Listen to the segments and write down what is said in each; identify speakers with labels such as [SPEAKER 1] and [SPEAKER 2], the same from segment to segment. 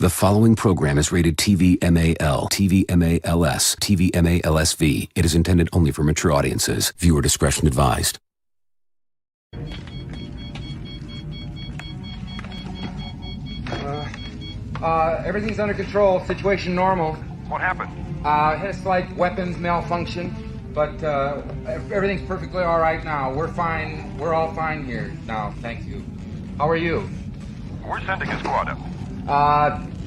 [SPEAKER 1] The following program is rated TV MAL, TV MALS, TV MALSV. It is intended only for mature audiences. Viewer discretion advised.
[SPEAKER 2] Everything's under control. Situation normal.
[SPEAKER 3] What happened?
[SPEAKER 2] Had a slight weapons malfunction, but everything's perfectly all right now. We're fine. We're all fine here now. Thank you. How are you?
[SPEAKER 3] We're sending a squad up.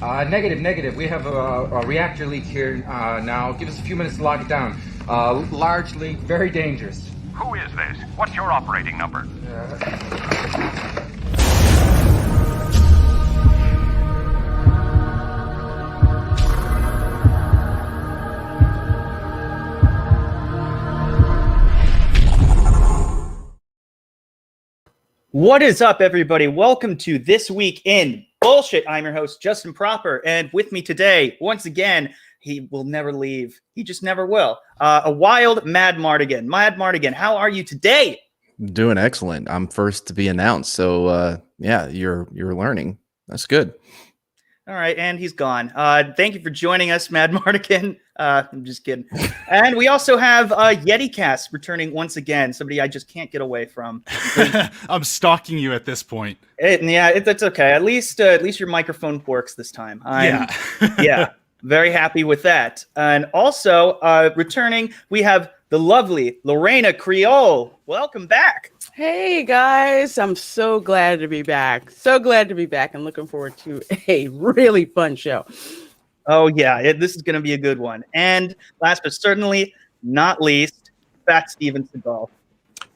[SPEAKER 2] Negative. We have a reactor leak here now. Give us a few minutes to lock it down. Large leak, very dangerous.
[SPEAKER 3] Who is this? What's your operating number?
[SPEAKER 4] What is up, everybody? Welcome to This Week in Bullshit. I'm your host, Justin Proper, and with me today, once again, he will never leave. He just never will. A wild Madmartigan. Madmartigan, how are you today?
[SPEAKER 5] Doing excellent. I'm first to be announced, so yeah, you're learning. That's good.
[SPEAKER 4] All right, and he's gone. Thank you for joining us, Madmartigan. I'm just kidding. And we also have YetiCast returning once again. Somebody I just can't get away from.
[SPEAKER 6] I'm stalking you at this point.
[SPEAKER 4] That's okay. At least your microphone works this time. Yeah, very happy with that. And also returning, we have the lovely Reina Creole. Welcome back.
[SPEAKER 7] Hey guys, I'm so glad to be back. And looking forward to a really fun show.
[SPEAKER 4] Oh yeah, this is going to be a good one. And last but certainly not least, Fat Steven Seagal.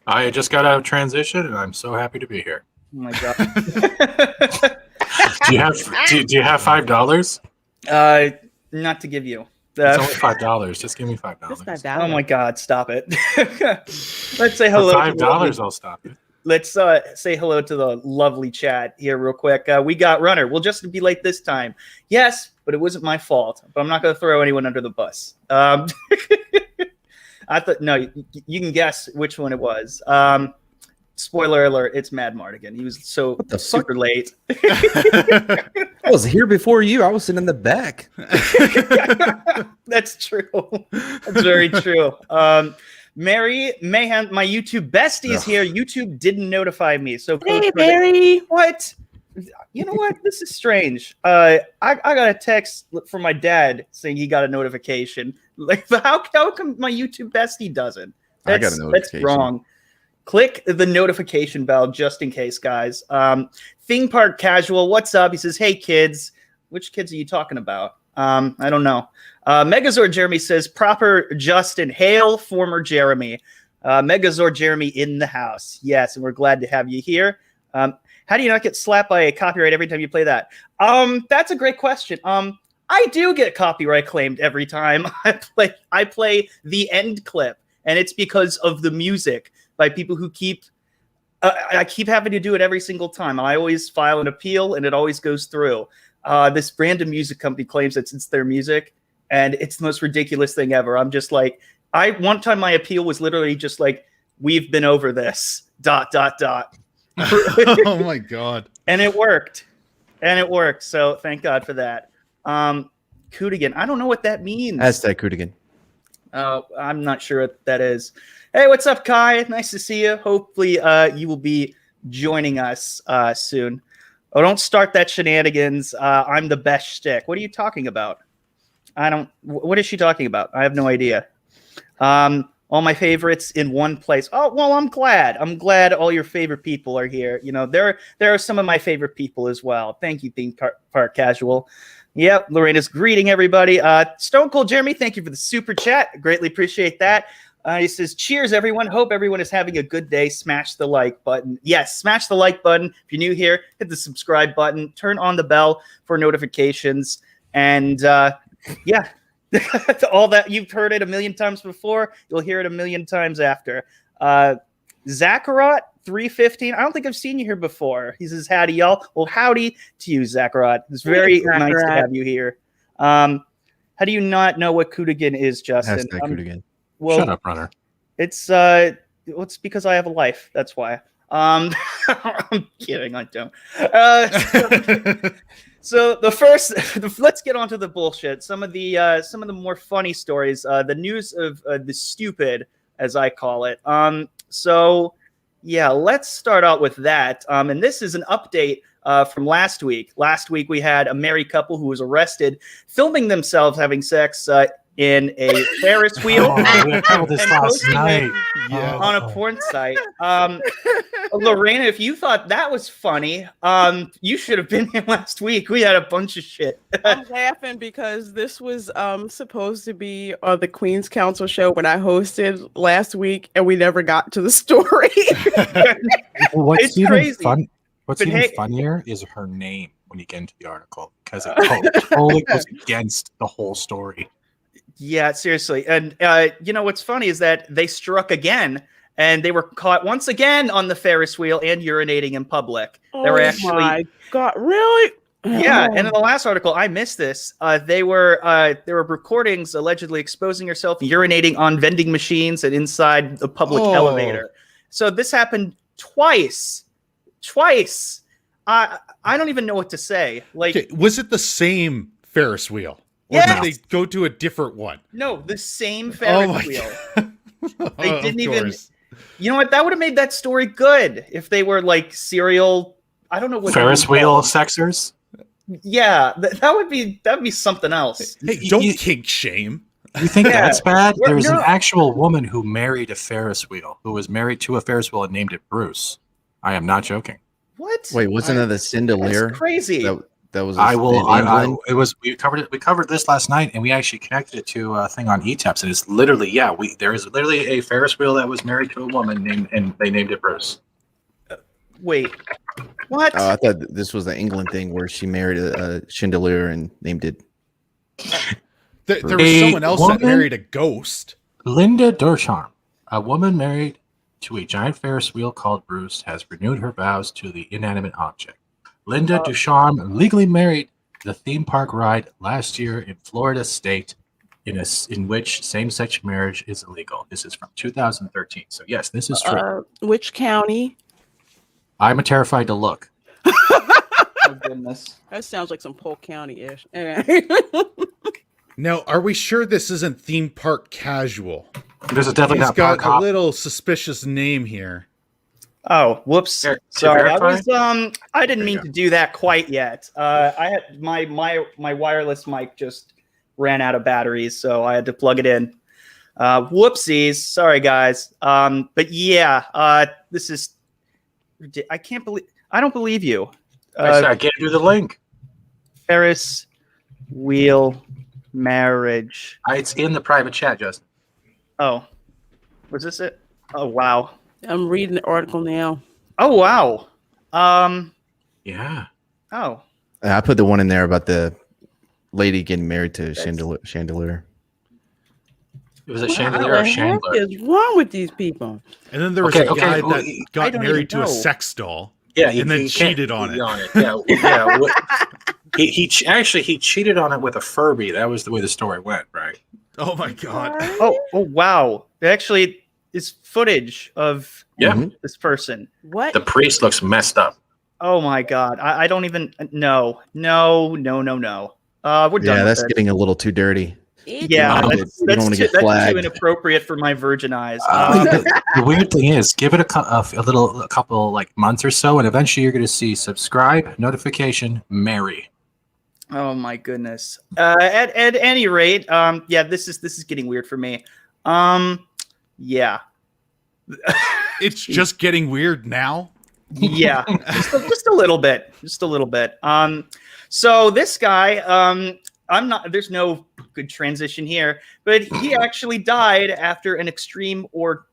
[SPEAKER 8] I just got out of transition, and I'm so happy to be here.
[SPEAKER 4] Oh my god.
[SPEAKER 8] Do you have $5?
[SPEAKER 4] Not to give you.
[SPEAKER 8] It's only $5. Just give me $5.
[SPEAKER 7] Just $5.
[SPEAKER 4] Oh my god, stop it. Let's say hello.
[SPEAKER 8] For $5, I'll stop it.
[SPEAKER 4] Let's say hello to the lovely chat here real quick. We got Runner. We'll just be late this time. Yes, but it wasn't my fault. But I'm not going to throw anyone under the bus. I thought, no, you can guess which one it was. Spoiler alert, it's Madmartigan. He was super late.
[SPEAKER 5] I was here before you. I was sitting in the back.
[SPEAKER 4] That's true. That's very true. Mary Mayhem, my YouTube bestie is here. YouTube didn't notify me. So
[SPEAKER 7] hey, Mary.
[SPEAKER 4] What? You know what? This is strange. I got a text from my dad saying he got a notification. Like, how come my YouTube bestie doesn't?
[SPEAKER 5] I got a notification.
[SPEAKER 4] That's wrong. Click the notification bell just in case, guys. Theme Park Casual, what's up? He says, hey, kids. Which kids are you talking about? I don't know. Megazord Jeremy says, proper Justin. Hail, former Jeremy. Megazord Jeremy in the house. Yes, and we're glad to have you here. How do you not get slapped by a copyright every time you play that? That's a great question. I do get copyright claimed every time I play the end clip, and it's because of the music by people who I keep having to do it every single time. I always file an appeal, and it always goes through. This random music company claims that it's their music, and it's the most ridiculous thing ever. I'm just like, one time my appeal was literally just like, we've been over this, ...
[SPEAKER 6] Oh my god.
[SPEAKER 4] And it worked. So thank God for that. Cootigan, I don't know what that means.
[SPEAKER 5] Aztec Cootigan.
[SPEAKER 4] I'm not sure what that is. Hey, what's up, Kai? Nice to see you. Hopefully you will be joining us soon. Oh, don't start that shenanigans. I'm the best shtick. What are you talking about? What is she talking about? I have no idea. All my favorites in one place. Oh, well, I'm glad. I'm glad all your favorite people are here. You know, there are some of my favorite people as well. Thank you, Theme Park Casual. Yep, Lorena's greeting everybody. Stone Cold Jeremy, thank you for the super chat. Greatly appreciate that. He says, cheers, everyone. Hope everyone is having a good day. Smash the like button. Yes, smash the like button. If you're new here, hit the subscribe button. Turn on the bell for notifications. And yeah, all that you've heard it a million times before, you'll hear it a million times after. Zakarot 315. I don't think I've seen you here before. He says, howdy, y'all. Well, howdy to you, Zakarot. It's very nice to have you here. How do you not know what Cootigan is, Justin?
[SPEAKER 5] Hashtag Cootigan.
[SPEAKER 4] Well,
[SPEAKER 8] shut up, Runner.
[SPEAKER 4] It's because I have a life. That's why. I'm kidding. I don't. So the first, let's get on to the bullshit. Some of the more funny stories. The news of the stupid, as I call it. So yeah, let's start out with that. And this is an update from last week. Last week we had a married couple who was arrested filming themselves having sex in a Ferris wheel
[SPEAKER 8] we covered this
[SPEAKER 4] and
[SPEAKER 8] last
[SPEAKER 4] posting
[SPEAKER 8] night.
[SPEAKER 4] it
[SPEAKER 6] Yeah.
[SPEAKER 4] on a porn site. Lorena, if you thought that was funny, you should have been here last week. We had a bunch of shit.
[SPEAKER 7] I'm laughing because this was supposed to be on the Queen's Council show when I hosted last week, and we never got to the story.
[SPEAKER 8] What's
[SPEAKER 4] It's
[SPEAKER 8] even
[SPEAKER 4] crazy.
[SPEAKER 8] What's
[SPEAKER 4] But
[SPEAKER 8] even
[SPEAKER 4] hey-
[SPEAKER 8] funnier is her name when you get into the article, because it totally goes against the whole story.
[SPEAKER 4] Yeah, seriously. And you know what's funny is that they struck again, and they were caught once again on the Ferris wheel and urinating in public. They were actually,
[SPEAKER 7] my God, really?
[SPEAKER 4] yeah.
[SPEAKER 7] Oh.
[SPEAKER 4] And in the last article, I missed this. There were recordings allegedly exposing herself urinating on vending machines and inside the public
[SPEAKER 6] Oh.
[SPEAKER 4] elevator. So this happened twice. I don't even know what to say. Like,
[SPEAKER 6] Okay, was it the same Ferris wheel? Or
[SPEAKER 4] Yes.
[SPEAKER 6] did they go to a different one?
[SPEAKER 4] no, the same
[SPEAKER 6] Oh
[SPEAKER 4] Ferris
[SPEAKER 6] my
[SPEAKER 4] wheel.
[SPEAKER 6] God.
[SPEAKER 4] They
[SPEAKER 6] Of
[SPEAKER 4] didn't even-
[SPEAKER 6] course.
[SPEAKER 4] You know what? That would have made that story good if they were like serial. I don't know what
[SPEAKER 8] Ferris
[SPEAKER 4] you would
[SPEAKER 8] wheel
[SPEAKER 4] call
[SPEAKER 8] sexers.
[SPEAKER 4] them. Yeah, that would be something else.
[SPEAKER 6] Hey,
[SPEAKER 8] You-
[SPEAKER 6] don't
[SPEAKER 8] you-
[SPEAKER 6] kink shame.
[SPEAKER 8] You think
[SPEAKER 4] Yeah.
[SPEAKER 8] that's bad?
[SPEAKER 4] We're-
[SPEAKER 8] There's
[SPEAKER 4] no.
[SPEAKER 8] an actual woman who married a Ferris wheel, who was married to a Ferris wheel and named it Bruce. I am not joking.
[SPEAKER 4] What?
[SPEAKER 5] Wait, wasn't that the
[SPEAKER 4] That's
[SPEAKER 5] cindelier?
[SPEAKER 4] crazy.
[SPEAKER 5] That was.
[SPEAKER 8] I will.
[SPEAKER 5] in England?
[SPEAKER 8] It was. We covered it. We covered this last night, and we actually connected it to a thing on ETAPS, and it's literally there is literally a Ferris wheel that was married to a woman named, and they named it Bruce.
[SPEAKER 4] Wait, what?
[SPEAKER 5] Oh, I thought this was the England thing where she married a chandelier and named it.
[SPEAKER 6] There was
[SPEAKER 8] A
[SPEAKER 6] someone else that
[SPEAKER 8] woman?
[SPEAKER 6] married a ghost.
[SPEAKER 8] Linda Durcharm, a woman married to a giant Ferris wheel called Bruce, has renewed her vows to the inanimate object. Linda Ducharme legally married the theme park ride last year in Florida state, in which same-sex marriage is illegal. This is from 2013. So yes, this is true.
[SPEAKER 7] Which county?
[SPEAKER 8] I'm terrified to look.
[SPEAKER 4] Oh goodness.
[SPEAKER 7] That sounds like some Polk County-ish.
[SPEAKER 6] Now, are we sure this isn't theme park casual?
[SPEAKER 8] This is definitely
[SPEAKER 6] He's
[SPEAKER 8] not
[SPEAKER 6] got
[SPEAKER 8] park
[SPEAKER 6] a
[SPEAKER 8] hop.
[SPEAKER 6] little suspicious name here.
[SPEAKER 4] Oh, whoops.
[SPEAKER 8] Here, to
[SPEAKER 4] Sorry, I
[SPEAKER 8] verify?
[SPEAKER 4] was I didn't
[SPEAKER 8] There
[SPEAKER 4] mean
[SPEAKER 8] you
[SPEAKER 4] to do that quite yet. I had my wireless mic just ran out of batteries, so I had to plug it in. Whoopsies. Sorry, guys. But yeah, this is. I don't believe you.
[SPEAKER 8] I can't do the link.
[SPEAKER 4] Ferris wheel marriage.
[SPEAKER 8] It's in the private chat, Justin.
[SPEAKER 4] Oh, was this it? Oh wow.
[SPEAKER 7] I'm reading the article now.
[SPEAKER 4] Oh wow.
[SPEAKER 8] Yeah.
[SPEAKER 4] Oh.
[SPEAKER 5] I put the one in there about the lady getting married to a chandelier.
[SPEAKER 8] It was a
[SPEAKER 7] What
[SPEAKER 8] chandelier or
[SPEAKER 7] the heck
[SPEAKER 8] chandler.
[SPEAKER 7] is wrong with these people?
[SPEAKER 6] And then there was
[SPEAKER 8] Okay,
[SPEAKER 6] a
[SPEAKER 8] okay,
[SPEAKER 6] guy
[SPEAKER 8] well,
[SPEAKER 6] that
[SPEAKER 4] I
[SPEAKER 6] got
[SPEAKER 4] don't
[SPEAKER 6] married
[SPEAKER 4] even
[SPEAKER 6] to a
[SPEAKER 4] know.
[SPEAKER 6] sex doll.
[SPEAKER 8] Yeah,
[SPEAKER 6] and then
[SPEAKER 8] he can't
[SPEAKER 6] cheated on
[SPEAKER 8] cheat
[SPEAKER 6] it.
[SPEAKER 8] Yeah. He cheated on it with a Furby. That was the way the story went, right?
[SPEAKER 6] Oh my god.
[SPEAKER 4] Oh wow. There actually is footage of
[SPEAKER 8] Yeah.
[SPEAKER 5] Mhm.
[SPEAKER 4] this person.
[SPEAKER 7] What?
[SPEAKER 8] The priest looks messed up.
[SPEAKER 4] Oh my god. I don't even no. We're done
[SPEAKER 5] Yeah,
[SPEAKER 4] with
[SPEAKER 5] that's
[SPEAKER 4] this.
[SPEAKER 5] getting a little too dirty.
[SPEAKER 4] Yeah,
[SPEAKER 5] You
[SPEAKER 4] that's,
[SPEAKER 5] don't
[SPEAKER 4] that's,
[SPEAKER 5] wanna
[SPEAKER 4] too,
[SPEAKER 5] get
[SPEAKER 4] that's too
[SPEAKER 5] flagged.
[SPEAKER 4] inappropriate for my virgin eyes.
[SPEAKER 8] The weird thing is, give it a couple like months or so, and eventually you're going to see subscribe, notification, marry.
[SPEAKER 4] Oh my goodness. At any rate, yeah, this is getting weird for me. Yeah.
[SPEAKER 6] It's just getting weird now.
[SPEAKER 4] Yeah. just a little bit. Just a little bit. So this guy, there's no good transition here, but he actually died after an extreme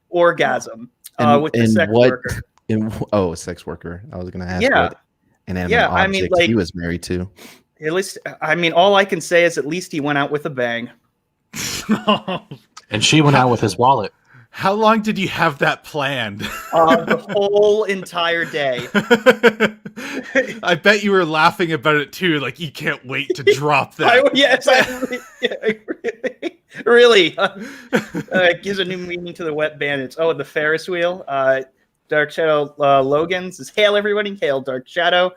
[SPEAKER 4] orgasm with the sex worker.
[SPEAKER 5] A sex worker. I was going to ask
[SPEAKER 4] Yeah.
[SPEAKER 5] what inanimate
[SPEAKER 4] Yeah, I mean,
[SPEAKER 5] object
[SPEAKER 4] like-
[SPEAKER 5] he was married to.
[SPEAKER 4] At least, I mean, all I can say is at least he went out with a bang.
[SPEAKER 8] And she went out with his wallet.
[SPEAKER 6] How long did you have that planned?
[SPEAKER 4] The whole entire day.
[SPEAKER 6] I bet you were laughing about it too. Like you can't wait to drop that.
[SPEAKER 4] Really. Gives a new meaning to the wet bandits. Oh, the Ferris wheel. Dark Shadow Logan says, "Hail everybody! Hail Dark Shadow."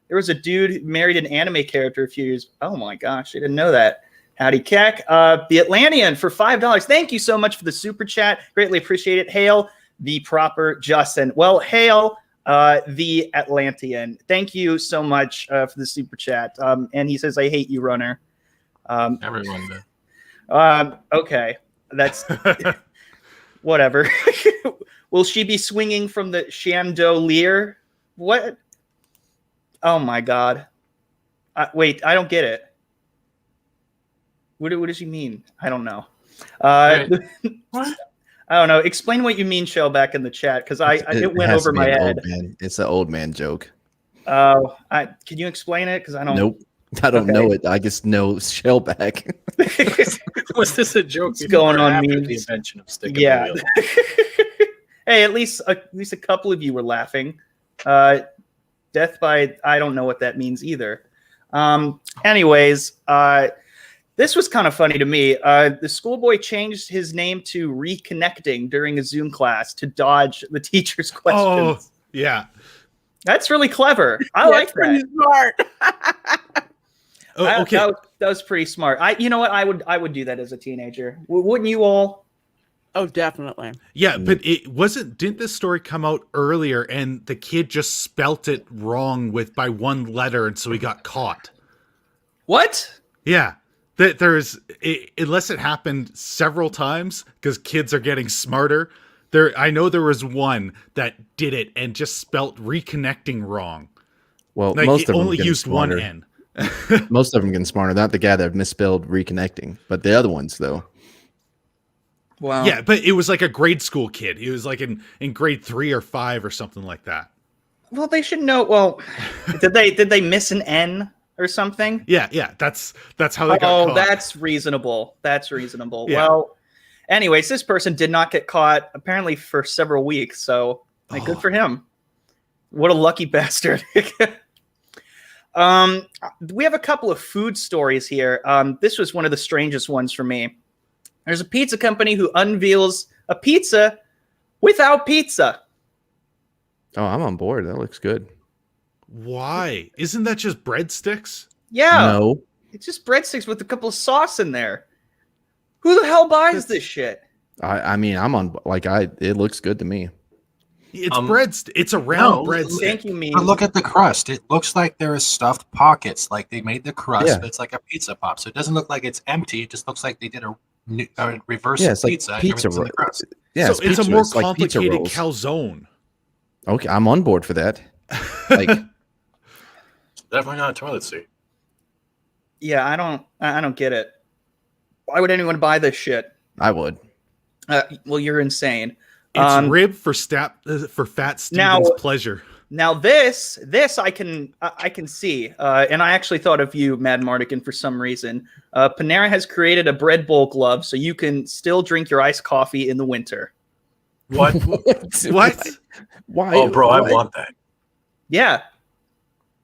[SPEAKER 4] There was a dude who married an anime character a few years. Oh my gosh, I didn't know that. Howdy, Keck. The Atlantean for $5. Thank you so much for the super chat. Greatly appreciate it. Hail the proper Justin. Well, hail the Atlantean. Thank you so much for the super chat. And he says, I hate you, runner.
[SPEAKER 8] Everyone did.
[SPEAKER 4] Okay, that's whatever. Will she be swinging from the chandelier? What? Oh my God! Wait, I don't get it. What does she mean? I don't know.
[SPEAKER 8] What?
[SPEAKER 4] I don't know. Explain what you mean, Shell, back in the chat, because it went over my head.
[SPEAKER 5] It's an old man joke.
[SPEAKER 4] Oh, can you explain it? Because I don't.
[SPEAKER 5] Nope. I don't know it. I just know Shellback.
[SPEAKER 8] Was this a joke?
[SPEAKER 4] What's going on?
[SPEAKER 8] After
[SPEAKER 4] Memes?
[SPEAKER 8] the invention of stick
[SPEAKER 4] Yeah.
[SPEAKER 8] and wheel?
[SPEAKER 4] Hey, at least a couple of you were laughing. Death by I don't know what that means either. Anyways, this was kind of funny to me. The schoolboy changed his name to Reconnecting during a Zoom class to dodge the teacher's questions.
[SPEAKER 6] Oh, yeah.
[SPEAKER 4] That's really clever. I like
[SPEAKER 7] pretty
[SPEAKER 4] that.
[SPEAKER 7] smart.
[SPEAKER 6] Oh, okay.
[SPEAKER 4] That was pretty smart. You know what? I would do that as a teenager. Wouldn't you all?
[SPEAKER 7] Oh, definitely.
[SPEAKER 6] Yeah, but it wasn't. Didn't this story come out earlier and the kid just spelt it wrong by one letter, and so he got caught?
[SPEAKER 4] What?
[SPEAKER 6] Yeah, unless it happened several times because kids are getting smarter. I know there was one that did it and just spelt reconnecting wrong.
[SPEAKER 5] Well,
[SPEAKER 6] Like,
[SPEAKER 5] most
[SPEAKER 6] it
[SPEAKER 5] of them
[SPEAKER 6] only
[SPEAKER 5] getting
[SPEAKER 6] used
[SPEAKER 5] smarter.
[SPEAKER 6] one N.
[SPEAKER 5] Most of them getting smarter. Not the guy that misspelled reconnecting, but the other ones though.
[SPEAKER 4] Wow.
[SPEAKER 6] Yeah, but it was like a grade school kid. He was like in grade 3 or 5 or something like that.
[SPEAKER 4] Well, they should know. Well, did they miss an N or something?
[SPEAKER 6] Yeah, that's how they got caught.
[SPEAKER 4] Oh, that's reasonable. That's reasonable.
[SPEAKER 6] Yeah.
[SPEAKER 4] Well, anyways, this person did not get caught apparently for several weeks. So, good for him. What a lucky bastard. We have a couple of food stories here. This was one of the strangest ones for me. There's a pizza company who unveils a pizza without pizza.
[SPEAKER 5] Oh, I'm on board. That looks good.
[SPEAKER 6] Why? Isn't that just breadsticks?
[SPEAKER 4] Yeah.
[SPEAKER 5] No.
[SPEAKER 4] It's just breadsticks with a couple of sauce in there. Who the hell buys this shit?
[SPEAKER 5] I mean, I'm on. It looks good to me.
[SPEAKER 6] It's breads. It's a round breadstick.
[SPEAKER 4] Thank you, me.
[SPEAKER 8] But look at the crust. It looks like there is stuffed pockets. Like they made the crust,
[SPEAKER 5] Yeah.
[SPEAKER 8] but it's like a pizza pop. So it doesn't look like it's empty. It just looks like they did a reverse
[SPEAKER 5] Yeah, it's like
[SPEAKER 8] pizza. and
[SPEAKER 5] pizza
[SPEAKER 8] everything's in the
[SPEAKER 5] roll.
[SPEAKER 8] crust.
[SPEAKER 5] Yeah,
[SPEAKER 6] So it's a
[SPEAKER 5] pizza.
[SPEAKER 6] more
[SPEAKER 5] It's like pizza
[SPEAKER 6] complicated
[SPEAKER 5] rolls.
[SPEAKER 6] calzone.
[SPEAKER 5] Okay, I'm on board for that. Like,
[SPEAKER 8] It's definitely not a toilet seat.
[SPEAKER 4] Yeah, I don't get it. Why would anyone buy this shit?
[SPEAKER 5] I would.
[SPEAKER 4] Well, you're insane.
[SPEAKER 6] It's rib for Fat Steven's
[SPEAKER 4] Now-
[SPEAKER 6] pleasure.
[SPEAKER 4] Now this I can see, and I actually thought of you, Madmartigan, for some reason. Panera has created a bread bowl glove, so you can still drink your iced coffee in the winter.
[SPEAKER 8] What?
[SPEAKER 6] What?
[SPEAKER 5] Why?
[SPEAKER 8] Oh, bro, I
[SPEAKER 5] why?
[SPEAKER 8] want that.
[SPEAKER 4] Yeah,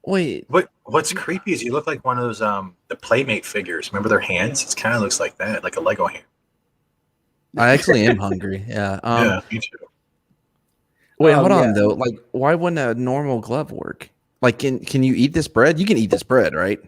[SPEAKER 5] Wait.
[SPEAKER 8] What's creepy is you look like one of those the Playmate figures. Remember their hands? It kind of looks like that, like a Lego hand.
[SPEAKER 5] I actually am hungry. Yeah.
[SPEAKER 8] Yeah, me too.
[SPEAKER 5] Wait, hold
[SPEAKER 4] yeah.
[SPEAKER 5] on though. Like, why wouldn't a normal glove work? Like, can you eat this bread? You can eat this bread, right?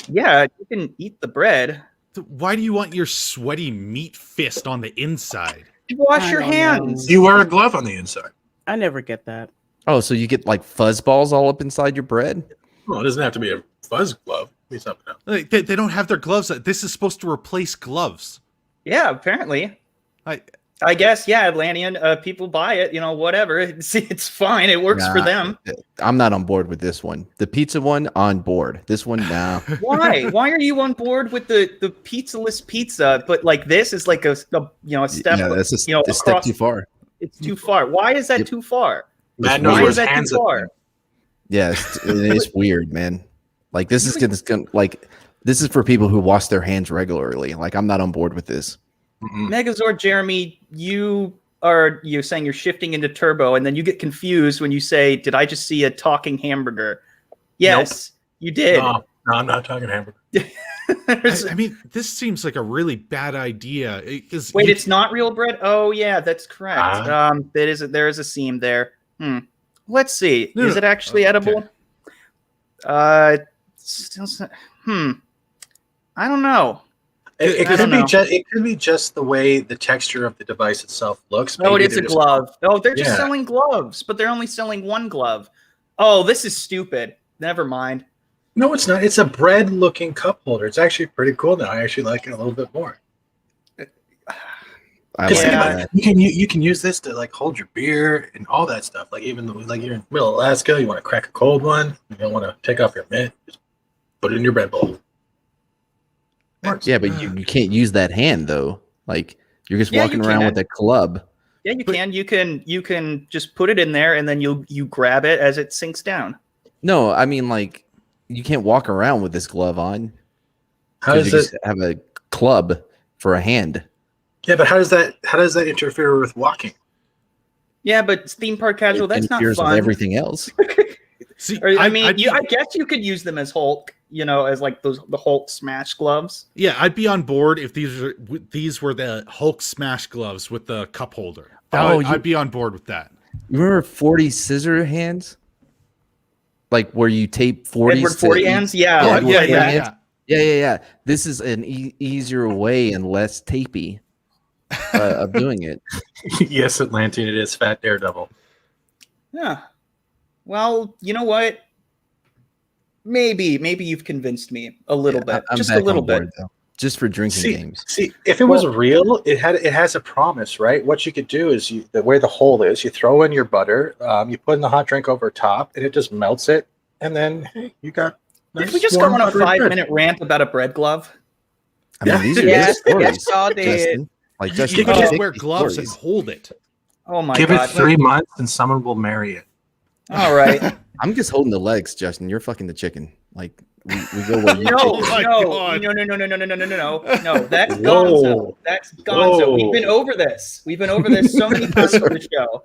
[SPEAKER 4] yeah, you can eat the bread.
[SPEAKER 6] Why do you want your sweaty meat fist on the inside?
[SPEAKER 4] Wash
[SPEAKER 7] I
[SPEAKER 4] your
[SPEAKER 7] don't know.
[SPEAKER 4] hands.
[SPEAKER 8] You wear a glove on the inside.
[SPEAKER 7] I never get that.
[SPEAKER 5] Oh, so you get like fuzz balls all up inside your bread?
[SPEAKER 8] Well, it doesn't have to be a fuzz glove. Be something else.
[SPEAKER 6] Like, they don't have their gloves. This is supposed to replace gloves.
[SPEAKER 4] Yeah, apparently. I guess, yeah, Atlantean, people buy it, whatever. It's fine. It works for them.
[SPEAKER 5] I'm not on board with this one. The pizza one, on board. This one, nah.
[SPEAKER 4] Why? Why are you on board with the pizzaless pizza? But like this is like a step.
[SPEAKER 5] Yeah, that's a step
[SPEAKER 4] across-
[SPEAKER 5] too far.
[SPEAKER 4] It's too far. Why is that too far?
[SPEAKER 8] Matt
[SPEAKER 5] It's
[SPEAKER 8] knows
[SPEAKER 4] Why
[SPEAKER 8] where
[SPEAKER 5] weird.
[SPEAKER 4] is
[SPEAKER 8] his
[SPEAKER 4] that
[SPEAKER 8] hands
[SPEAKER 4] too
[SPEAKER 8] are.
[SPEAKER 4] far?
[SPEAKER 5] Yeah, it's weird, man. Like this is gonna like this is for people who wash their hands regularly. Like I'm not on board with this.
[SPEAKER 8] Mm-mm.
[SPEAKER 4] Megazord Jeremy, you're saying you're shifting into turbo, and then you get confused when you say, "Did I just see a talking hamburger?" Yes, you did.
[SPEAKER 8] No, I'm not talking hamburger.
[SPEAKER 6] I mean, this seems like a really bad idea.
[SPEAKER 4] Wait, it's not real bread? Oh yeah, that's correct.
[SPEAKER 8] Ah.
[SPEAKER 4] There is a seam there. Let's see.
[SPEAKER 6] No,
[SPEAKER 4] Is
[SPEAKER 6] no.
[SPEAKER 4] it actually
[SPEAKER 6] Okay.
[SPEAKER 4] edible? I don't know.
[SPEAKER 8] It
[SPEAKER 4] I don't know.
[SPEAKER 8] could be just the way the texture of the device itself looks.
[SPEAKER 4] Oh, it
[SPEAKER 8] Maybe
[SPEAKER 4] is a
[SPEAKER 8] they're just-
[SPEAKER 4] glove. Oh, they're just
[SPEAKER 8] Yeah.
[SPEAKER 4] selling gloves, but they're only selling one glove. Oh, this is stupid. Never mind.
[SPEAKER 8] No, it's not. It's a bread-looking cup holder. It's actually pretty cool now. I actually like it a little bit more.
[SPEAKER 5] I
[SPEAKER 8] Because
[SPEAKER 5] like
[SPEAKER 4] Yeah.
[SPEAKER 5] that.
[SPEAKER 8] you can use this to like hold your beer and all that stuff. Like even like you're in the middle of Alaska, you want to crack a cold one. You don't want to take off your mitt. Just put it in your bread bowl.
[SPEAKER 5] Yeah, but you can't use that hand though. Like you're just
[SPEAKER 4] Yeah,
[SPEAKER 5] walking
[SPEAKER 4] you
[SPEAKER 5] around
[SPEAKER 4] can.
[SPEAKER 5] with a club.
[SPEAKER 4] Yeah, you can just put it in there and then you grab it as it sinks down.
[SPEAKER 5] No, I mean like you can't walk around with this glove on.
[SPEAKER 8] How
[SPEAKER 5] 'Cause
[SPEAKER 8] does
[SPEAKER 5] you
[SPEAKER 8] it?
[SPEAKER 5] just have a club for a hand.
[SPEAKER 8] Yeah, but how does that interfere with walking?
[SPEAKER 4] Yeah, but theme park casual,
[SPEAKER 5] It
[SPEAKER 4] that's not
[SPEAKER 5] interferes with
[SPEAKER 4] fun.
[SPEAKER 5] everything else.
[SPEAKER 6] See,
[SPEAKER 4] Or, I mean,
[SPEAKER 6] I'd be-
[SPEAKER 4] I guess you could use them as Hulk, as like the Hulk smash gloves.
[SPEAKER 6] yeah, I'd be on board if these were the Hulk smash gloves with the cup holder. I'd be on board with that.
[SPEAKER 5] You remember 40 scissor hands? Like where you tape 40
[SPEAKER 4] Edward 40 hands? Yeah.
[SPEAKER 5] Edward
[SPEAKER 6] yeah,
[SPEAKER 5] 40
[SPEAKER 6] yeah,
[SPEAKER 5] hands? Yeah. This is an easier way and less tapey of doing it.
[SPEAKER 8] Yes, Atlantean, it is Fat Daredevil.
[SPEAKER 4] Yeah. Well, you know what? Maybe you've convinced me a little bit.
[SPEAKER 5] I'm
[SPEAKER 4] Just
[SPEAKER 5] back
[SPEAKER 4] a little
[SPEAKER 5] on board,
[SPEAKER 4] bit.
[SPEAKER 5] though. Just for drinking games.
[SPEAKER 8] See, if it was real, it has a promise, right? What you could do is the way the hole is, you throw in your butter, you put in the hot drink over top, and it just melts it, and then hey, you got.
[SPEAKER 4] Did we just go on a 5-minute rant about a bread glove?
[SPEAKER 5] I mean, these are
[SPEAKER 7] Yes,
[SPEAKER 5] good
[SPEAKER 7] yes,
[SPEAKER 5] stories.
[SPEAKER 7] y'all did.
[SPEAKER 5] Justin. Like Justin,
[SPEAKER 6] You could
[SPEAKER 5] these
[SPEAKER 6] just
[SPEAKER 5] are
[SPEAKER 6] wear
[SPEAKER 5] good
[SPEAKER 6] gloves and
[SPEAKER 5] stories.
[SPEAKER 6] hold it.
[SPEAKER 4] Oh my
[SPEAKER 8] Give
[SPEAKER 4] god.
[SPEAKER 8] it 3 months, and someone will marry it.
[SPEAKER 4] All right.
[SPEAKER 5] I'm just holding the legs, Justin. You're fucking the chicken. Like we go where you
[SPEAKER 4] No,
[SPEAKER 6] Oh my
[SPEAKER 4] no,
[SPEAKER 6] God.
[SPEAKER 4] no. No, that's
[SPEAKER 8] Whoa.
[SPEAKER 4] Gonzo. That's Gonzo.
[SPEAKER 8] Whoa.
[SPEAKER 4] We've been over this. So many times on the show.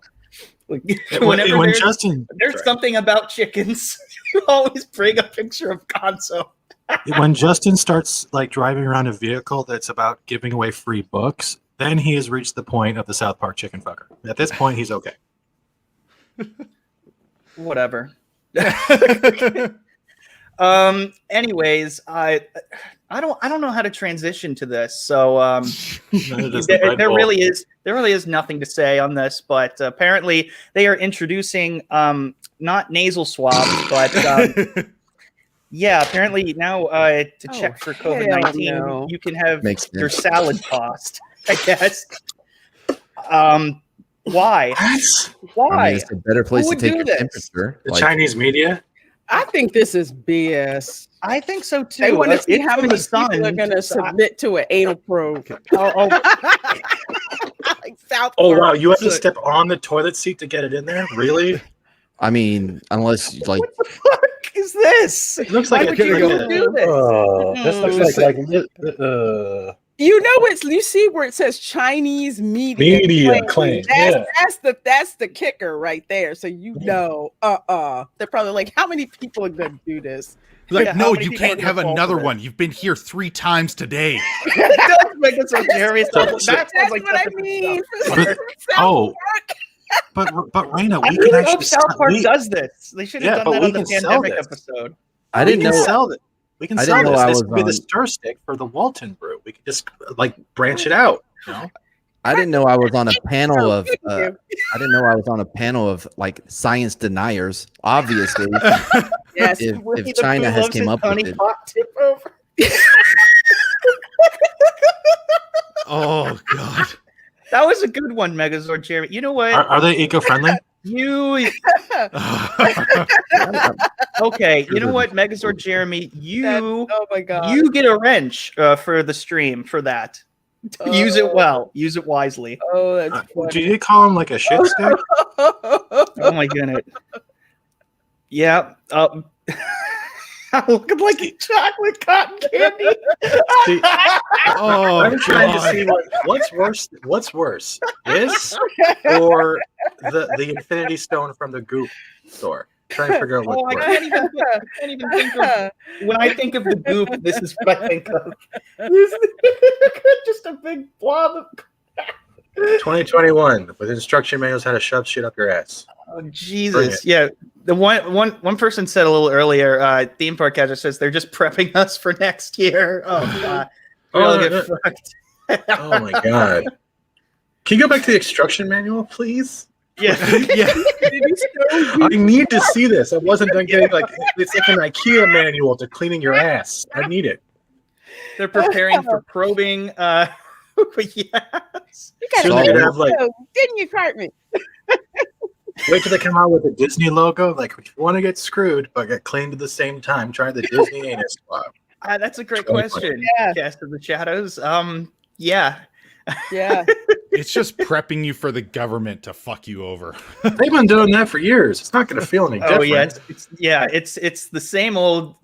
[SPEAKER 4] Whenever
[SPEAKER 8] When
[SPEAKER 4] there's,
[SPEAKER 8] Justin,
[SPEAKER 4] there's something about chickens, you always bring a picture of Gonzo.
[SPEAKER 8] when Justin starts like driving around a vehicle that's about giving away free books, then he has reached the point of the South Park chicken fucker. At this point, he's okay.
[SPEAKER 4] Whatever. Anyways, I don't know how to transition to this. So there really is nothing to say on this, but apparently they are introducing not nasal swabs, but yeah, apparently now to check for COVID-19,
[SPEAKER 7] no.
[SPEAKER 4] you can have
[SPEAKER 5] Makes
[SPEAKER 4] your
[SPEAKER 5] sense.
[SPEAKER 4] salad tossed, I guess. Why?
[SPEAKER 5] I
[SPEAKER 4] Why?
[SPEAKER 5] mean, it's a better place
[SPEAKER 4] Who
[SPEAKER 5] to
[SPEAKER 4] would
[SPEAKER 5] take
[SPEAKER 4] do
[SPEAKER 5] your
[SPEAKER 4] this?
[SPEAKER 5] temperature.
[SPEAKER 8] The
[SPEAKER 5] Like,
[SPEAKER 8] Chinese media.
[SPEAKER 7] I think this is BS.
[SPEAKER 4] I think so too.
[SPEAKER 7] They want to see
[SPEAKER 4] It's
[SPEAKER 7] how
[SPEAKER 4] from
[SPEAKER 7] many
[SPEAKER 4] the sun,
[SPEAKER 7] people are going to
[SPEAKER 4] so I-
[SPEAKER 7] submit to an anal probe. Like South
[SPEAKER 8] Oh
[SPEAKER 7] Park.
[SPEAKER 8] wow, you have to
[SPEAKER 6] So-
[SPEAKER 8] step on the toilet seat to get it in there? Really?
[SPEAKER 5] I mean, unless like
[SPEAKER 4] What the fuck is this?
[SPEAKER 8] It looks
[SPEAKER 4] Why
[SPEAKER 8] like
[SPEAKER 4] would
[SPEAKER 8] a
[SPEAKER 4] you
[SPEAKER 8] kid.
[SPEAKER 4] do this?
[SPEAKER 8] This looks like
[SPEAKER 7] You know it's you see where it says Chinese media
[SPEAKER 8] claim.
[SPEAKER 7] That's the kicker right there. So you know, they're probably like, how many people are going to do this?
[SPEAKER 6] Like,
[SPEAKER 4] Yeah, how
[SPEAKER 6] no,
[SPEAKER 4] many
[SPEAKER 6] you
[SPEAKER 4] people
[SPEAKER 6] can't
[SPEAKER 4] are
[SPEAKER 6] have
[SPEAKER 4] gonna fall
[SPEAKER 6] another
[SPEAKER 4] for this?
[SPEAKER 6] one. You've been here 3 times today.
[SPEAKER 4] It does make it so serious.
[SPEAKER 7] That's
[SPEAKER 4] That sounds like
[SPEAKER 7] what I
[SPEAKER 4] such a
[SPEAKER 7] mean.
[SPEAKER 4] stuff.
[SPEAKER 8] But- oh, but Raina,
[SPEAKER 4] I
[SPEAKER 8] we
[SPEAKER 4] really
[SPEAKER 8] can
[SPEAKER 4] hope
[SPEAKER 8] actually
[SPEAKER 4] South Park
[SPEAKER 8] we,
[SPEAKER 4] does this. They should have
[SPEAKER 8] Yeah,
[SPEAKER 4] done
[SPEAKER 8] but
[SPEAKER 4] that
[SPEAKER 8] we
[SPEAKER 4] on the
[SPEAKER 8] can sell
[SPEAKER 4] pandemic
[SPEAKER 8] this.
[SPEAKER 4] episode.
[SPEAKER 5] I didn't know.
[SPEAKER 8] sell it. We can
[SPEAKER 5] I
[SPEAKER 8] sell
[SPEAKER 5] didn't know
[SPEAKER 8] this.
[SPEAKER 5] I
[SPEAKER 8] This
[SPEAKER 5] was
[SPEAKER 8] would be the
[SPEAKER 5] on-
[SPEAKER 8] stir stick for the Walton brew. We could just like branch it out. You know?
[SPEAKER 5] I didn't know I was on a panel of.
[SPEAKER 7] Thank you.
[SPEAKER 5] I didn't know I was on a panel of like science deniers. Obviously,
[SPEAKER 7] Yes.
[SPEAKER 5] if China has came up with it.
[SPEAKER 4] Pot tip over.
[SPEAKER 6] Oh, God.
[SPEAKER 4] That was a good one, Megazord Jeremy. You know what?
[SPEAKER 8] Are they eco-friendly?
[SPEAKER 4] You okay? You know what, Megazord Jeremy? You
[SPEAKER 7] Oh my god.
[SPEAKER 4] you get a wrench for the stream for that. Use it well. Use it wisely.
[SPEAKER 7] Oh, that's
[SPEAKER 8] Do
[SPEAKER 7] funny.
[SPEAKER 8] you call them like a shit stick?
[SPEAKER 4] Oh my goodness. Yeah. I'm looking like a chocolate cotton candy.
[SPEAKER 8] See,
[SPEAKER 6] Oh,
[SPEAKER 8] I'm trying to
[SPEAKER 6] God.
[SPEAKER 8] see what's worse. What's worse, this or the Infinity Stone from the Goop store? Trying to figure out
[SPEAKER 4] Oh,
[SPEAKER 8] what's
[SPEAKER 4] I
[SPEAKER 8] worse.
[SPEAKER 4] can't even think of when I think of the goop. This is what I think of. Just a big blob of
[SPEAKER 8] 2021 with instruction manuals how to shove shit up your ass.
[SPEAKER 4] oh,
[SPEAKER 8] Bring
[SPEAKER 4] Jesus.
[SPEAKER 8] it.
[SPEAKER 4] Yeah, The one person said a little earlier, theme park catcher says they're just prepping us for next year. Oh god. We'll get fucked.
[SPEAKER 8] Oh my god. Can you go back to the instruction manual, please?
[SPEAKER 4] Yeah.
[SPEAKER 6] Yeah.
[SPEAKER 8] I need to see this. I wasn't done getting it's like an IKEA manual to cleaning your ass. I need it.
[SPEAKER 4] They're preparing for probing. Yes.
[SPEAKER 7] You gotta
[SPEAKER 8] So
[SPEAKER 7] let
[SPEAKER 8] they
[SPEAKER 7] it
[SPEAKER 8] have, like-
[SPEAKER 7] go, didn't you, Cartman?
[SPEAKER 8] Wait till they come out with the Disney logo. Like, if you want to get screwed but get cleaned at the same time, try the Disney anus swab.
[SPEAKER 4] That's a great
[SPEAKER 8] Totally
[SPEAKER 4] question.
[SPEAKER 7] Yeah.
[SPEAKER 4] Cast of the Shadows. Yeah.
[SPEAKER 7] Yeah.
[SPEAKER 6] It's just prepping you for the government to fuck you over.
[SPEAKER 8] They've been doing that for years. It's not going to feel any different.
[SPEAKER 4] Oh yeah, it's the same old.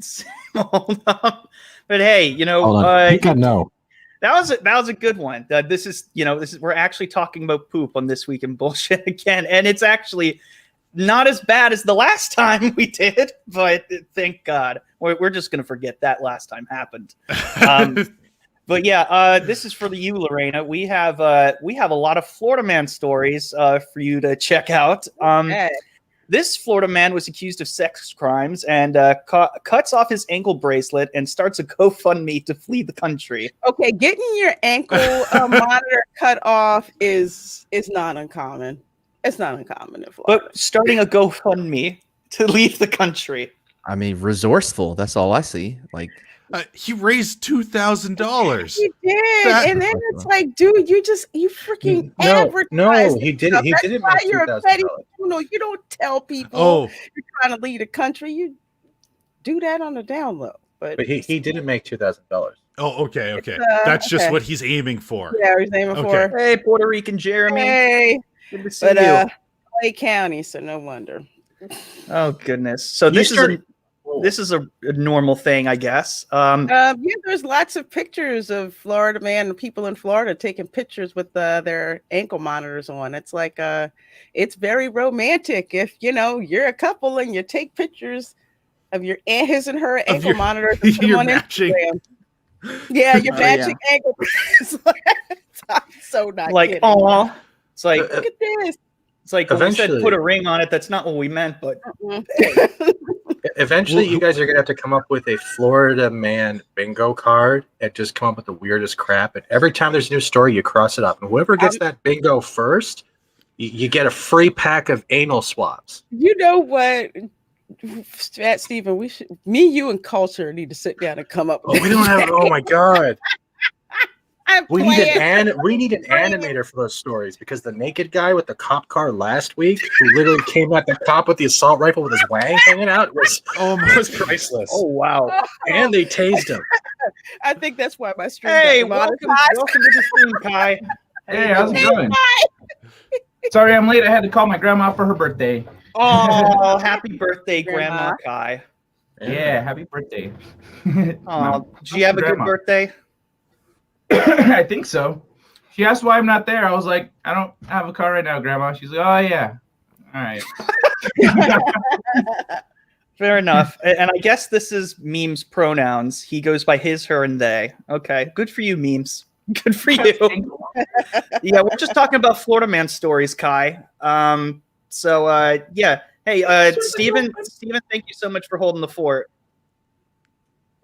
[SPEAKER 4] But hey,
[SPEAKER 8] Hold on. You got no.
[SPEAKER 4] that was a good one. This is we're actually talking about poop on This Week in Bullshit again, and it's actually not as bad as the last time we did. But thank God, we're just gonna forget that last time happened. But yeah, this is for you, Lorena. We have a lot of Florida man stories for you to check out.
[SPEAKER 7] Okay.
[SPEAKER 4] This Florida man was accused of sex crimes and cuts off his ankle bracelet and starts a GoFundMe to flee the country.
[SPEAKER 7] Okay, getting your ankle monitor cut off is not uncommon. It's not uncommon in Florida.
[SPEAKER 4] But starting a GoFundMe to leave the country.
[SPEAKER 5] I mean, resourceful. That's all I see. Like,
[SPEAKER 6] He raised $2,000.
[SPEAKER 7] He did, and then it's like, dude, you freaking advertise.
[SPEAKER 8] No, he didn't. He
[SPEAKER 7] That's
[SPEAKER 8] didn't
[SPEAKER 7] why
[SPEAKER 8] make
[SPEAKER 7] you're a
[SPEAKER 8] $2,000.
[SPEAKER 7] petty. You don't tell people
[SPEAKER 6] Oh,
[SPEAKER 7] you're trying to leave the country. You do that on the down low. But
[SPEAKER 8] he didn't make $2,000.
[SPEAKER 6] oh, okay.
[SPEAKER 7] It's,
[SPEAKER 6] That's just
[SPEAKER 7] okay.
[SPEAKER 6] what he's aiming for.
[SPEAKER 7] yeah, he's aiming
[SPEAKER 6] Okay.
[SPEAKER 7] for.
[SPEAKER 4] Hey, Puerto Rican Jeremy.
[SPEAKER 7] Hey,
[SPEAKER 4] Good to see
[SPEAKER 7] but
[SPEAKER 4] you.
[SPEAKER 7] Clay County, so no wonder.
[SPEAKER 4] Oh goodness. So this is a normal thing, I guess.
[SPEAKER 7] Yeah, there's lots of pictures of Florida man and people in Florida taking pictures with their ankle monitors on. It's like it's very romantic if you're a couple and you take pictures of your his and her ankle monitors and put them
[SPEAKER 6] you're
[SPEAKER 7] on
[SPEAKER 6] matching.
[SPEAKER 7] Instagram. Yeah, you're
[SPEAKER 4] Oh,
[SPEAKER 7] matching ankle. I'm so not
[SPEAKER 4] like,
[SPEAKER 7] kidding.
[SPEAKER 4] oh, it's like
[SPEAKER 7] Look at this.
[SPEAKER 4] it's like when we said
[SPEAKER 8] Eventually-
[SPEAKER 4] put a ring on it. That's not what we meant, but
[SPEAKER 8] Eventually, you guys are going to have to come up with a Florida man bingo card and just come up with the weirdest crap. And every time there's a new story, you cross it up. And whoever gets that bingo first, you get a free pack of anal swabs.
[SPEAKER 7] You know what, Fat Steven, me, you, and Culture need to sit down and come up with
[SPEAKER 8] We don't have. Oh my god.
[SPEAKER 7] I'm
[SPEAKER 8] We need
[SPEAKER 7] playing.
[SPEAKER 8] an animator for those stories because the naked guy with the cop car last week, who literally came at the cop with the assault rifle with his wang hanging out, was priceless.
[SPEAKER 4] oh wow.
[SPEAKER 8] And they tased him.
[SPEAKER 7] I think that's why my stream
[SPEAKER 4] Hey,
[SPEAKER 7] got
[SPEAKER 4] welcome
[SPEAKER 7] demonetized.
[SPEAKER 4] to the stream, Kai.
[SPEAKER 9] Hey, how's it going? Sorry I'm late. I had to call my grandma for her birthday.
[SPEAKER 4] Oh, happy birthday,
[SPEAKER 7] Grandma.
[SPEAKER 4] Grandma Kai.
[SPEAKER 9] Yeah, happy birthday.
[SPEAKER 4] Oh, did you have a good
[SPEAKER 9] grandma.
[SPEAKER 4] birthday?
[SPEAKER 9] I think so. She asked why I'm not there. I was like, I don't have a car right now, Grandma. She's like, oh, yeah. All right.
[SPEAKER 4] Fair enough. And I guess this is Meme's pronouns. He goes by his, her, and they. Okay, good for you, Memes. Good for you. Yeah, we're just talking about Florida man stories, Kai. Yeah. Hey, Steven, thank you so much for holding the fort.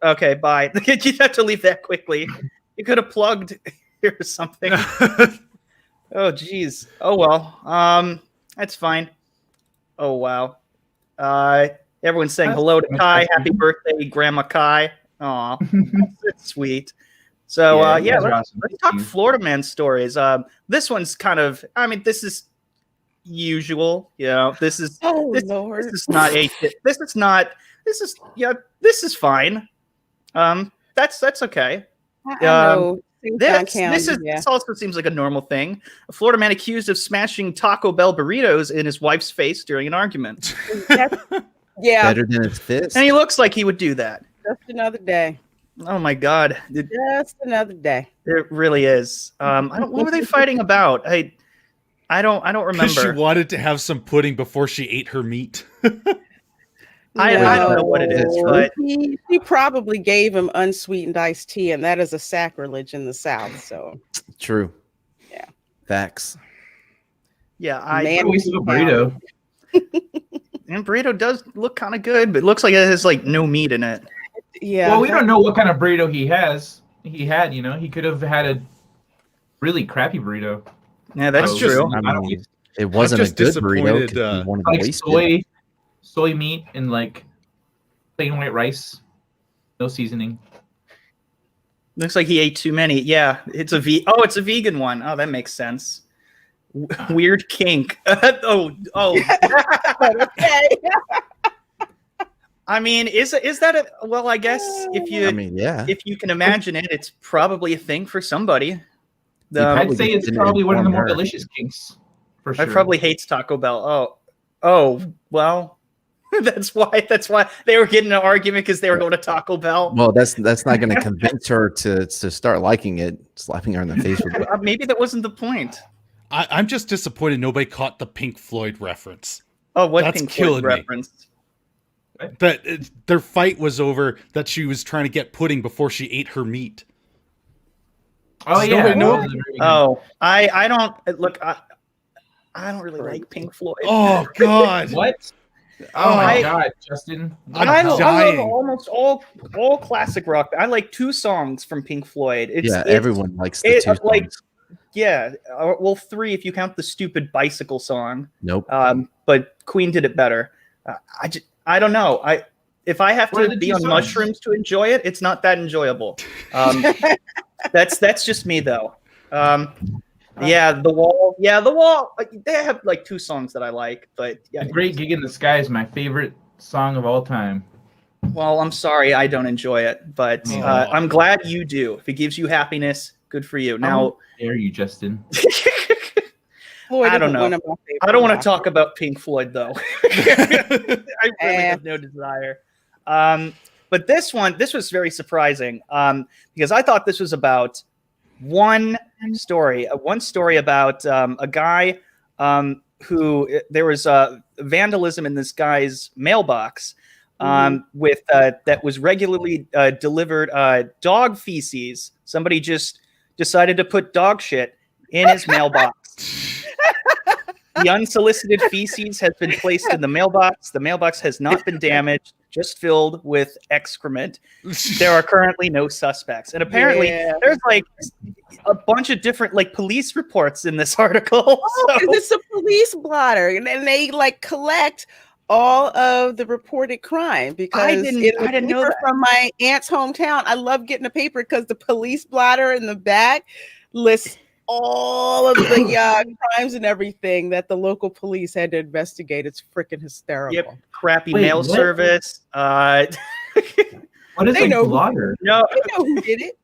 [SPEAKER 4] Okay, bye. You have to leave that quickly. You could have plugged or something. Oh, geez. Oh, well. That's fine. Oh, wow. Everyone's saying hello to Kai. Happy birthday, Grandma Kai. Aw, that's sweet. So,
[SPEAKER 9] you guys are
[SPEAKER 4] let's
[SPEAKER 9] awesome.
[SPEAKER 4] talk
[SPEAKER 9] Thank you.
[SPEAKER 4] Florida man stories. This one's kind of, this is usual. This is
[SPEAKER 7] Lord.
[SPEAKER 4] this is not this is fine. That's okay.
[SPEAKER 7] I know.
[SPEAKER 4] This also seems like a normal thing. A Florida man accused of smashing Taco Bell burritos in his wife's face during an argument.
[SPEAKER 7] Yeah,
[SPEAKER 5] better than his fist.
[SPEAKER 4] And he looks like he would do that.
[SPEAKER 7] just another day.
[SPEAKER 4] Oh my God.
[SPEAKER 7] Just another day.
[SPEAKER 4] It really is. What were they fighting about? I don't
[SPEAKER 6] Because she
[SPEAKER 4] remember.
[SPEAKER 6] wanted to have some pudding before she ate her meat.
[SPEAKER 4] I don't know what it is, but
[SPEAKER 7] He probably gave him unsweetened iced tea, and that is a sacrilege in the South. So
[SPEAKER 5] True.
[SPEAKER 7] Yeah.
[SPEAKER 5] Facts.
[SPEAKER 4] yeah,
[SPEAKER 7] Man,
[SPEAKER 9] We still a burrito.
[SPEAKER 4] And burrito does look kind of good, but it looks like it has like no meat in it.
[SPEAKER 7] Yeah.
[SPEAKER 9] Well, we don't know what kind of burrito he has. He had, he could have had a really crappy burrito.
[SPEAKER 4] Yeah, that's
[SPEAKER 9] So,
[SPEAKER 4] true.
[SPEAKER 9] I don't know,
[SPEAKER 5] It wasn't a
[SPEAKER 6] just
[SPEAKER 5] good burrito.
[SPEAKER 6] disappointed,
[SPEAKER 5] 'Cause he wanted to
[SPEAKER 9] like
[SPEAKER 5] waste it.
[SPEAKER 9] soy meat and like plain white rice, no seasoning.
[SPEAKER 4] Looks like he ate too many. Yeah, it's a it's a vegan one. Oh, that makes sense. Weird kink. oh.
[SPEAKER 7] Okay.
[SPEAKER 4] I mean, is that a, well? I guess if you,
[SPEAKER 5] yeah.
[SPEAKER 4] if you can imagine it, it's probably a thing for somebody.
[SPEAKER 9] I'd say it's probably one of the more delicious kinks. For sure.
[SPEAKER 4] I probably hates Taco Bell. Oh, well, that's why they were getting an argument because they were going to Taco Bell.
[SPEAKER 5] Well, that's not going to convince her to start liking it, slapping her in the face with it.
[SPEAKER 4] Maybe that wasn't the point.
[SPEAKER 6] I'm just disappointed nobody caught the Pink Floyd reference.
[SPEAKER 4] Oh, what
[SPEAKER 6] That's
[SPEAKER 4] Pink
[SPEAKER 6] killing
[SPEAKER 4] Floyd
[SPEAKER 6] me.
[SPEAKER 4] reference?
[SPEAKER 6] That their fight was over that she was trying to get pudding before she ate her meat.
[SPEAKER 9] Oh
[SPEAKER 6] Does
[SPEAKER 9] yeah.
[SPEAKER 6] nobody know?
[SPEAKER 4] Oh, I don't look. I don't really like Pink Floyd.
[SPEAKER 6] Oh God!
[SPEAKER 9] What? Oh my God, Justin!
[SPEAKER 4] I
[SPEAKER 6] I'm
[SPEAKER 4] love
[SPEAKER 6] dying.
[SPEAKER 4] almost all classic rock. I like 2 songs from Pink Floyd.
[SPEAKER 5] Everyone likes the 2 songs.
[SPEAKER 4] Like, yeah, well, 3 if you count the stupid bicycle song.
[SPEAKER 5] Nope.
[SPEAKER 4] But Queen did it better. I don't know. If I have
[SPEAKER 9] What are
[SPEAKER 4] to
[SPEAKER 9] the
[SPEAKER 4] be
[SPEAKER 9] 2
[SPEAKER 4] on
[SPEAKER 9] songs?
[SPEAKER 4] mushrooms to enjoy it, it's not that enjoyable. That's just me though. Yeah, the wall. Yeah, the wall. They have like 2 songs that I like, but yeah.
[SPEAKER 9] A Great Gig in the Sky is my favorite song of all time.
[SPEAKER 4] Well, I'm sorry, I don't enjoy it, but I'm glad you do. If it gives you happiness, good for you. Now,
[SPEAKER 9] How dare you, Justin?
[SPEAKER 7] Floyd
[SPEAKER 4] I don't
[SPEAKER 7] isn't
[SPEAKER 4] know.
[SPEAKER 7] one of my favorite
[SPEAKER 4] I don't want to
[SPEAKER 7] rock
[SPEAKER 4] talk about Pink Floyd though. I really have no desire. But this was very surprising because I thought this was about one story about a guy who there was vandalism in this guy's mailbox with that was regularly delivered dog feces. Somebody just decided to put dog shit in his mailbox. The unsolicited feces has been placed in the mailbox. The mailbox has not been damaged, just filled with excrement. There are currently no suspects. And apparently there's like a bunch of different like police reports in this article.
[SPEAKER 7] Oh, 'cause it's a police blotter. And they like collect all of the reported crime because
[SPEAKER 4] I didn't know that.
[SPEAKER 7] From my aunt's hometown. I love getting a paper because the police blotter in the back lists all of the crimes and everything that the local police had to investigate. It's freaking hysterical.
[SPEAKER 4] Yep, crappy mail service.
[SPEAKER 9] What is a blotter?
[SPEAKER 4] No,
[SPEAKER 7] they know who did it.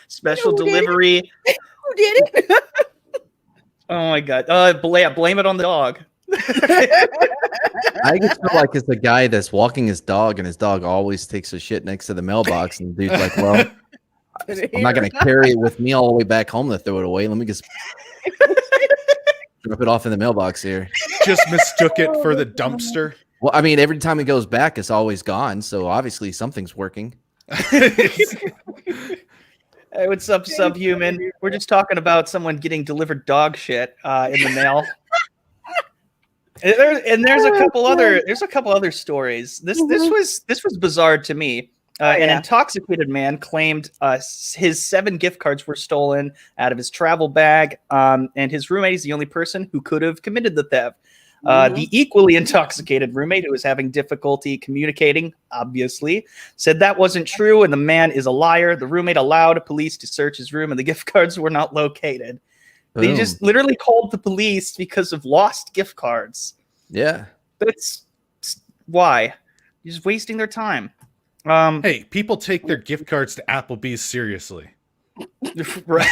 [SPEAKER 4] Special delivery.
[SPEAKER 7] Who did it?
[SPEAKER 4] Oh my God! Blame it on the dog.
[SPEAKER 5] I just feel like it's the guy that's walking his dog, and his dog always takes a shit next to the mailbox, and the dude's like, "Well, I'm not going to carry it with me all the way back home to throw it away. Let me just drop it off in the mailbox here."
[SPEAKER 6] Just mistook it for the dumpster.
[SPEAKER 5] Well, I mean, every time it goes back, it's always gone. So obviously something's working.
[SPEAKER 4] Hey, what's up, Subhuman? We're just talking about someone getting delivered dog shit in the mail. There's a couple other stories. This was bizarre to me. An intoxicated man claimed his 7 gift cards were stolen out of his travel bag, and his roommate is the only person who could have committed the theft. The equally intoxicated roommate, who was having difficulty communicating, obviously, said that wasn't true, and the man is a liar. The roommate allowed police to search his room, and the gift cards were not located.
[SPEAKER 5] Boom.
[SPEAKER 4] They just literally called the police because of lost gift cards.
[SPEAKER 5] Yeah.
[SPEAKER 4] That's why. You're just wasting their time.
[SPEAKER 6] Hey, people take their gift cards to Applebee's seriously.
[SPEAKER 4] Right.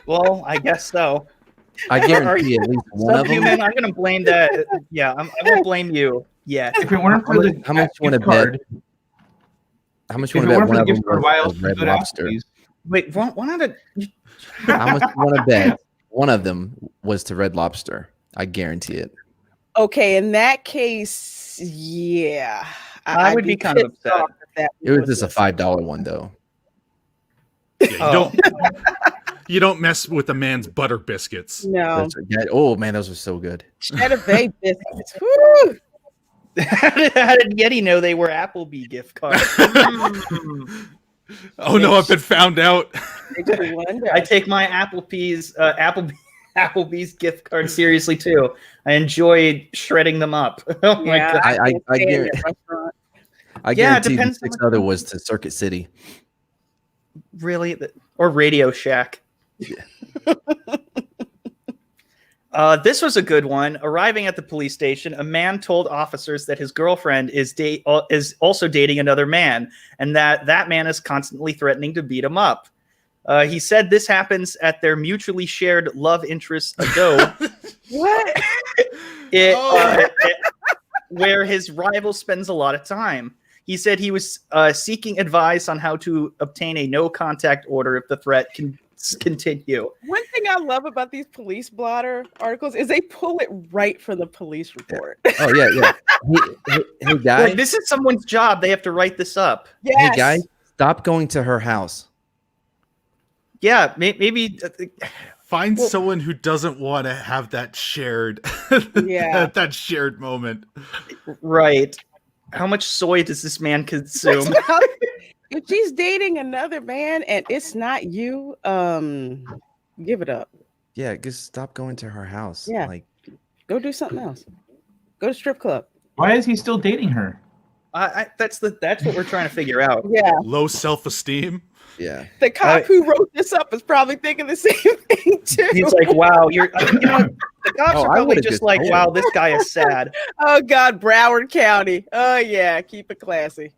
[SPEAKER 4] Well, I guess so.
[SPEAKER 5] I guarantee at least one of them.
[SPEAKER 4] Subhuman, I'm going to blame that. Yeah, I'm going to blame you. Yeah.
[SPEAKER 9] If it weren't for the
[SPEAKER 5] How much you want to bet? How much you want to bet one of them was Red Lobster?
[SPEAKER 4] Wait, one of the.
[SPEAKER 5] How much you want to bet one of them was to Red Lobster? I guarantee it.
[SPEAKER 7] Okay, in that case, yeah.
[SPEAKER 4] I would be kind of upset.
[SPEAKER 5] It was just a $5 one though.
[SPEAKER 6] Yeah, You don't mess with a man's butter biscuits.
[SPEAKER 7] No.
[SPEAKER 5] Oh man, those are so good.
[SPEAKER 7] Cheddar Bay biscuits. Woo!
[SPEAKER 4] How did Yeti know they were Applebee gift cards?
[SPEAKER 6] Oh no, I've been found out.
[SPEAKER 4] I take my Applebee's gift card seriously too. I enjoy shredding them up. Oh my god!
[SPEAKER 5] I guarantee the 6 other was to Circuit City.
[SPEAKER 4] Really? Or Radio Shack. This was a good one. Arriving at the police station, a man told officers that his girlfriend is also dating another man, and that man is constantly threatening to beat him up. He said this happens at their mutually shared love interest Ado.
[SPEAKER 7] What?
[SPEAKER 4] Where his rival spends a lot of time. He said he was seeking advice on how to obtain a no-contact order if the threat can continue.
[SPEAKER 7] One thing I love about these police blotter articles is they pull it right from the police report.
[SPEAKER 5] Oh yeah. Hey guy,
[SPEAKER 4] like, this is someone's job. They have to write this up.
[SPEAKER 7] Yes.
[SPEAKER 5] Hey guy, stop going to her house.
[SPEAKER 4] Yeah, maybe
[SPEAKER 6] find someone who doesn't want to have that shared, that shared moment.
[SPEAKER 4] Right. How much soy does this man consume?
[SPEAKER 7] If she's dating another man and it's not you, give it up.
[SPEAKER 5] Yeah, just stop going to her house.
[SPEAKER 7] Yeah,
[SPEAKER 5] like
[SPEAKER 7] go do something else. Go to strip club.
[SPEAKER 9] Why is he still dating her?
[SPEAKER 4] That's what we're trying to figure out.
[SPEAKER 7] Yeah,
[SPEAKER 6] low self-esteem.
[SPEAKER 5] Yeah,
[SPEAKER 7] the cop who wrote this up is probably thinking the same thing too.
[SPEAKER 4] He's like, "Wow, the cops are probably just like, wow, this guy is sad."
[SPEAKER 7] Oh God, Broward County. Oh yeah, keep it classy.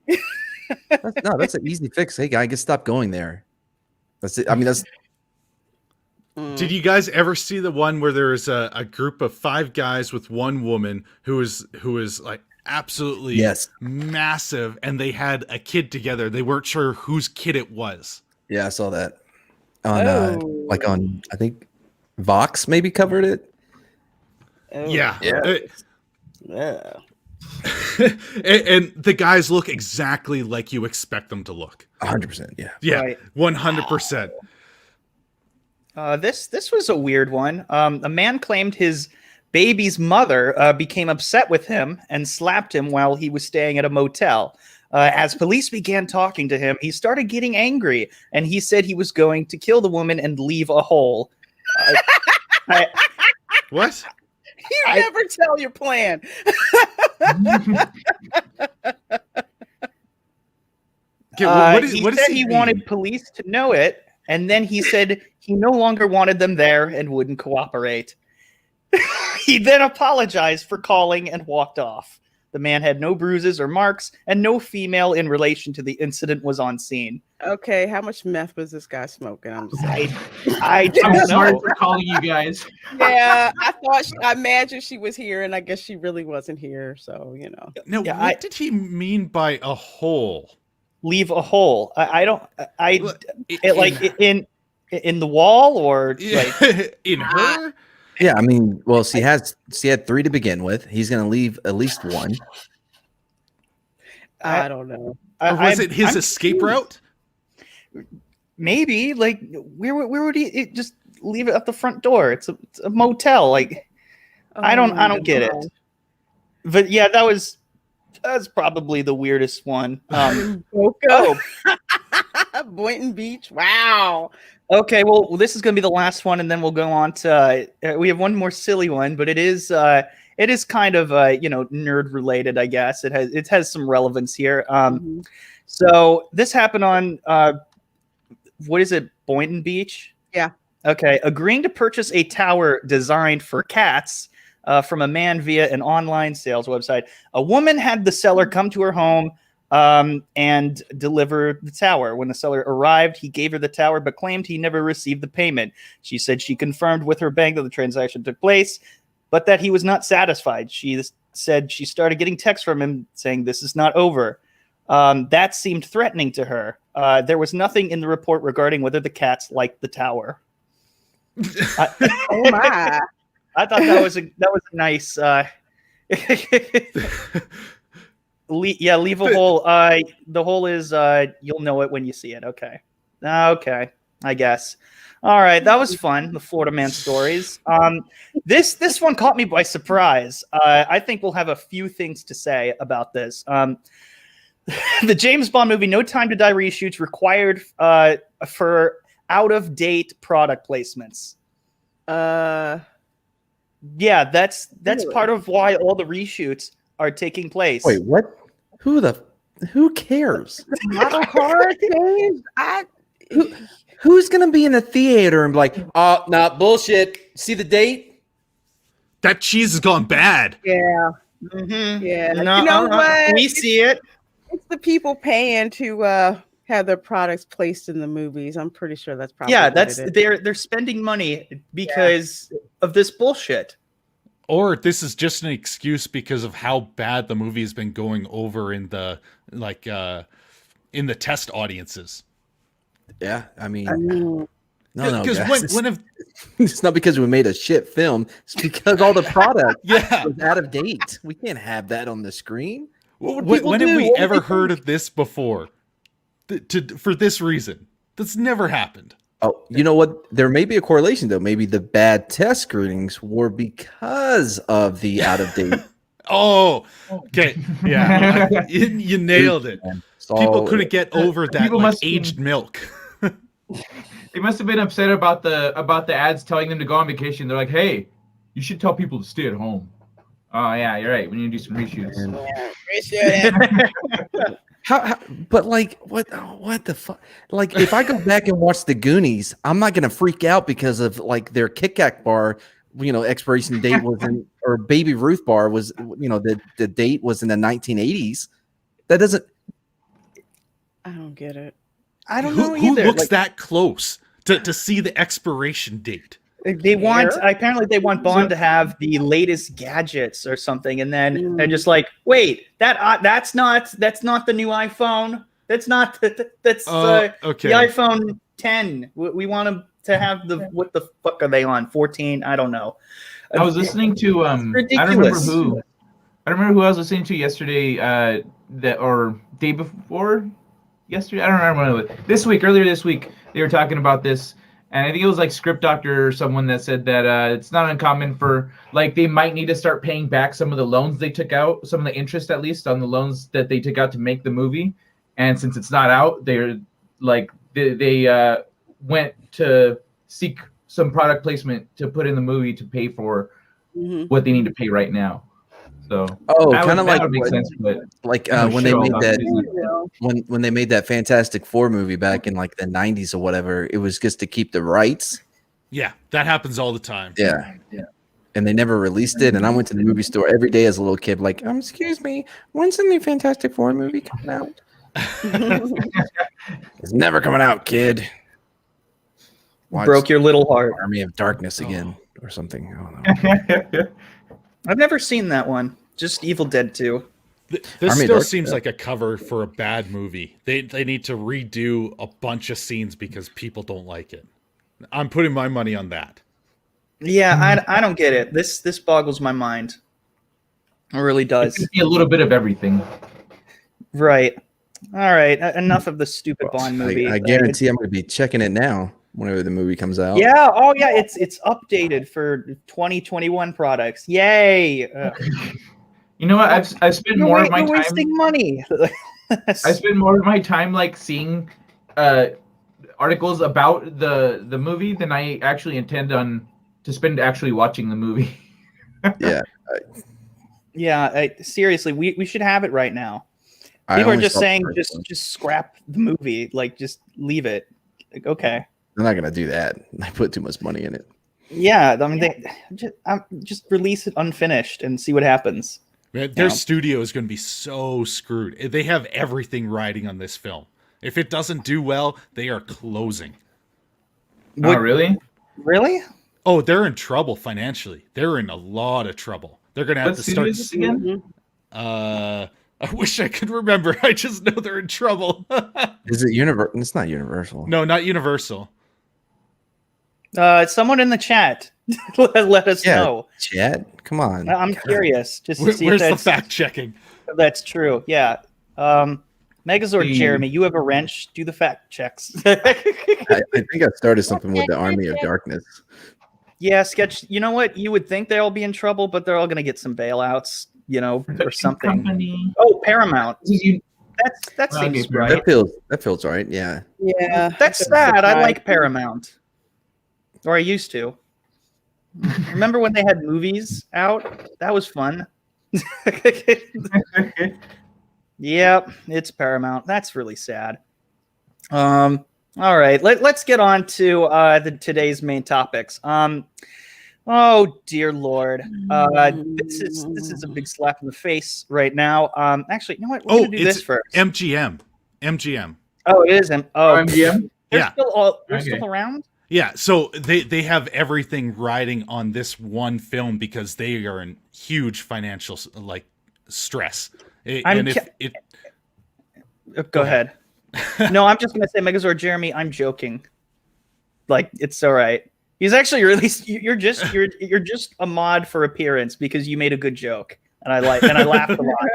[SPEAKER 5] That's an easy fix. Hey guy, just stop going there. That's it. I mean, that's.
[SPEAKER 6] Did you guys ever see the one where there is a group of 5 guys with one woman who is like absolutely massive, and they had a kid together? They weren't sure whose kid it was.
[SPEAKER 5] Yeah, I saw that on on I think Vox maybe covered it.
[SPEAKER 6] Yeah.
[SPEAKER 7] Yeah.
[SPEAKER 6] And the guys look exactly like you expect them to look.
[SPEAKER 5] 100%. Yeah.
[SPEAKER 6] Yeah.
[SPEAKER 4] Right.
[SPEAKER 6] 100%.
[SPEAKER 4] This was a weird one. A man claimed his baby's mother became upset with him and slapped him while he was staying at a motel. As police began talking to him, he started getting angry, and he said he was going to kill the woman and leave a hole.
[SPEAKER 6] What?
[SPEAKER 7] You never tell your plan.
[SPEAKER 4] He said he wanted police to know it, and then he said he no longer wanted them there and wouldn't cooperate. He then apologized for calling and walked off. The man had no bruises or marks, and no female in relation to the incident was on scene.
[SPEAKER 7] Okay, how much meth was this guy smoking? I'm just saying.
[SPEAKER 4] I don't
[SPEAKER 9] I'm sorry
[SPEAKER 4] know.
[SPEAKER 9] for calling you guys.
[SPEAKER 7] Yeah, I imagined she was here, and I guess she really wasn't here. So
[SPEAKER 6] No, what did he mean by a hole?
[SPEAKER 4] Leave a hole. I don't. In the wall or like
[SPEAKER 6] in her.
[SPEAKER 5] Yeah, I mean, well, she had 3 to begin with. He's going to leave at least 1.
[SPEAKER 7] I don't know.
[SPEAKER 6] Or was it his escape route?
[SPEAKER 4] Maybe. Like, where would he just leave it at the front door? It's a motel. Like, I don't get it. But yeah, that's probably the weirdest one.
[SPEAKER 7] Boynton Beach. Wow.
[SPEAKER 4] Okay, well, this is going to be the last one, and then we'll go on to. We have one more silly one, but it is kind of nerd related, I guess. It has some relevance here. So this happened on what is it, Boynton Beach?
[SPEAKER 7] Yeah.
[SPEAKER 4] Okay, agreeing to purchase a tower designed for cats from a man via an online sales website. A woman had the seller come to her home and deliver the tower. When the seller arrived, he gave her the tower, but claimed he never received the payment. She said she confirmed with her bank that the transaction took place, but that he was not satisfied. She said she started getting texts from him saying, "This is not over." That seemed threatening to her. There was nothing in the report regarding whether the cats liked the tower.
[SPEAKER 7] Oh my!
[SPEAKER 4] I thought that was a nice. Leave a hole. The hole is you'll know it when you see it. Okay, I guess. All right, that was fun. The Florida Man stories. This one caught me by surprise. I think we'll have a few things to say about this. The James Bond movie No Time to Die reshoots required for out-of-date product placements. Yeah, that's
[SPEAKER 7] Really?
[SPEAKER 4] part of why all the reshoots are taking place.
[SPEAKER 5] Wait, what? Who cares?
[SPEAKER 7] Model car things.
[SPEAKER 5] Who's gonna be in the theater and be like, oh, nah, bullshit. See the date?
[SPEAKER 6] That cheese has gone bad.
[SPEAKER 7] Yeah.
[SPEAKER 4] Mm-hmm.
[SPEAKER 7] Yeah.
[SPEAKER 4] No,
[SPEAKER 7] You know what?
[SPEAKER 4] we see it.
[SPEAKER 7] It's the people paying to have their products placed in the movies. I'm pretty sure that's probably
[SPEAKER 4] Yeah,
[SPEAKER 7] what
[SPEAKER 4] that's
[SPEAKER 7] it is.
[SPEAKER 4] they're spending money because of this bullshit.
[SPEAKER 6] Or this is just an excuse because of how bad the movie has been going over in the in the test audiences.
[SPEAKER 5] Yeah, I mean,
[SPEAKER 7] Mm.
[SPEAKER 5] no,
[SPEAKER 6] Because
[SPEAKER 5] guys.
[SPEAKER 6] when have
[SPEAKER 5] It's not because we made a shit film. It's because all the product
[SPEAKER 6] yeah.
[SPEAKER 5] was out of date. We can't have that on the screen. What would
[SPEAKER 6] When,
[SPEAKER 5] people
[SPEAKER 6] when
[SPEAKER 5] do?
[SPEAKER 6] have we
[SPEAKER 5] What would
[SPEAKER 6] ever
[SPEAKER 5] they
[SPEAKER 6] heard
[SPEAKER 5] think?
[SPEAKER 6] of this before? For this reason, that's never happened.
[SPEAKER 5] Oh, you know what? There may be a correlation though. Maybe the bad test screenings were because of the out of date.
[SPEAKER 6] Oh, okay, yeah, you nailed it. People couldn't get over that
[SPEAKER 9] People
[SPEAKER 6] like
[SPEAKER 9] must be-
[SPEAKER 6] aged milk.
[SPEAKER 9] They must have been upset about the ads telling them to go on vacation. They're like, "Hey, you should tell people to stay at home." Oh yeah, you're right. We need to do some reshoots.
[SPEAKER 5] How but like what the fuck? Like if I go back and watch the Goonies, I'm not gonna freak out because of like their Kit Kat bar, expiration date was in, or Baby Ruth bar was, the date was in the 1980s. That doesn't.
[SPEAKER 7] I don't get it.
[SPEAKER 4] I don't know
[SPEAKER 6] Who
[SPEAKER 4] either.
[SPEAKER 6] looks
[SPEAKER 4] Like,
[SPEAKER 6] that close to see the expiration date?
[SPEAKER 4] they want apparently they want Bond to have the latest gadgets or something, and then they're just like, wait, that's not the new iPhone. That's not that's
[SPEAKER 6] okay.
[SPEAKER 4] the iPhone 10. We want them to have what the fuck are they on? 14? I don't know.
[SPEAKER 9] I was listening to I don't remember who I was listening to yesterday or day before yesterday. I don't remember earlier this week they were talking about this, and I think it was like Script Doctor or someone that said that it's not uncommon for like they might need to start paying back some of the loans they took out, some of the interest at least on the loans that they took out to make the movie, and since it's not out, they're like they went to seek some product placement to put in the movie to pay for what they need to pay right now. So
[SPEAKER 5] kind of like
[SPEAKER 9] makes sense, but
[SPEAKER 5] when they made that when they made that Fantastic Four movie back in like the 90s or whatever, it was just to keep the rights.
[SPEAKER 6] Yeah, that happens all the time.
[SPEAKER 5] Yeah. And they never released it. And I went to the movie store every day as a little kid, like, excuse me, when's the new Fantastic Four movie coming out? It's never coming out, kid.
[SPEAKER 4] Broke your little heart.
[SPEAKER 5] Army of Darkness again or something. I don't know.
[SPEAKER 4] I've never seen that one. Just Evil Dead 2.
[SPEAKER 6] This still seems like a cover for a bad movie. They need to redo a bunch of scenes because people don't like it. I'm putting my money on that.
[SPEAKER 4] Yeah, I don't get it. This boggles my mind. It really does.
[SPEAKER 9] It could be a little bit of everything.
[SPEAKER 4] Right. All right. Enough of the stupid Bond movie.
[SPEAKER 5] I guarantee I'm going to be checking it now whenever the movie comes out.
[SPEAKER 4] Yeah. Oh, yeah. It's updated for 2021 products. Yay.
[SPEAKER 9] You know what? I've spent more of my time
[SPEAKER 4] wasting money.
[SPEAKER 9] I spend more of my time like seeing articles about the movie than I actually intend on to spend actually watching the movie.
[SPEAKER 5] Yeah.
[SPEAKER 4] Yeah. Seriously, we should have it right now. People are just saying just scrap the movie, like just leave it. Like, okay.
[SPEAKER 5] They're not gonna do that. I put too much money in it.
[SPEAKER 4] Yeah, I mean, they just release it unfinished and see what happens.
[SPEAKER 6] Man, their studio is going to be so screwed. They have everything riding on this film. If it doesn't do well, they are closing.
[SPEAKER 9] Oh, really?
[SPEAKER 4] Really?
[SPEAKER 6] Oh, they're in trouble financially. They're in a lot of trouble. They're going to have to start.
[SPEAKER 9] Is this again?
[SPEAKER 6] I wish I could remember. I just know they're in trouble.
[SPEAKER 5] Is it Universal? It's not Universal.
[SPEAKER 6] No, not Universal.
[SPEAKER 4] Someone in the chat, let us know.
[SPEAKER 5] Chat, come on.
[SPEAKER 4] I'm curious. Just to see
[SPEAKER 6] Where's
[SPEAKER 4] if
[SPEAKER 6] the fact checking?
[SPEAKER 4] That's true. Yeah. Megazord Jeremy, you have a wrench. Do the fact checks.
[SPEAKER 5] I think I started something with the Army of Darkness.
[SPEAKER 4] Yeah, Sketch. You know what? You would think they'll be in trouble, but they're all going to get some bailouts, or something.
[SPEAKER 9] Company.
[SPEAKER 4] Oh, Paramount. That seems
[SPEAKER 9] Okay,
[SPEAKER 4] right.
[SPEAKER 5] That feels right. Yeah.
[SPEAKER 7] Yeah,
[SPEAKER 4] That's sad. I like Paramount, or I used to. Remember when they had movies out? That was fun. Yep, it's Paramount. That's really sad. All right, let's get on to today's main topics. Oh dear Lord, this is a big slap in the face right now. Actually, you know what? We're gonna do this first.
[SPEAKER 6] MGM.
[SPEAKER 4] Oh, it is.
[SPEAKER 9] MGM.
[SPEAKER 6] Yeah.
[SPEAKER 4] They're still around.
[SPEAKER 6] Yeah, so they have everything riding on this one film because they are in huge financial stress.
[SPEAKER 4] Go ahead. No, I'm just gonna say Megazord Jeremy. I'm joking. It's all right. He's actually released. You're just a mod for appearance because you made a good joke, and I laughed a lot.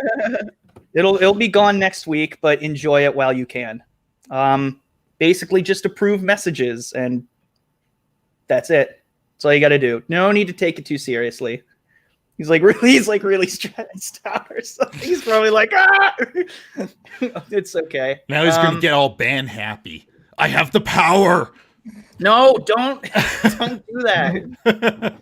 [SPEAKER 4] It'll be gone next week, but enjoy it while you can. Basically, just approve messages, and that's it. That's all you got to do. No need to take it too seriously. He's really stressed out or something. He's probably like, it's okay.
[SPEAKER 6] Now he's gonna get all band happy. I have the power.
[SPEAKER 4] No, don't do that.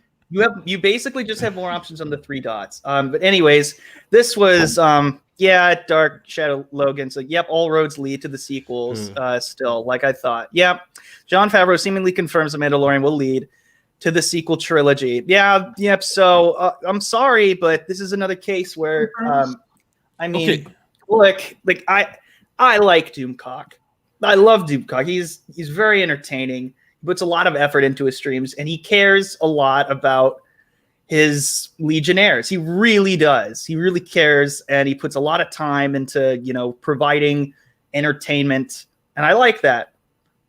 [SPEAKER 4] You basically just have more options on the 3 dots. But anyways, this was Dark Shadow Logan. So yep, all roads lead to the sequels. Still, like I thought. Yep, Jon Favreau seemingly confirms The Mandalorian will lead to the sequel trilogy. Yeah, yep. So I'm sorry, but this is another case where look, I like Doomcock. I love Doomcock. He's very entertaining. He puts a lot of effort into his streams, and he cares a lot about his Legionnaires. He really does. He really cares, and he puts a lot of time into providing entertainment, and I like that.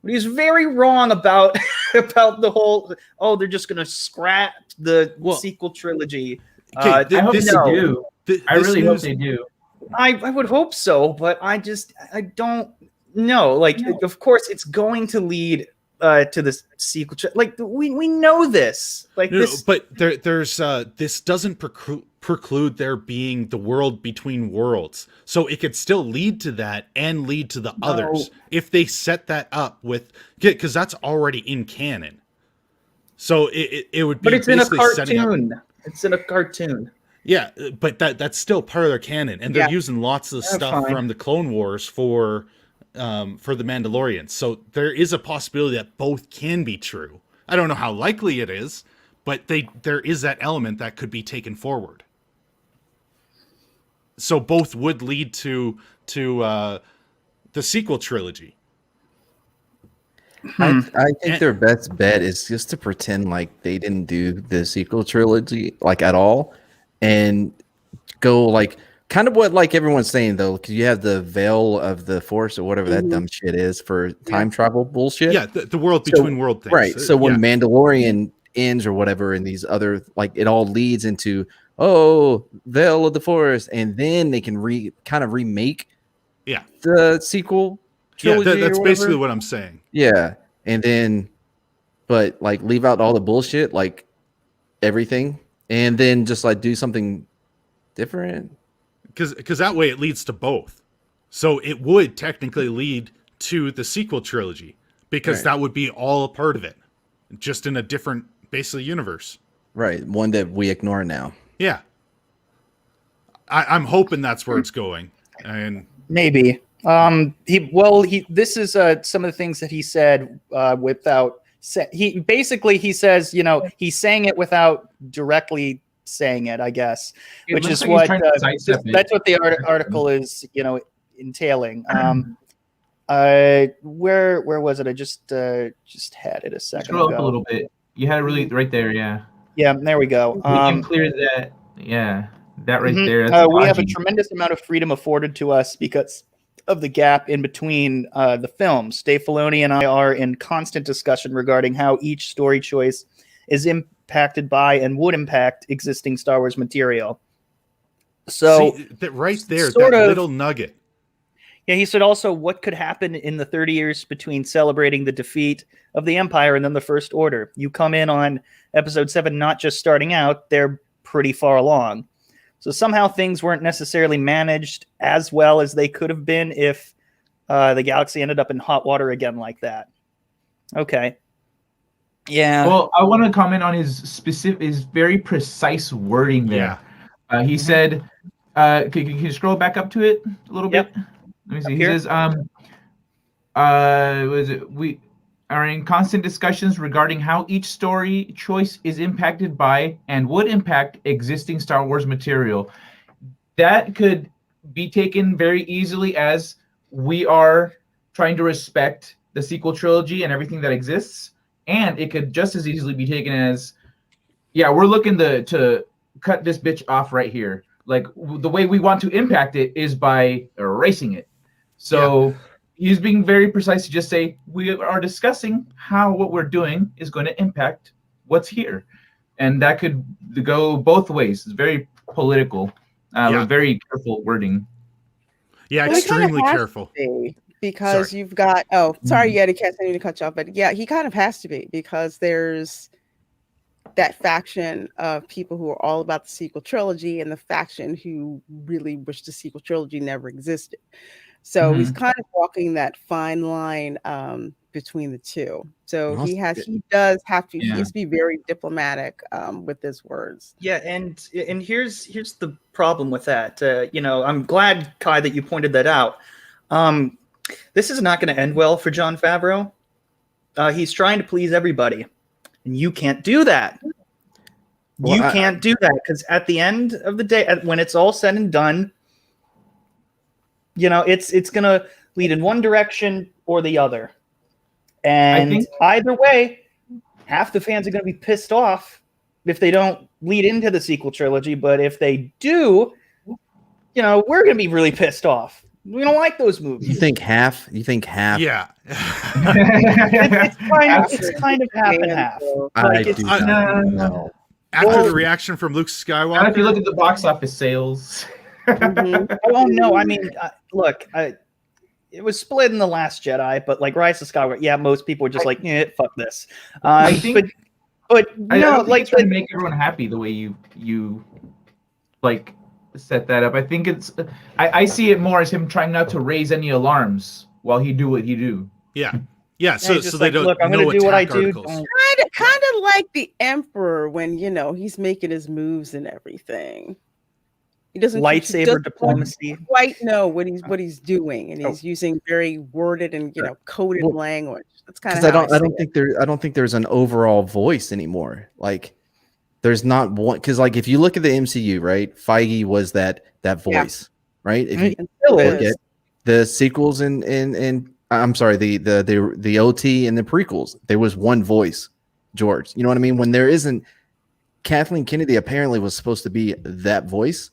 [SPEAKER 4] But he's very wrong about the whole. Oh, they're just going to scrap the sequel trilogy.
[SPEAKER 9] I hope they do. I really hope they do.
[SPEAKER 4] I would hope so, but I don't know. Of course, it's going to lead to the sequel. We know this. This,
[SPEAKER 6] but there's this doesn't preclude there being the world between worlds, so it could still lead to that and lead to the others if they set that up because that's already in canon. So it would be.
[SPEAKER 4] But it's in a cartoon. It's in a cartoon.
[SPEAKER 6] Yeah, but that's still part of their canon, and they're using lots of stuff from the Clone Wars for the Mandalorian. So there is a possibility that both can be true. I don't know how likely it is, but there is that element that could be taken forward. So both would lead to the sequel trilogy.
[SPEAKER 5] I think their best bet is just to pretend like they didn't do the sequel trilogy at all, and go kind of what everyone's saying though, because you have the veil of the Force or whatever that dumb shit is for time travel bullshit.
[SPEAKER 6] Yeah, the world between world things.
[SPEAKER 5] Right. So when Mandalorian ends or whatever, and these other it all leads into veil of the Force, and then they can kind of remake the sequel trilogy.
[SPEAKER 6] Yeah, that's basically what I'm saying.
[SPEAKER 5] Yeah, and then but leave out all the bullshit, everything, and then just do something different.
[SPEAKER 6] Because that way it leads to both. So it would technically lead to the sequel trilogy, because that would be all a part of it, just in a different basically universe.
[SPEAKER 5] Right, one that we ignore now.
[SPEAKER 6] Yeah, I'm hoping that's where it's going, and
[SPEAKER 4] maybe. This is some of the things that he said without. He says he's saying it without directly saying it, I guess, which is what that's what the article is entailing. Where was it? I just had it a second
[SPEAKER 9] Scroll
[SPEAKER 4] ago.
[SPEAKER 9] up a little bit. You had it really right there.
[SPEAKER 4] Yeah, there we go.
[SPEAKER 9] We can clear that. Yeah, that right there. That's
[SPEAKER 4] we have a tremendous amount of freedom afforded to us because of the gap in between the films. Dave Filoni and I are in constant discussion regarding how each story choice is impacted by and would impact existing Star Wars material. So
[SPEAKER 6] see, that right there, that little nugget.
[SPEAKER 4] Yeah, he said also what could happen in the 30 years between celebrating the defeat of the Empire and then the First Order. You come in on episode 7 not just starting out, they're pretty far along. So somehow things weren't necessarily managed as well as they could have been if the galaxy ended up in hot water again like that. Okay. Yeah.
[SPEAKER 9] Well, I want to comment on his very precise wording there. He said, can you scroll back up to it a little bit? Let me see. He says, we are in constant discussions regarding how each story choice is impacted by and would impact existing Star Wars material. That could be taken very easily as we are trying to respect the sequel trilogy and everything that exists. And it could just as easily be taken as, yeah, we're looking to cut this bitch off right here. Like, the way we want to impact it is by erasing it. So he's being very precise to just say, we are discussing how what we're doing is going to impact what's here. And that could go both ways. It's very political, very careful wording.
[SPEAKER 6] Yeah, extremely careful.
[SPEAKER 7] Because you've got, sorry, Yeti Cats, I need to cut you off. But yeah, he kind of has to be, because there's that faction of people who are all about the sequel trilogy and the faction who really wish the sequel trilogy never existed. So he's kind of walking that fine line between the two. So he has to be very diplomatic with his words.
[SPEAKER 4] Yeah, and here's the problem with that. I'm glad, Kai, that you pointed that out. This is not going to end well for Jon Favreau. He's trying to please everybody, and you can't do that. You can't do that, because at the end of the day, when it's all said and done, it's going to lead in one direction or the other. And either way, half the fans are going to be pissed off if they don't lead into the sequel trilogy. But if they do, we're going to be really pissed off. We don't like those movies.
[SPEAKER 5] You think half?
[SPEAKER 6] Yeah.
[SPEAKER 4] it's kind of half and half.
[SPEAKER 5] No.
[SPEAKER 6] After the reaction from Luke Skywalker.
[SPEAKER 9] And if you look at the box office sales.
[SPEAKER 4] Oh, no. I mean, look, it was split in The Last Jedi, but like Rise of Skywalker, most people were just fuck this.
[SPEAKER 9] I think,
[SPEAKER 4] but
[SPEAKER 9] I don't think it's trying to make everyone happy the way you set that up. I think I see it more as him trying not to raise any alarms while he do what he do.
[SPEAKER 6] Yeah, so they don't
[SPEAKER 4] look, I'm going to do what I do.
[SPEAKER 7] Kind of like the Emperor when, he's making his moves and everything. He doesn't
[SPEAKER 4] lightsaber diplomacy.
[SPEAKER 7] Quite know what he's doing, and he's using very worded and coded language. That's kind of
[SPEAKER 5] I don't think there's an overall voice anymore. Like, there's not one, because if you look at the MCU, right, Feige was that voice, right? If you look at the sequels and I'm sorry, the OT and the prequels, there was one voice, George. You know what I mean? When there isn't, Kathleen Kennedy apparently was supposed to be that voice,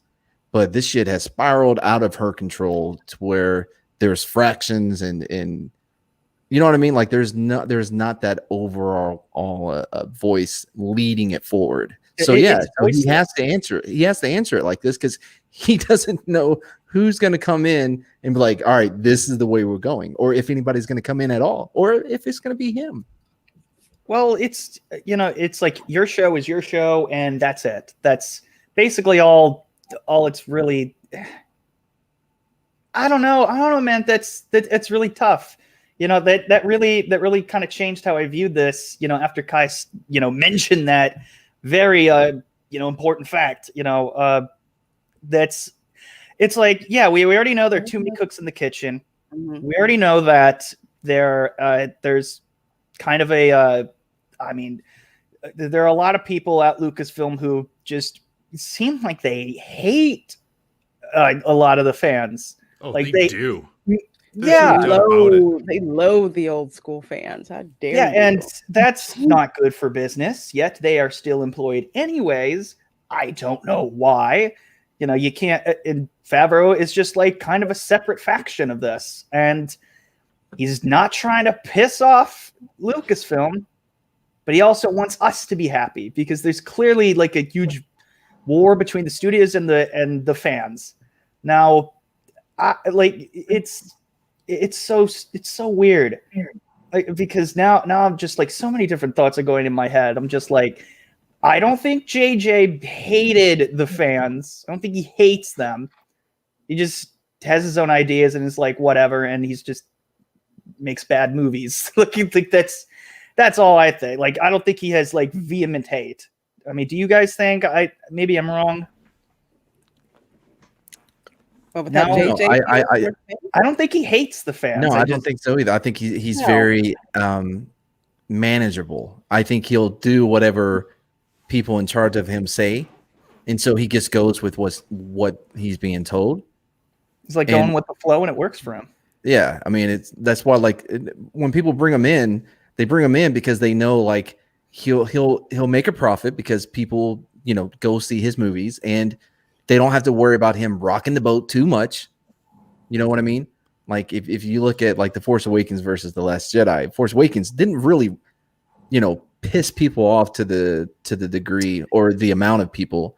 [SPEAKER 5] but this shit has spiraled out of her control to where there's fractions and you know what I mean? Like, there's not that overall voice leading it forward. So he has to answer it. He has to answer it like this, because he doesn't know who's going to come in and be like, all right, this is the way we're going, or if anybody's going to come in at all, or if it's going to be him.
[SPEAKER 4] Well, it's like your show is your show, and that's it. That's basically all it's really. I don't know, man. That's really tough. That really kind of changed how I viewed this. After Kai, mentioned that very important fact. It's like, we already know there are too many cooks in the kitchen. We already know that there's kind of there are a lot of people at Lucasfilm who just seem like they hate a lot of the fans.
[SPEAKER 6] Oh, like they do.
[SPEAKER 4] Yeah,
[SPEAKER 7] they loathe the old school fans. How dare you?
[SPEAKER 4] And that's not good for business. Yet they are still employed anyways. I don't know why. You can't. And Favreau is just like kind of a separate faction of this, and he's not trying to piss off Lucasfilm, but he also wants us to be happy, because there's clearly like a huge war between the studios and the fans. Now, it's it's so weird. Like, because now I'm just like, so many different thoughts are going in my head. I'm just like, I don't think JJ hated the fans. I don't think he hates them. He just has his own ideas and is like, whatever, and he's just makes bad movies. Like, you think that's all I think. Like, I don't think he has like vehement hate. I mean, do you guys think? Maybe I'm wrong.
[SPEAKER 7] Well, with that JJ,
[SPEAKER 4] I don't think he hates the fans.
[SPEAKER 5] No, I don't think so either. I think he's very manageable. I think he'll do whatever people in charge of him say, and so he just goes with what he's being told.
[SPEAKER 4] He's like going with the flow, and it works for him.
[SPEAKER 5] Yeah, I mean, that's why, like, when people bring him in, they bring him in because they know, like, he'll make a profit because people, go see his movies, and they don't have to worry about him rocking the boat too much. You know what I mean? Like, if you look at like The Force Awakens versus The Last Jedi, Force Awakens didn't really, piss people off to the degree or the amount of people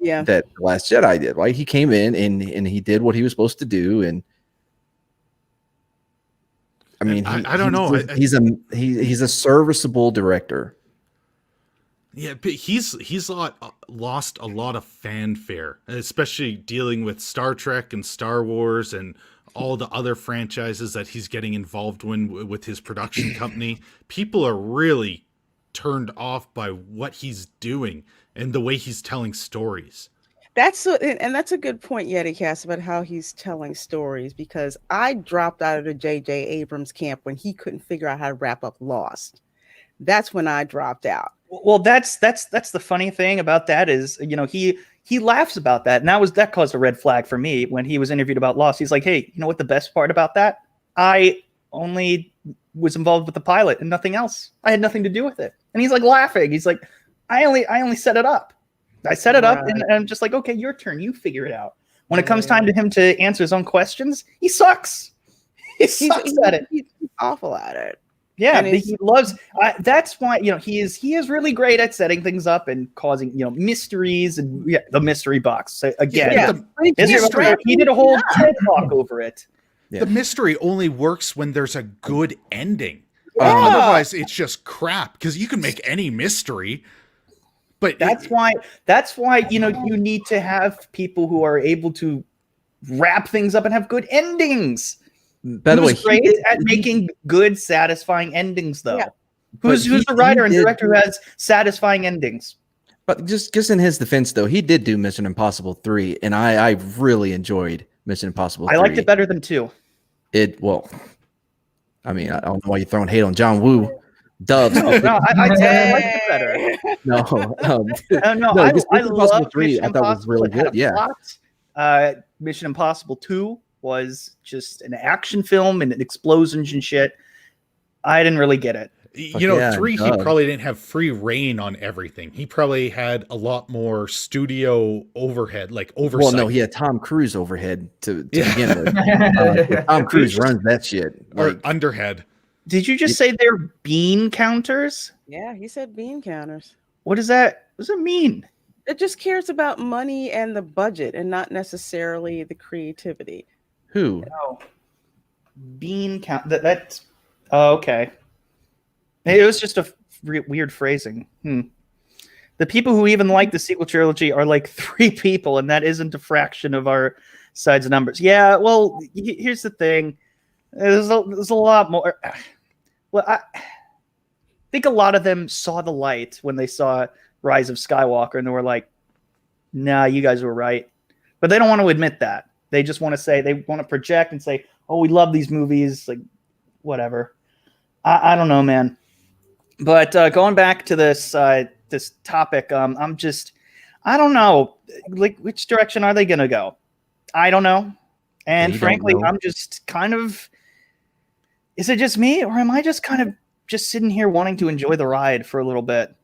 [SPEAKER 5] that The Last Jedi did. Right? He came in and he did what he was supposed to do, and I mean,
[SPEAKER 6] I don't know.
[SPEAKER 5] He's a serviceable director.
[SPEAKER 6] Yeah, but he's lost a lot of fanfare, especially dealing with Star Trek and Star Wars and all the other franchises that he's getting involved with his production company. People are really turned off by what he's doing and the way he's telling stories.
[SPEAKER 7] That's a good point, Yeti Cast, about how he's telling stories, because I dropped out of the J.J. Abrams camp when he couldn't figure out how to wrap up Lost. That's when I dropped out.
[SPEAKER 4] Well, that's the funny thing about that is, he laughs about that, and that caused a red flag for me when he was interviewed about Lost. He's like, hey, you know what the best part about that? I only was involved with the pilot and nothing else. I had nothing to do with it. And he's like laughing. He's like, I only set it up. I set it up, and I'm just like, okay, your turn. You figure it out. When it comes time to him to answer his own questions, he sucks. He sucks at it.
[SPEAKER 7] He's awful at it.
[SPEAKER 4] Yeah, he loves. That's why he is really great at setting things up and causing mysteries and the mystery box. So again, he did a whole TED talk over it.
[SPEAKER 6] Yeah. The mystery only works when there's a good ending. Otherwise, it's just crap, because you can make any mystery. But
[SPEAKER 4] that's why you need to have people who are able to wrap things up and have good endings.
[SPEAKER 5] By the way,
[SPEAKER 4] great at making good, satisfying endings, though. Yeah. Who's the writer and director who has satisfying endings?
[SPEAKER 5] But just in his defense, though, he did do Mission Impossible 3, and I really enjoyed Mission Impossible 3.
[SPEAKER 4] I liked it better than 2.
[SPEAKER 5] I mean, I don't know why you're throwing hate on John Woo. Dubs.
[SPEAKER 4] No, I liked it better.
[SPEAKER 5] No,
[SPEAKER 4] I
[SPEAKER 5] Impossible 3. I thought was really good.
[SPEAKER 4] Yeah. Mission Impossible 2 was just an action film and explosions and shit. I didn't really get it.
[SPEAKER 6] 3, he probably didn't have free reign on everything. He probably had a lot more studio overhead, like oversight.
[SPEAKER 5] Well, no, he had Tom Cruise overhead to begin with. Tom Cruise runs that shit.
[SPEAKER 6] Or underhead.
[SPEAKER 4] Did you just say they're bean counters?
[SPEAKER 7] Yeah, he said bean counters.
[SPEAKER 4] What does that mean?
[SPEAKER 7] It just cares about money and the budget and not necessarily the creativity.
[SPEAKER 5] Who?
[SPEAKER 4] No. Bean count. That's okay. It was just a weird phrasing. The people who even like the sequel trilogy are like 3 people, and that isn't a fraction of our side's numbers. Yeah, well, here's the thing. There's a lot more. Well, I think a lot of them saw the light when they saw Rise of Skywalker, and they were like, nah, you guys were right. But they don't want to admit that. They just want to say, they want to project and say, oh, we love these movies. Like, whatever. I don't know, man. But going back to this topic, I don't know. Like, which direction are they going to go? I don't know. And frankly, I'm just kind of, is it just me, or am I just kind of just sitting here wanting to enjoy the ride for a little bit?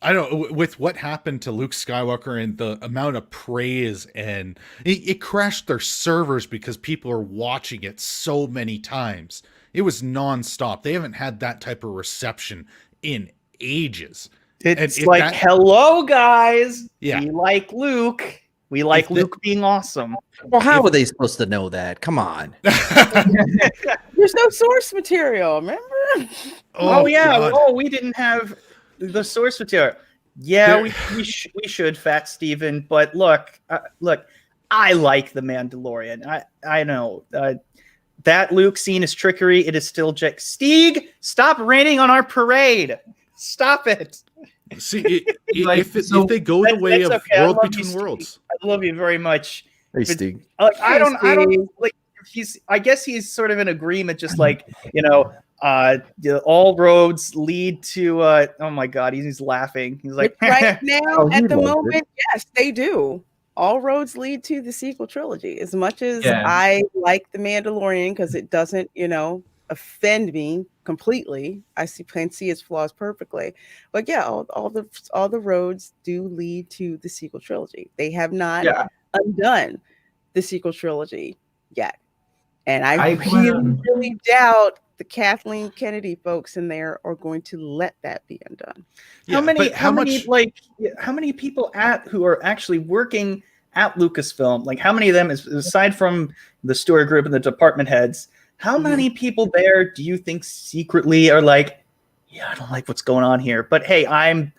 [SPEAKER 6] I don't know, with what happened to Luke Skywalker and the amount of praise, and it crashed their servers because people are watching it so many times. It was nonstop. They haven't had that type of reception in ages.
[SPEAKER 4] It's like, hello, guys. Yeah. We like Luke. We like Luke being awesome.
[SPEAKER 5] Well, how are they supposed to know that? Come on.
[SPEAKER 7] There's no source material, remember?
[SPEAKER 4] Oh yeah.
[SPEAKER 6] God.
[SPEAKER 4] Oh, we didn't have the source material. Yeah, we should, Fat Steven. But look, I like the Mandalorian. I know that Luke scene is trickery. It is still Steeg, stop raining on our parade. Stop it.
[SPEAKER 6] See, if they go the way of
[SPEAKER 4] okay.
[SPEAKER 6] World Between Worlds,
[SPEAKER 4] I love you very much.
[SPEAKER 5] Hey, Steeg.
[SPEAKER 4] I don't like. I guess he's sort of in agreement. Just like all roads lead to. Oh my God, he's laughing. He's like,
[SPEAKER 7] right now at the moment, yes, they do. All roads lead to the sequel trilogy. As much as I like The Mandalorian because it doesn't, offend me completely. I can see its flaws perfectly. But yeah, all the roads do lead to the sequel trilogy. They have not undone the sequel trilogy yet. And I really doubt the Kathleen Kennedy folks in there are going to let that be undone.
[SPEAKER 4] How many people who are actually working at Lucasfilm, like how many of them, aside from the Stewart Group and the department heads, how many people there do you think secretly are like, yeah, I don't like what's going on here, but hey, I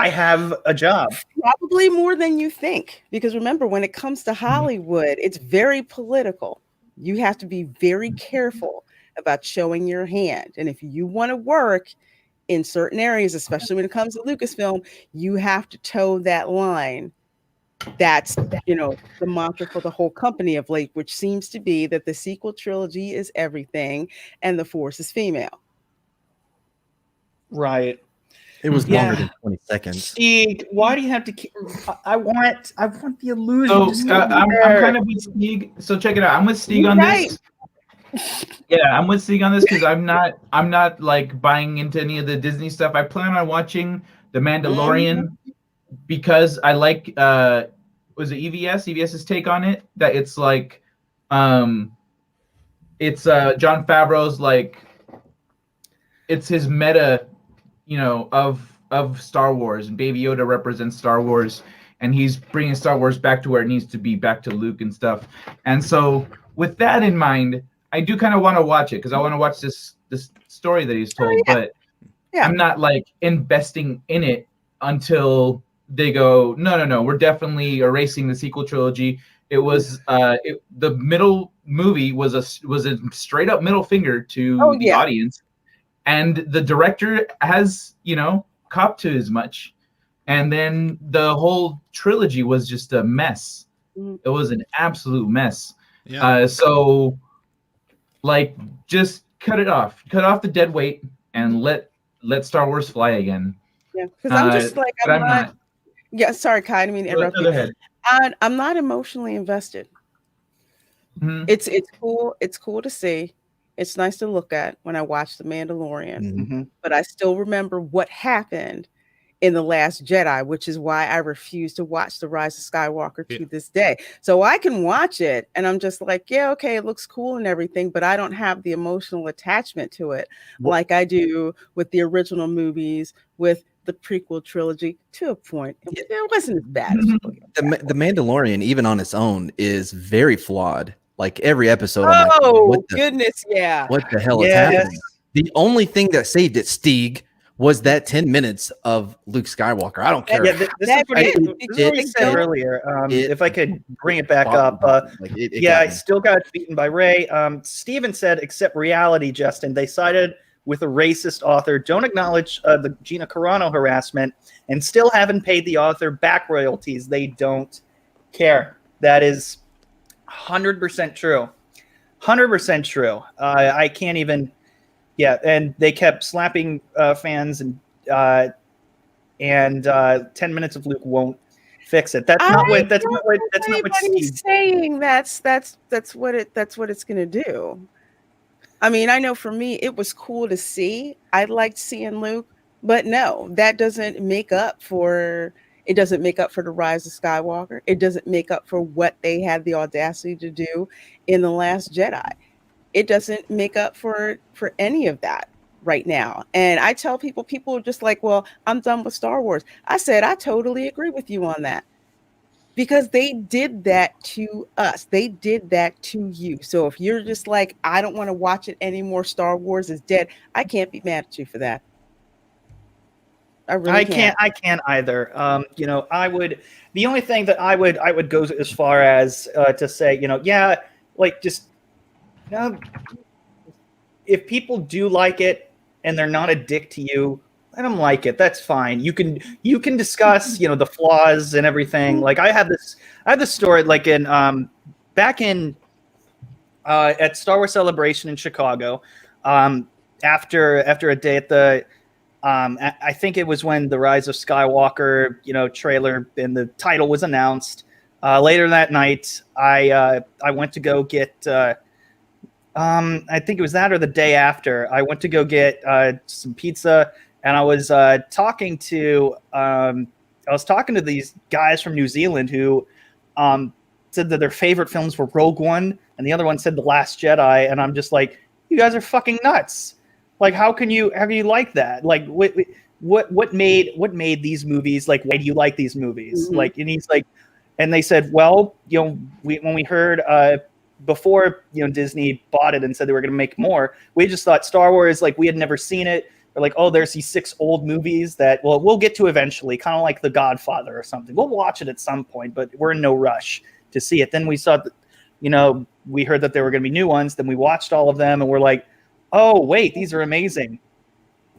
[SPEAKER 4] have a job?
[SPEAKER 7] Probably more than you think, because remember, when it comes to Hollywood, it's very political. You have to be very careful about showing your hand. And if you want to work in certain areas, especially when it comes to Lucasfilm, you have to toe that line. That's, the mantra for the whole company of late, which seems to be that the sequel trilogy is everything and the Force is female.
[SPEAKER 4] Right.
[SPEAKER 5] It was longer than 20 seconds.
[SPEAKER 4] Steeg, why do you have to keep... I want the illusion.
[SPEAKER 9] So I'm kind of with Steeg. So check it out. I'm with Steeg on this. Yeah, I'm with Steeg on this because I'm not like buying into any of the Disney stuff. I plan on watching The Mandalorian because I like was it EVS's take on it, that it's like it's Jon Favreau's, like, it's his meta, of Star Wars, and Baby Yoda represents Star Wars, and he's bringing Star Wars back to where it needs to be, back to Luke and stuff. And so with that in mind, I do kind of want to watch it because I want to watch this story that he's told, but I'm not like investing in it until they go, no, we're definitely erasing the sequel trilogy. It was the middle movie was a straight up middle finger to the audience, and the director has copped to as much, and then the whole trilogy was just a mess. It was an absolute mess. So like, just cut off the dead weight and let Star Wars fly again.
[SPEAKER 7] Because I'm just like, I'm not. Yeah, sorry, Kai, I didn't mean to interrupt you. I'm not emotionally invested. It's cool. It's cool to see. It's nice to look at when I watch The Mandalorian. But I still remember what happened in The Last Jedi, which is why I refuse to watch The Rise of Skywalker to this day. So I can watch it and I'm just like, yeah, okay, it looks cool and everything, but I don't have the emotional attachment to it like I do with the original movies, with the prequel trilogy, to a point. It wasn't as bad.
[SPEAKER 5] The Mandalorian, even on its own, is very flawed. Like every episode.
[SPEAKER 7] Goodness, yeah.
[SPEAKER 5] What the hell is happening? The only thing that saved it, Steeg, was that 10 minutes of Luke Skywalker. I don't care.
[SPEAKER 4] This is what I said earlier. If I could bring it back up. I still got beaten by Rey. Steven said, accept reality, Justin. They sided with a racist author, don't acknowledge the Gina Carano harassment, and still haven't paid the author back royalties. They don't care. That is 100% true. 100% true. I can't even... Yeah, and they kept slapping fans, and 10 minutes of Luke won't fix it. That's not what Steve's
[SPEAKER 7] saying. That's what it's gonna do. I mean, I know for me it was cool to see. I liked seeing Luke, but no, that doesn't make up for. It doesn't make up for The Rise of Skywalker. It doesn't make up for what they had the audacity to do in The Last Jedi. It doesn't make up for any of that right now. And I tell people are just like, well, I'm done with Star Wars. I said, I totally agree with you on that. Because they did that to us. They did that to you. So if you're just like, I don't want to watch it anymore, Star Wars is dead, I can't be mad at you for that. I really can't.
[SPEAKER 4] I can't either. You know, I would. The only thing that I would go as far as to say, you know, yeah, like just, you know, if people do like it and they're not a dick to you, let them like it. That's fine. You can discuss, you know, the flaws and everything. Like I have this story like in back in at Star Wars Celebration in Chicago, after a day at the I think it was when the Rise of Skywalker, you know, trailer and the title was announced. Later that night, I went to go get. I think it was that or the day after. I went to go get some pizza, and I was talking to these guys from New Zealand who said that their favorite films were Rogue One, and the other one said The Last Jedi, and I'm just like, you guys are fucking nuts. Like, how can you like that? Like, what made these movies? Like, why do you like these movies? Mm-hmm. Like, and he's like, and they said, well, you know, when we heard before, you know, Disney bought it and said they were going to make more, we just thought Star Wars, like, we had never seen it. We're like, oh, there's these 6 old movies that, well, we'll get to eventually, kind of like The Godfather or something. We'll watch it at some point, but we're in no rush to see it. Then we saw, you know, we heard that there were going to be new ones. Then we watched all of them, and we're like, oh, wait, these are amazing.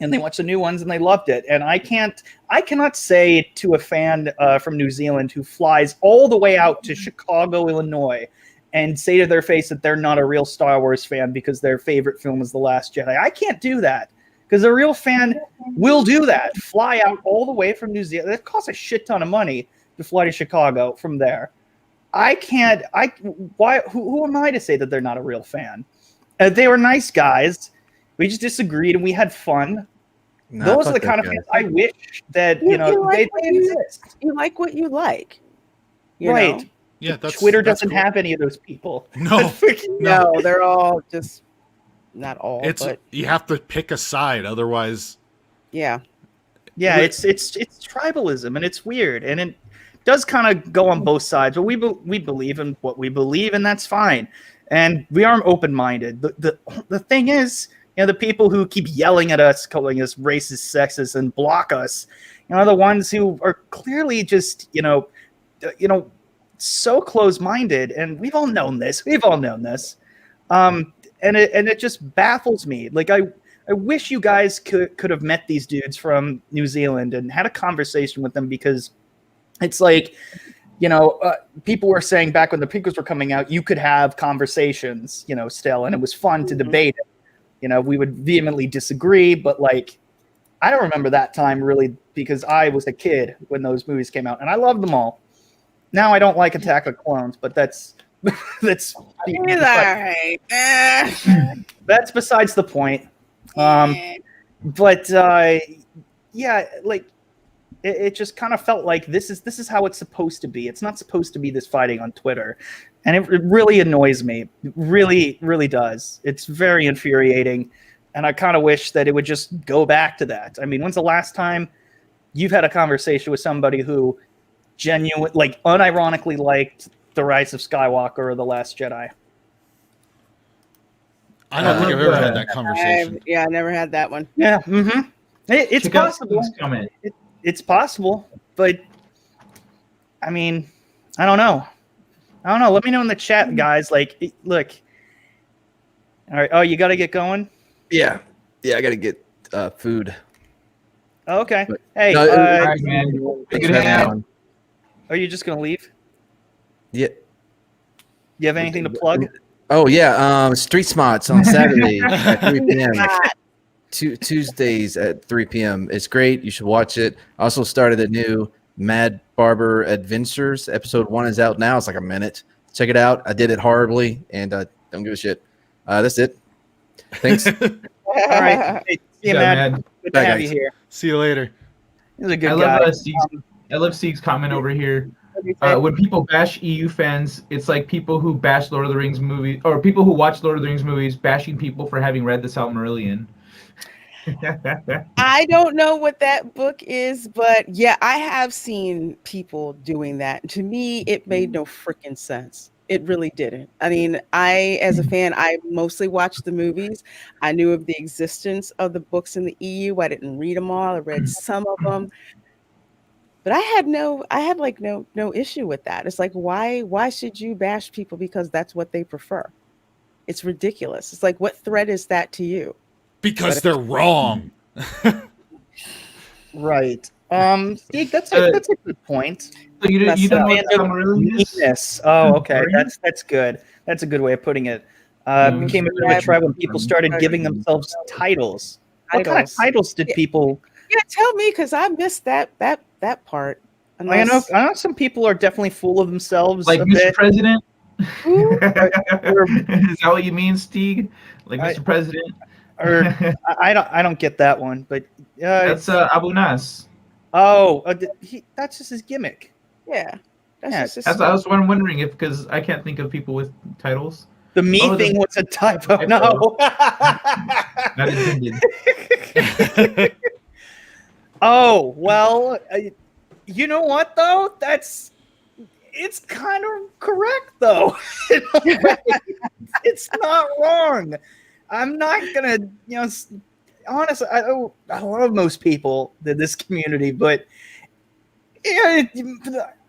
[SPEAKER 4] And they watched the new ones and they loved it. And I cannot say to a fan from New Zealand who flies all the way out to Chicago, Illinois, and say to their face that they're not a real Star Wars fan because their favorite film is The Last Jedi. I can't do that because a real fan will do that. Fly out all the way from New Zealand. It costs a shit ton of money to fly to Chicago from there. I can't. Who am I to say that they're not a real fan? They were nice guys. We just disagreed and we had fun. Those are the kind of fans I wish that, you know, they exist.
[SPEAKER 7] You like what you like.
[SPEAKER 4] Right.
[SPEAKER 7] Know?
[SPEAKER 6] Yeah,
[SPEAKER 4] Twitter doesn't have any of those people.
[SPEAKER 6] No.
[SPEAKER 7] No, they're all just not all. But
[SPEAKER 6] you have to pick a side, otherwise.
[SPEAKER 7] Yeah.
[SPEAKER 4] Yeah, it's tribalism and it's weird and it does kind of go on both sides. But we believe in what we believe and that's fine. And we are open-minded. The thing is, you know, the people who keep yelling at us, calling us racist, sexist, and block us, you know, the ones who are clearly just, you know, so close-minded. And we've all known this. And it just baffles me. Like I wish you guys could have met these dudes from New Zealand and had a conversation with them because it's like. You know, people were saying back when the prequels were coming out, you could have conversations, you know, still, and it was fun to debate it. You know, we would vehemently disagree, but like, I don't remember that time really because I was a kid when those movies came out, and I loved them all. Now I don't like Attack of the Clones, but that's that's besides the point. But yeah, like. It just kind of felt like this is how it's supposed to be. It's not supposed to be this fighting on Twitter. And it really annoys me. It really, really does. It's very infuriating. And I kind of wish that it would just go back to that. I mean, when's the last time you've had a conversation with somebody who unironically liked The Rise of Skywalker or The Last Jedi?
[SPEAKER 6] I don't think I've ever had that conversation.
[SPEAKER 7] I never had that one.
[SPEAKER 4] Yeah. Mm-hmm. It's possible. It's possible, but I mean, I don't know. Let me know in the chat, guys. Like, look. All right. Oh, you got to get going?
[SPEAKER 5] Yeah, I got to get food.
[SPEAKER 4] Oh, okay.
[SPEAKER 5] But,
[SPEAKER 4] hey,
[SPEAKER 9] all right, man.
[SPEAKER 4] Are you just going to leave?
[SPEAKER 5] Yeah.
[SPEAKER 4] You have anything to plug?
[SPEAKER 5] Oh, yeah. Street Smarts on Saturday at 3 p.m. Tuesdays at 3 p.m. It's great. You should watch it. I also started a new Mad Barber Adventures. Episode 1 is out now. It's like a minute. Check it out. I did it horribly, and don't give a shit. That's it. Thanks.
[SPEAKER 4] All right. Hey, see you, man. Good to have you here.
[SPEAKER 6] See you later.
[SPEAKER 4] He's a good guy.
[SPEAKER 9] I love Sieg's comment over here. When people bash EU fans, it's like people who bash Lord of the Rings movies, or people who watch Lord of the Rings movies bashing people for having read the Silmarillion.
[SPEAKER 7] I don't know what that book is, but yeah, I have seen people doing that. To me, it made no freaking sense. It really didn't. I mean, as a fan, I mostly watched the movies. I knew of the existence of the books in the EU. I didn't read them all. I read some of them, but I had no issue with that. It's like, why should you bash people because that's what they prefer? It's ridiculous. It's like, what threat is that to you?
[SPEAKER 6] Because they're wrong.
[SPEAKER 4] Right. Steve, that's a good point.
[SPEAKER 9] So you don't know what Silmarillion is?
[SPEAKER 4] Yes. Oh, okay. That's good. That's a good way of putting it. Became a tribe when people started giving themselves titles. What kind of titles did people?
[SPEAKER 7] Yeah, tell me, because I missed that part.
[SPEAKER 4] I know some people are definitely full of themselves.
[SPEAKER 9] Like Mr.
[SPEAKER 4] Bit.
[SPEAKER 9] President. Is that what you mean, Steve? Like Mr. President?
[SPEAKER 4] Or I don't get that one, but
[SPEAKER 9] that's Abu Nas.
[SPEAKER 4] Oh, that's just his gimmick.
[SPEAKER 7] Yeah,
[SPEAKER 9] that's I was wondering if, because I can't think of people with titles.
[SPEAKER 4] The me thing was a typo. No.
[SPEAKER 9] Not intended.
[SPEAKER 4] Oh well, you know what though? It's kind of correct though. It's not wrong. I'm not gonna, honestly, I love most people in this community, but yeah,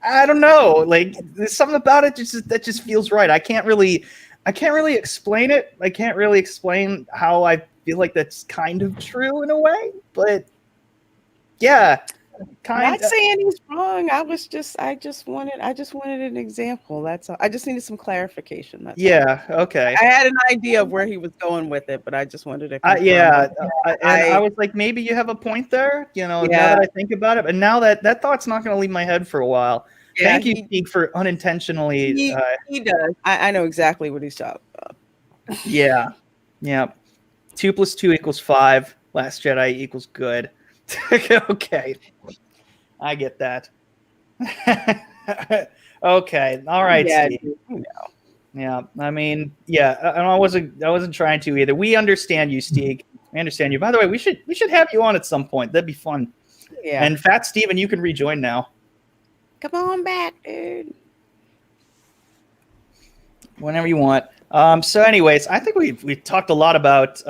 [SPEAKER 4] I don't know. Like, there's something about it that just feels right. I can't really explain it. I can't really explain how I feel like that's kind of true in a way, but yeah.
[SPEAKER 7] Not saying he's wrong. I just wanted an example. That's all. I just needed some clarification. That's all.
[SPEAKER 4] Okay.
[SPEAKER 7] I had an idea of where he was going with it, but I just wanted to.
[SPEAKER 4] I was like, maybe you have a point there. Now that I think about it, but now that thought's not going to leave my head for a while.
[SPEAKER 7] Yeah,
[SPEAKER 4] Thank you, Steve, for unintentionally.
[SPEAKER 7] He does. I know exactly what he's talking about.
[SPEAKER 4] Yeah. 2 + 2 = 5. Last Jedi equals good. Okay, I get that. Okay, all right, Steve. Yeah, I mean, I wasn't trying to either. We understand you, Steve. We understand you. By the way, we should have you on at some point. That'd be fun.
[SPEAKER 7] Yeah.
[SPEAKER 4] And Fat Steven, you can rejoin now.
[SPEAKER 7] Come on back, dude.
[SPEAKER 4] Whenever you want. So, anyways, I think we've talked a lot about.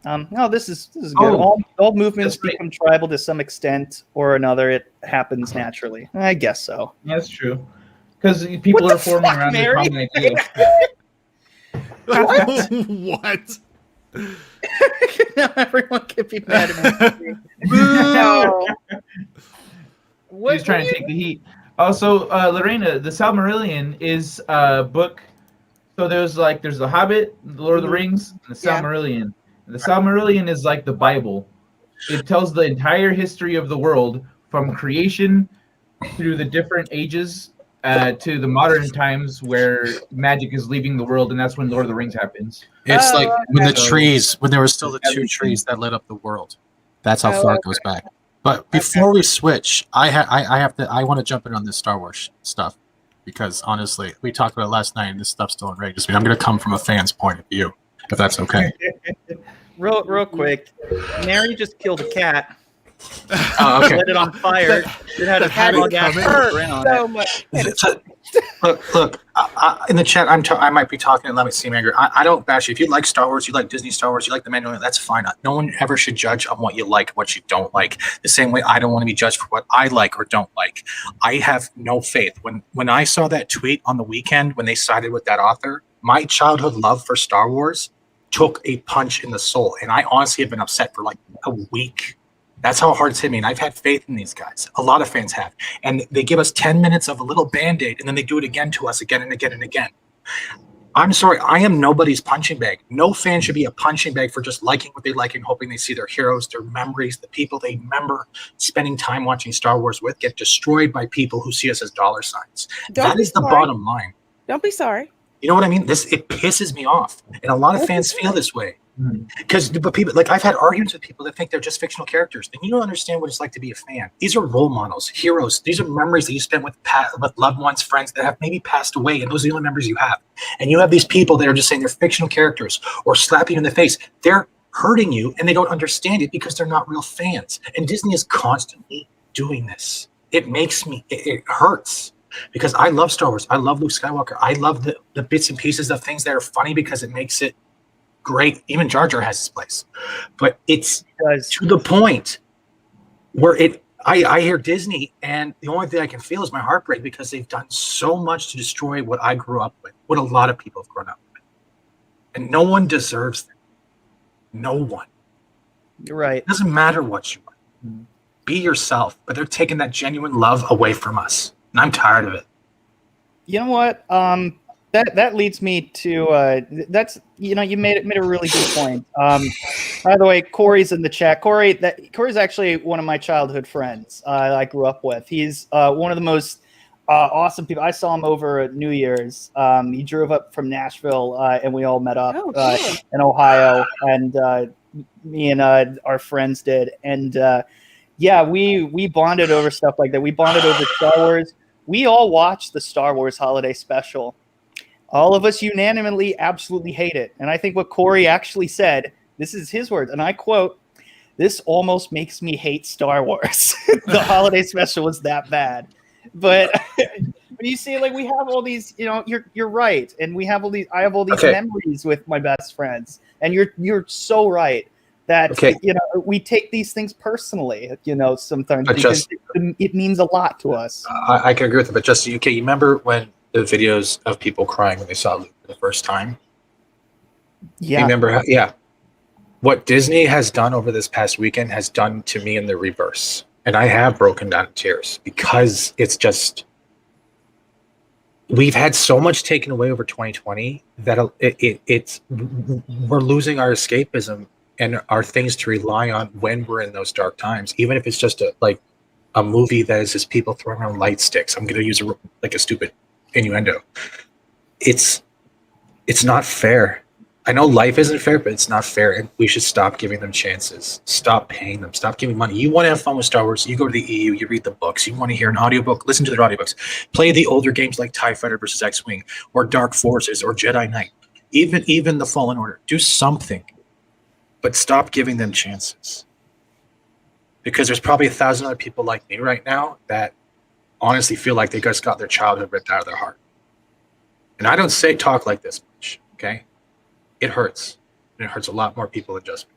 [SPEAKER 4] No, this is good. All movements become tribal to some extent or another. It happens naturally. I guess so.
[SPEAKER 9] That's true. Because people are forming around the common idea.
[SPEAKER 6] What?
[SPEAKER 4] Now everyone can be mad at me. No.
[SPEAKER 9] He's trying to take the heat. Also, Lorena, the Silmarillion is a book. So there's The Hobbit, The Lord of the Rings, and the Silmarillion. The Silmarillion is like the Bible. It tells the entire history of the world from creation through the different ages to the modern times where magic is leaving the world, and that's when Lord of the Rings happens.
[SPEAKER 8] It's like when there were still the 2 trees that lit up the world. That's how far it goes back. But before we switch, I want to jump in on this Star Wars stuff because honestly, we talked about it last night, and this stuff's still enrages me. I'm going to come from a fan's point of view, if that's okay.
[SPEAKER 4] Real quick, Mary just killed a cat.
[SPEAKER 8] Oh, okay.
[SPEAKER 4] Lit it on fire. It had a dog around
[SPEAKER 7] so much.
[SPEAKER 8] Look. In the chat, I might be talking and let me see, Anger. I don't bash you. If you like Star Wars, you like Disney Star Wars, you like the Mandalorian, that's fine. No one ever should judge on what you like, what you don't like. The same way I don't want to be judged for what I like or don't like. I have no faith. When I saw that tweet on the weekend when they sided with that author, my childhood love for Star Wars took a punch in the soul, and I honestly have been upset for like a week. That's how hard it's hit me, and I've had faith in these guys. A lot of fans have, and they give us 10 minutes of a little Band-Aid, and then they do it again to us again and again and again. I'm sorry, I am nobody's punching bag. No fan should be a punching bag for just liking what they like and hoping they see their heroes, their memories, the people they remember spending time watching Star Wars with get destroyed by people who see us as dollar signs. That is the bottom line.
[SPEAKER 7] Don't be sorry.
[SPEAKER 8] You know what I mean? It pisses me off, and a lot of fans feel this way. But people, like, I've had arguments with people that think they're just fictional characters, and you don't understand what it's like to be a fan. These are role models, heroes. These are memories that you spent with loved ones, friends that have maybe passed away, and those are the only memories you have. And you have these people that are just saying they're fictional characters or slapping you in the face. They're hurting you, and they don't understand it because they're not real fans. And Disney is constantly doing this. It makes me, it hurts because I love Star Wars. I love Luke Skywalker. I love the bits and pieces of things that are funny because it makes it great. Even Jar Jar has his place, but it's to the point where I hear Disney, and the only thing I can feel is my heartbreak because they've done so much to destroy what I grew up with, what a lot of people have grown up with. And no one deserves that. No one.
[SPEAKER 4] You're right.
[SPEAKER 8] It doesn't matter what you are. Be yourself, but they're taking that genuine love away from us. And I'm tired of it.
[SPEAKER 4] You know what? That leads me to that's you made a really good point. By the way, Corey's in the chat. Corey's actually one of my childhood friends I grew up with. He's one of the most awesome people. I saw him over at New Year's. He drove up from Nashville and we all met up in Ohio, and me and our friends did. And we bonded over stuff like that. We bonded over Star Wars. We all watched the Star Wars holiday special. All of us unanimously absolutely hate it. And I think what Corey actually said, this is his words, and I quote, "This almost makes me hate Star Wars." The holiday special was that bad. But you see, like, we have all these, you're right. And we have all these, I have all these memories with my best friends. And you're so right that, we take these things personally, sometimes because it means a lot to us.
[SPEAKER 8] I can agree with it, but just, you remember when the videos of people crying when they saw Luke for the first time?
[SPEAKER 4] Yeah.
[SPEAKER 8] You remember what Disney has done over this past weekend has done to me in the reverse. And I have broken down in tears because it's just, we've had so much taken away over 2020 that we're losing our escapism and our things to rely on when we're in those dark times, even if it's just a movie that is just people throwing around light sticks. I'm going to use a stupid innuendo. It's not fair. I know life isn't fair, but it's not fair, and we should stop giving them chances. Stop paying them. Stop giving money. You want to have fun with Star Wars, you go to the EU, you read the books. You want to hear an audiobook, listen to their audiobooks. Play the older games like TIE Fighter versus X-Wing or Dark Forces or Jedi Knight. Even the Fallen Order. Do something, but stop giving them chances. Because there's probably 1,000 other people like me right now that honestly feel like they just got their childhood ripped out of their heart. And I don't talk like this much, okay? It hurts. And it hurts a lot more people than just me.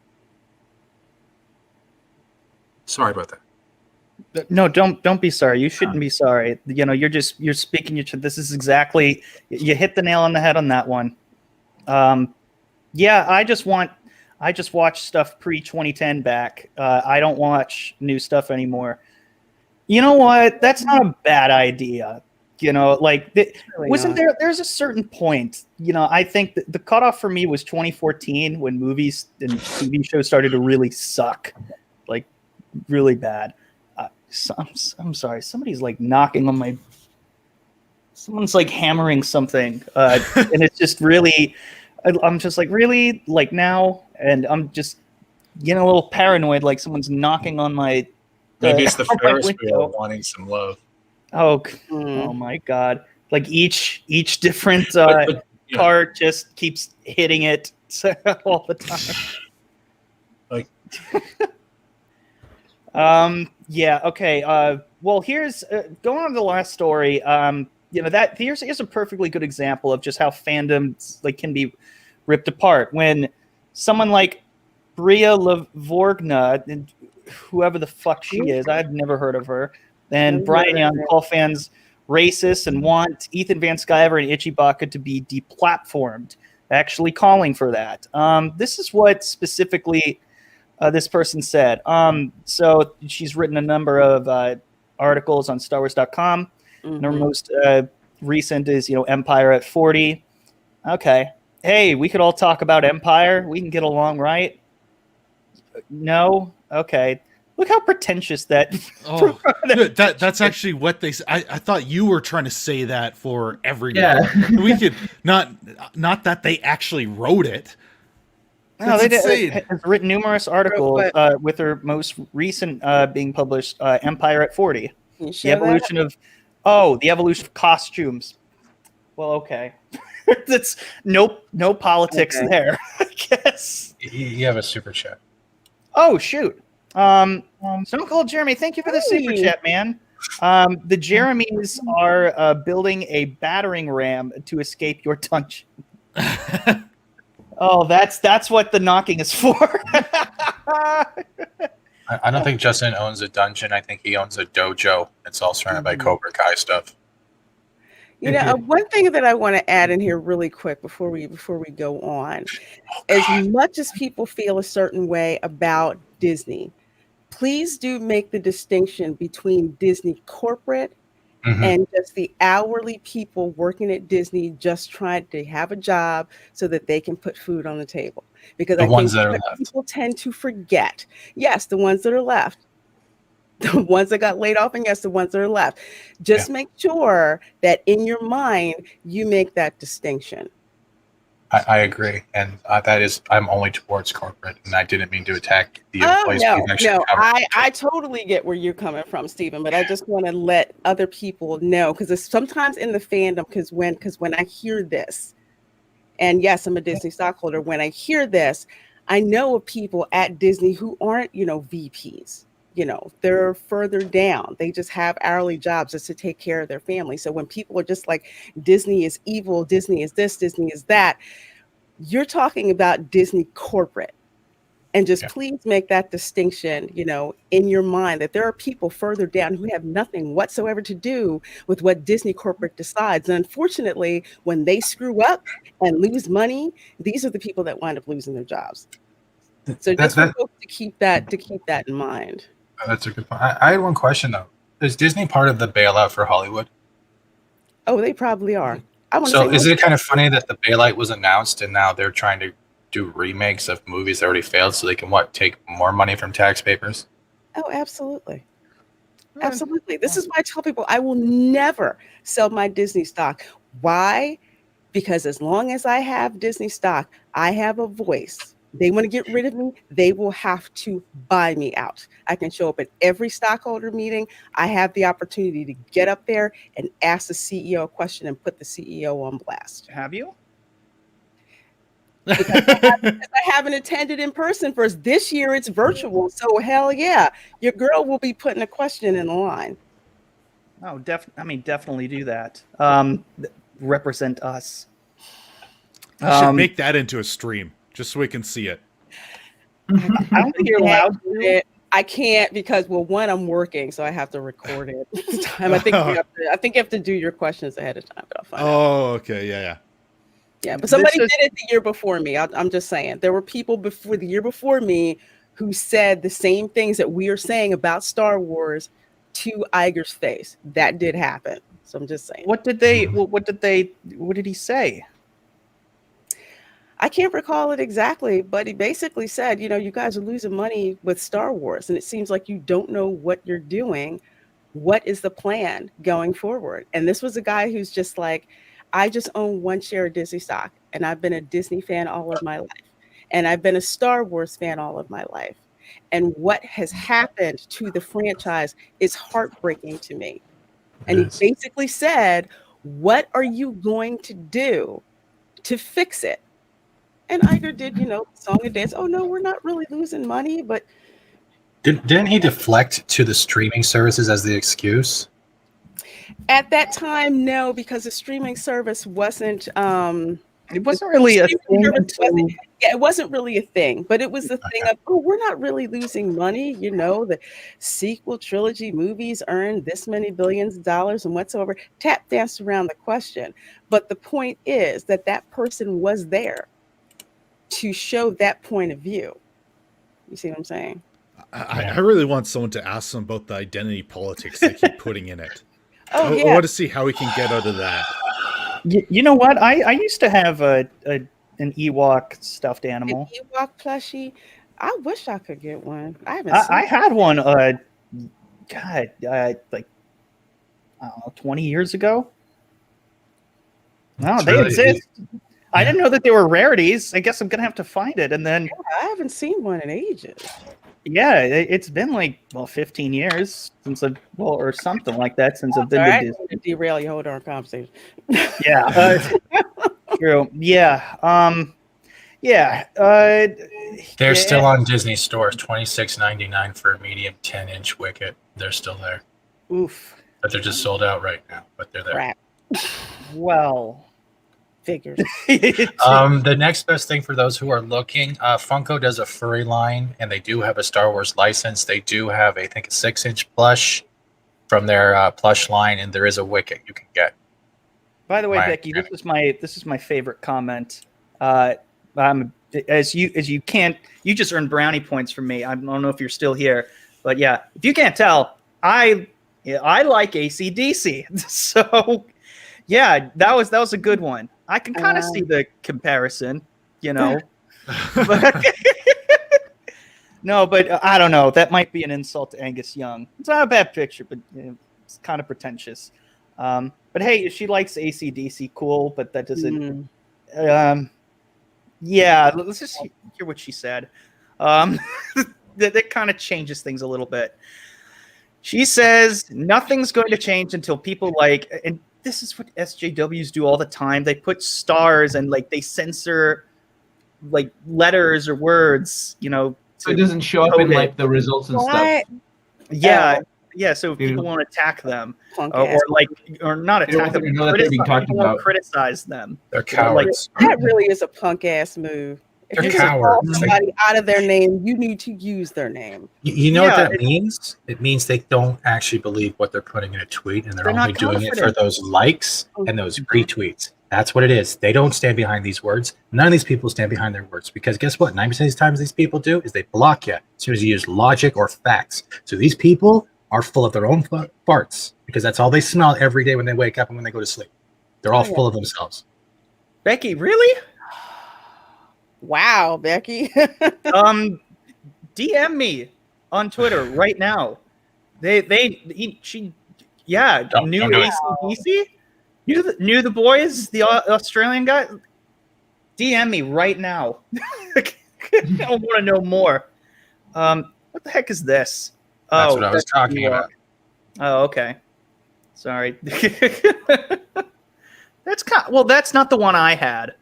[SPEAKER 8] Sorry about that.
[SPEAKER 4] No, don't be sorry. You shouldn't be sorry. You're speaking your truth. This is exactly, you hit the nail on the head on that one. I just watch stuff pre-2010 back. I don't watch new stuff anymore. You know what? That's not a bad idea. Wasn't there's a certain point, I think that the cutoff for me was 2014 when movies and TV shows started to really suck, like really bad. I'm sorry. Somebody's knocking on someone's hammering something. And it's just really, I'm just really now. And I'm just getting a little paranoid, like someone's knocking on my,
[SPEAKER 8] maybe it's the Ferris wheel wanting some love.
[SPEAKER 4] Oh my God! Like each different car just keeps hitting it all the time. Okay. Well, here's going on to the last story. Here's a perfectly good example of just how fandoms can be ripped apart when someone like Bria Lavorgna, and whoever the fuck she is, I've never heard of her. And Brian Young call fans racist and want Ethan Van Sciver and Ichibaka to be deplatformed, actually calling for that. This is what specifically this person said. So she's written a number of articles on StarWars.com. Mm-hmm. And her most recent is, Empire at 40. Okay. Hey, we could all talk about Empire. We can get along, right? No? Okay. Look how pretentious that.
[SPEAKER 6] Oh, that's actually what they. I thought you were trying to say that for everyone. Yeah. We could not that they actually wrote it.
[SPEAKER 4] No, they has written numerous articles with her most recent being published, Empire at 40. The evolution of costumes. Well, okay. That's no politics there. guess.
[SPEAKER 8] You have a super chat.
[SPEAKER 4] Oh shoot. Stone Cold Jeremy, thank you for the super chat, man. The Jeremys are building a battering ram to escape your dungeon. Oh, that's what the knocking is for.
[SPEAKER 8] I don't think Justin owns a dungeon. I think he owns a dojo. It's all surrounded by Cobra Kai stuff.
[SPEAKER 7] You know, one thing that I want to add in here really quick before we go on, as much as people feel a certain way about Disney, please do make the distinction between Disney corporate and just the hourly people working at Disney just trying to have a job so that they can put food on the table. Because I think what people tend to forget, yes, the ones that are left, the ones that got laid off, and yes, the ones that are left. Just make sure that in your mind, you make that distinction.
[SPEAKER 8] I agree. And I'm only towards corporate, and I didn't mean to attack the employees.
[SPEAKER 7] No, I totally get where you're coming from, Stephen, but I just want to let other people know, because sometimes in the fandom, because when I hear this, and yes, I'm a Disney stockholder, when I hear this, I know of people at Disney who aren't, VPs. They're further down. They just have hourly jobs just to take care of their family. So when people are just like, Disney is evil, Disney is this, Disney is that, you're talking about Disney corporate. And just please make that distinction, in your mind, that there are people further down who have nothing whatsoever to do with what Disney corporate decides. And unfortunately, when they screw up and lose money, these are the people that wind up losing their jobs. So just for folks to keep that in mind.
[SPEAKER 8] That's a good point. I had one question though. Is Disney part of the bailout for Hollywood?
[SPEAKER 7] Oh, they probably are.
[SPEAKER 8] So is it kind of funny that the bailout was announced and now they're trying to do remakes of movies that already failed so they can take more money from taxpayers?
[SPEAKER 7] Oh, absolutely. Absolutely. This is why I tell people I will never sell my Disney stock. Why? Because as long as I have Disney stock, I have a voice. They want to get rid of me, they will have to buy me out. I can show up at every stockholder meeting. I have the opportunity to get up there and ask the CEO a question and put the CEO on blast.
[SPEAKER 4] Have you?
[SPEAKER 7] Because I haven't attended in person first. This year it's virtual. So hell yeah, your girl will be putting a question in the line.
[SPEAKER 4] Oh, definitely do that. Represent us.
[SPEAKER 6] You should make that into a stream. Just so we can see it.
[SPEAKER 4] I don't think you're allowed to.
[SPEAKER 7] I can't because, well, one, I'm working, so I have to record it. I think you have to do your questions ahead of time, but I'll find out.
[SPEAKER 6] Okay, yeah.
[SPEAKER 7] Yeah, but somebody did it the year before me. I'm just saying. There were people before the year before me who said the same things that we are saying about Star Wars to Iger's face. That did happen. So I'm just saying.
[SPEAKER 4] What did he say?
[SPEAKER 7] I can't recall it exactly, but he basically said, you guys are losing money with Star Wars, and it seems like you don't know what you're doing. What is the plan going forward? And this was a guy who's just like, I just own one share of Disney stock, and I've been a Disney fan all of my life, and I've been a Star Wars fan all of my life. And what has happened to the franchise is heartbreaking to me. And he basically said, what are you going to do to fix it? And Iger did, song and dance. Oh, no, we're not really losing money, but...
[SPEAKER 8] Didn't he deflect to the streaming services as the excuse?
[SPEAKER 7] At that time, no, because the streaming service wasn't...
[SPEAKER 4] it wasn't really a thing.
[SPEAKER 7] It wasn't really a thing, but it was the thing of, we're not really losing money. The sequel trilogy movies earned this many billions of dollars and whatsoever. Tap danced around the question. But the point is that person was there to show that point of view. You see what I'm saying?
[SPEAKER 6] I really want someone to ask them about the identity politics they keep putting in it. I want to see how we can get out of that.
[SPEAKER 4] You know what? I used to have an Ewok stuffed animal.
[SPEAKER 7] An Ewok plushie. I wish I could get one. I haven't seen
[SPEAKER 4] I had one, like, I don't know, 20 years ago. No, they exist. I didn't know that they were rarities. I guess I'm going to have to find it. And then
[SPEAKER 7] I haven't seen one in ages.
[SPEAKER 4] Yeah, it's been like 15 years since or something like that since I've been to Disney.
[SPEAKER 7] Derail your whole darn conversation.
[SPEAKER 4] Yeah, true. Yeah, Yeah.
[SPEAKER 8] They're still on Disney stores, $26.99 for a medium 10-inch Wicket. They're still there.
[SPEAKER 4] Oof.
[SPEAKER 8] But they're just sold out right now. But they're there.
[SPEAKER 7] Crap.
[SPEAKER 4] Well,
[SPEAKER 7] Figures.
[SPEAKER 8] The next best thing for those who are looking, Funko does a furry line, and they do have a Star Wars license. They do have, I think, a 6-inch plush from their plush line, and there is a Wicket you can get.
[SPEAKER 4] By the way, Becky, this is my favorite comment. As you can't, you just earned brownie points from me. I don't know if you're still here, but yeah, if you can't tell, I like AC/DC. So yeah, that was a good one. I can kind of see the comparison, but no, but I don't know. That might be an insult to Angus Young. It's not a bad picture, but it's kind of pretentious. But hey, if she likes AC/DC, cool. But that doesn't. Yeah, let's just hear what she said. That kind of changes things a little bit. She says nothing's going to change until people and this is what SJWs do all the time. They put stars and they censor letters or words, so
[SPEAKER 9] it doesn't show up in the results and stuff.
[SPEAKER 4] Yeah. Yeah, so people won't attack them, or not attack them. People won't criticize them.
[SPEAKER 8] They're cowards.
[SPEAKER 7] That really is a punk ass move. If
[SPEAKER 8] They're
[SPEAKER 7] you call somebody out of their name, you need to use their name.
[SPEAKER 8] You know what that means? It means they don't actually believe what they're putting in a tweet, and they're only doing it for those likes and those retweets. That's what it is. They don't stand behind these words. None of these people stand behind their words, because guess what? 90% of these times these people do is they block you as soon as you use logic or facts. So these people are full of their own farts, because that's all they smell every day when they wake up and when they go to sleep. They're all full of themselves.
[SPEAKER 4] Becky, really?
[SPEAKER 7] Wow, Becky.
[SPEAKER 4] DM me on Twitter right now. New AC/DC? Knew the boys, the Australian guy? DM me right now. I want to know more. What the heck is this?
[SPEAKER 8] That's what I was talking about.
[SPEAKER 4] Oh, okay. Sorry. That's not the one I had.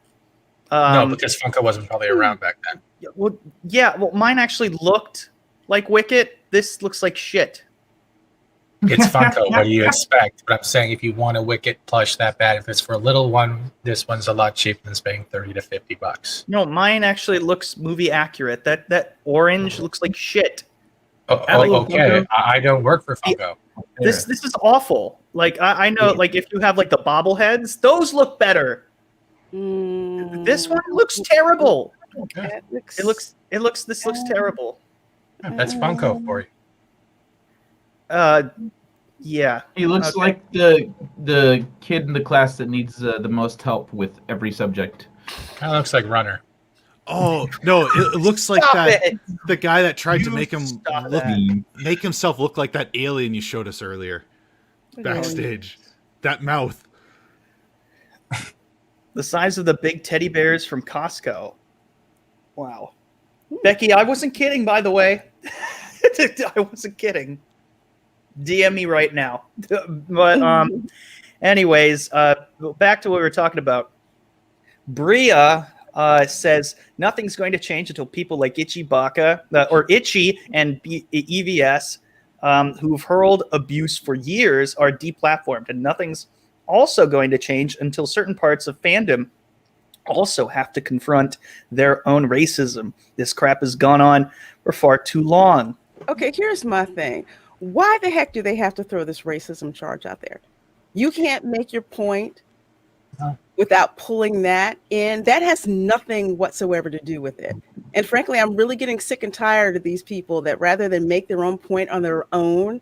[SPEAKER 8] No, because Funko wasn't probably around back then.
[SPEAKER 4] Well, yeah. Well, mine actually looked like Wicket. This looks like shit.
[SPEAKER 8] It's Funko. What do you expect? But I'm saying, if you want a Wicket plush that bad, if it's for a little one, this one's a lot cheaper than spending $30 to $50.
[SPEAKER 4] No, mine actually looks movie accurate. That orange looks like shit.
[SPEAKER 8] Okay. I don't work for Funko.
[SPEAKER 4] This is awful. I know, if you have the bobbleheads, those look better. This one looks terrible.
[SPEAKER 8] Okay.
[SPEAKER 4] This looks terrible.
[SPEAKER 8] That's Funko for you.
[SPEAKER 4] Yeah.
[SPEAKER 9] He looks like the kid in the class that needs the most help with every subject.
[SPEAKER 8] Kind of looks like Runner.
[SPEAKER 6] Oh no! It looks like the guy that tried to make himself look like that alien you showed us earlier backstage. That mouth.
[SPEAKER 4] The size of the big teddy bears from Costco. Wow. Becky, I wasn't kidding, by the way. I wasn't kidding. DM me right now. But anyways, back to what we were talking about. Bria says nothing's going to change until people like Itchy Baka or Itchy and EVS, who've hurled abuse for years, are deplatformed, and nothing's also going to change until certain parts of fandom also have to confront their own racism. This crap has gone on for far too long.
[SPEAKER 7] Okay, here's my thing. Why the heck do they have to throw this racism charge out there? You can't make your point without pulling that in. That has nothing whatsoever to do with it. And frankly, I'm really getting sick and tired of these people that rather than make their own point on their own,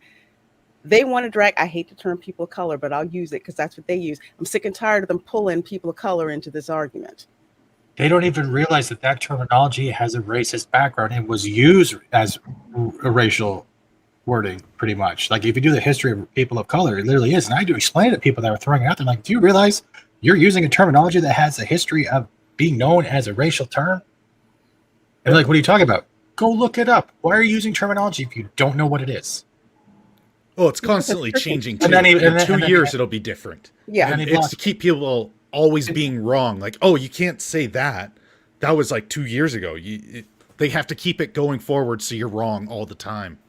[SPEAKER 7] they want to drag, I hate the term people of color, but I'll use it because that's what they use. I'm sick and tired of them pulling people of color into this argument.
[SPEAKER 8] They don't even realize that terminology has a racist background and was used as a racial wording, pretty much. If you do the history of people of color, it literally is. And I do explain it to people that are throwing it out there, do you realize you're using a terminology that has a history of being known as a racial term? And what are you talking about? Go look it up. Why are you using terminology if you don't know what it is?
[SPEAKER 6] Oh, it's constantly changing too. In 2 years, it'll be different.
[SPEAKER 7] Yeah.
[SPEAKER 6] And it's to keep people always being wrong. You can't say that. that was like 2 years ago. They have to keep it going forward, so you're wrong all the time.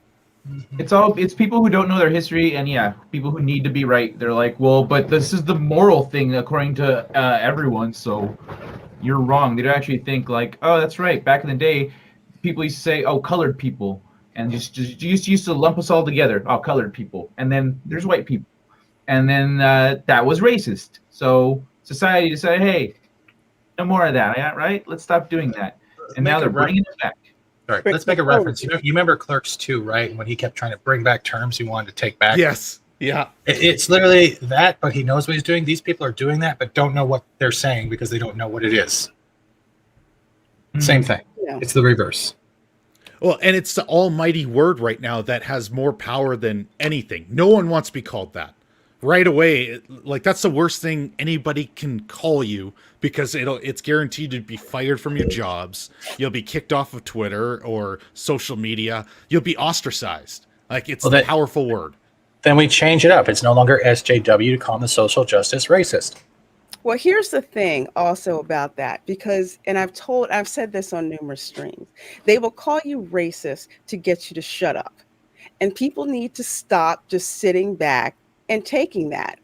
[SPEAKER 9] It's people who don't know their history, and people who need to be right. They're like, well, but this is the moral thing according to everyone, so you're wrong. They don't actually think like, oh, that's right. Back in the day, people used to say, oh, colored people, and just used to lump us all together. Oh, colored people, and then there's white people, and then that was racist. So society decided, hey, no more of that, right? Let's stop doing that. And now they're bringing it back.
[SPEAKER 8] All right, let's make a reference. You remember Clerks 2, right? When he kept trying to bring back terms he wanted to take back.
[SPEAKER 6] Yes. Yeah.
[SPEAKER 8] It's literally that, but he knows what he's doing. These people are doing that, but don't know what they're saying because they don't know what it is. Same thing. Yeah. It's the reverse.
[SPEAKER 6] Well, and it's the almighty word right now that has more power than anything. No one wants to be called that. Right away, like that's the worst thing anybody can call you, because it's guaranteed to be fired from your jobs. You'll be kicked off of Twitter or social media. You'll be ostracized. Like it's a powerful word.
[SPEAKER 8] Then we change it up. It's no longer SJW to call them the social justice racist.
[SPEAKER 7] Well, here's the thing also about that, because, and I've said this on numerous streams, they will call you racist to get you to shut up. And people need to stop just sitting back and taking that.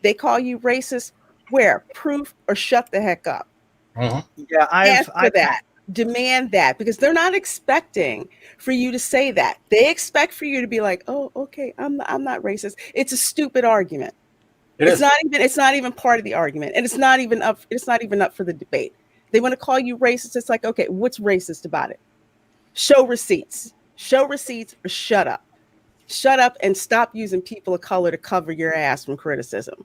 [SPEAKER 7] They call you racist. Where? Proof or shut the heck up.
[SPEAKER 4] Yeah,
[SPEAKER 7] Ask for that. Demand that, because they're not expecting for you to say that. They expect for you to be like, "Oh, okay, I'm not racist." It's a stupid argument. It's not even part of the argument, and it's not even up for the debate. They want to call you racist. It's like, okay, what's racist about it? Show receipts. Show receipts or shut up. Shut up and stop using people of color to cover your ass from criticism.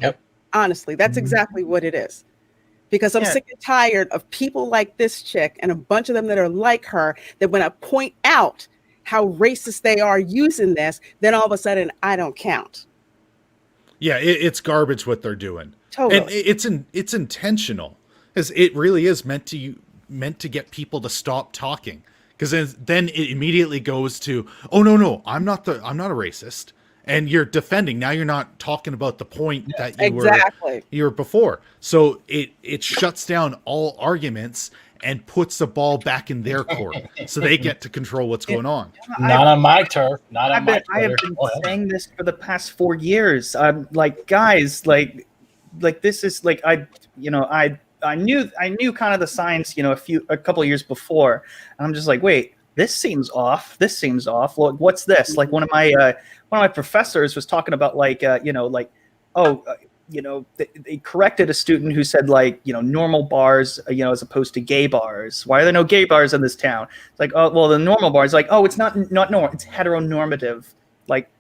[SPEAKER 8] Yep.
[SPEAKER 7] Honestly, that's exactly what it is. Because I'm sick and tired of people like this chick and a bunch of them that are like her, that when I point out how racist they are using this, then all of a sudden I don't count.
[SPEAKER 6] Yeah, it's garbage what they're doing.
[SPEAKER 7] Totally.
[SPEAKER 6] And it's intentional, because it really is meant to get people to stop talking. Because then it immediately goes to, oh no, I'm not a racist, and you're defending. Now you're not talking about the point that you were before. So it shuts down all arguments and puts the ball back in their court, so they get to control what's going on.
[SPEAKER 8] Not on my turf. Not on my turf.
[SPEAKER 4] I have been saying this for the past 4 years. I'm like, guys, like this is like I knew kind of the signs, a couple of years before, and I'm just like, wait, this seems off. Look, what's this? Like one of my professors was talking about they corrected a student who said normal bars, as opposed to gay bars. Why are there no gay bars in this town? It's like, oh, well, the normal bars, like, oh, it's not normal, it's heteronormative. Like,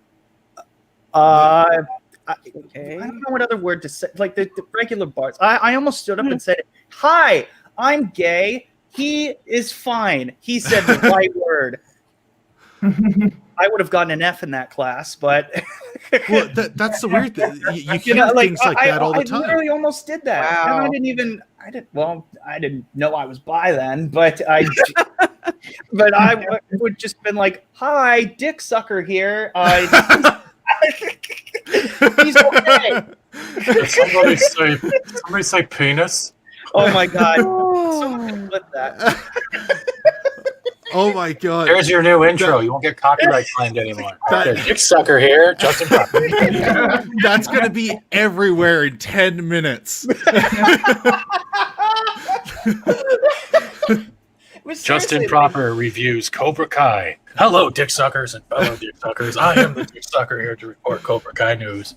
[SPEAKER 4] I don't know what other word to say. Like the regular bars. I almost stood up and said, "Hi, I'm gay. He is fine." He said the right word. I would have gotten an F in that class, but
[SPEAKER 6] well, that's the weird thing. You hear things like that all the time.
[SPEAKER 7] I literally almost did that.
[SPEAKER 6] Wow.
[SPEAKER 7] And I didn't know I was bi then, but but I would just been like, "Hi, dick sucker here." He's okay.
[SPEAKER 8] Somebody say penis.
[SPEAKER 4] Oh my god! Somebody flip that.
[SPEAKER 6] Oh my god!
[SPEAKER 8] There's your new intro. You won't get copyright claimed anymore. Dick sucker here, Justin.
[SPEAKER 6] That's gonna be everywhere in 10 minutes.
[SPEAKER 8] Justin Proper reviews Cobra Kai. Hello, dick suckers and fellow dick suckers. I am the dick sucker here to report Cobra Kai news.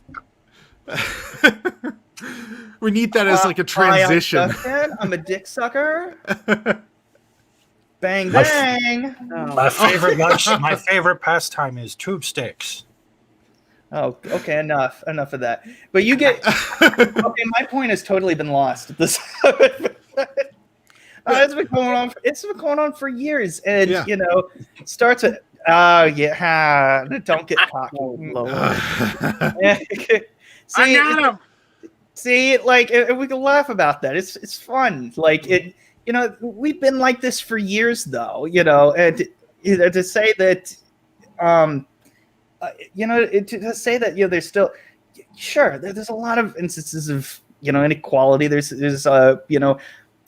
[SPEAKER 6] We need that as like a transition.
[SPEAKER 7] I'm a dick sucker. Bang bang.
[SPEAKER 8] My favorite lunch, my favorite pastime is tube steaks.
[SPEAKER 4] Oh, okay, enough of that. But you get okay. My point has totally been lost at this. It's been going on for years, and it starts with don't get cocky.
[SPEAKER 8] I got him.
[SPEAKER 4] See, like we can laugh about that. It's fun. Like it, we've been like this for years, though. And to say that, to say that there's still, sure, there's a lot of instances of inequality. There's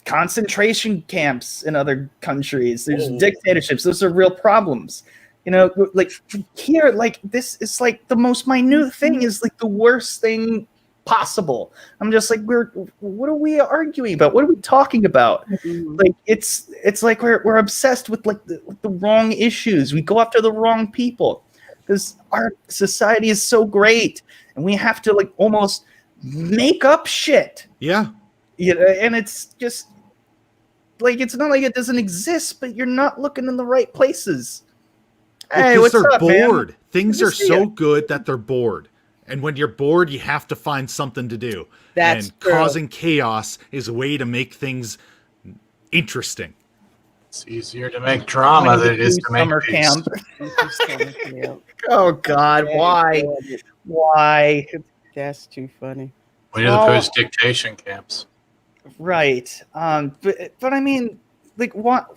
[SPEAKER 4] concentration camps in other countries. There's dictatorships. Those are real problems. Like here, like this is like the most minute thing is like the worst thing possible. I'm just like, what are we arguing about? What are we talking about? Like it's like we're obsessed with like the wrong issues. We go after the wrong people because our society is so great, and we have to like almost make up shit.
[SPEAKER 6] Yeah.
[SPEAKER 4] And it's just like it's not like it doesn't exist, but you're not looking in the right places. Hey, what's
[SPEAKER 6] they're
[SPEAKER 4] up,
[SPEAKER 6] bored.
[SPEAKER 4] Man?
[SPEAKER 6] Things are so good that they're bored. And when you're bored, you have to find something to do.
[SPEAKER 7] That's
[SPEAKER 6] and
[SPEAKER 7] true.
[SPEAKER 6] Causing chaos is a way to make things interesting.
[SPEAKER 8] It's easier to make drama than it is to make
[SPEAKER 4] summer
[SPEAKER 8] peace.
[SPEAKER 4] camp. Oh God, why? Why?
[SPEAKER 7] That's too funny.
[SPEAKER 8] We need to post dictation camps.
[SPEAKER 4] Right. But I mean, like, what?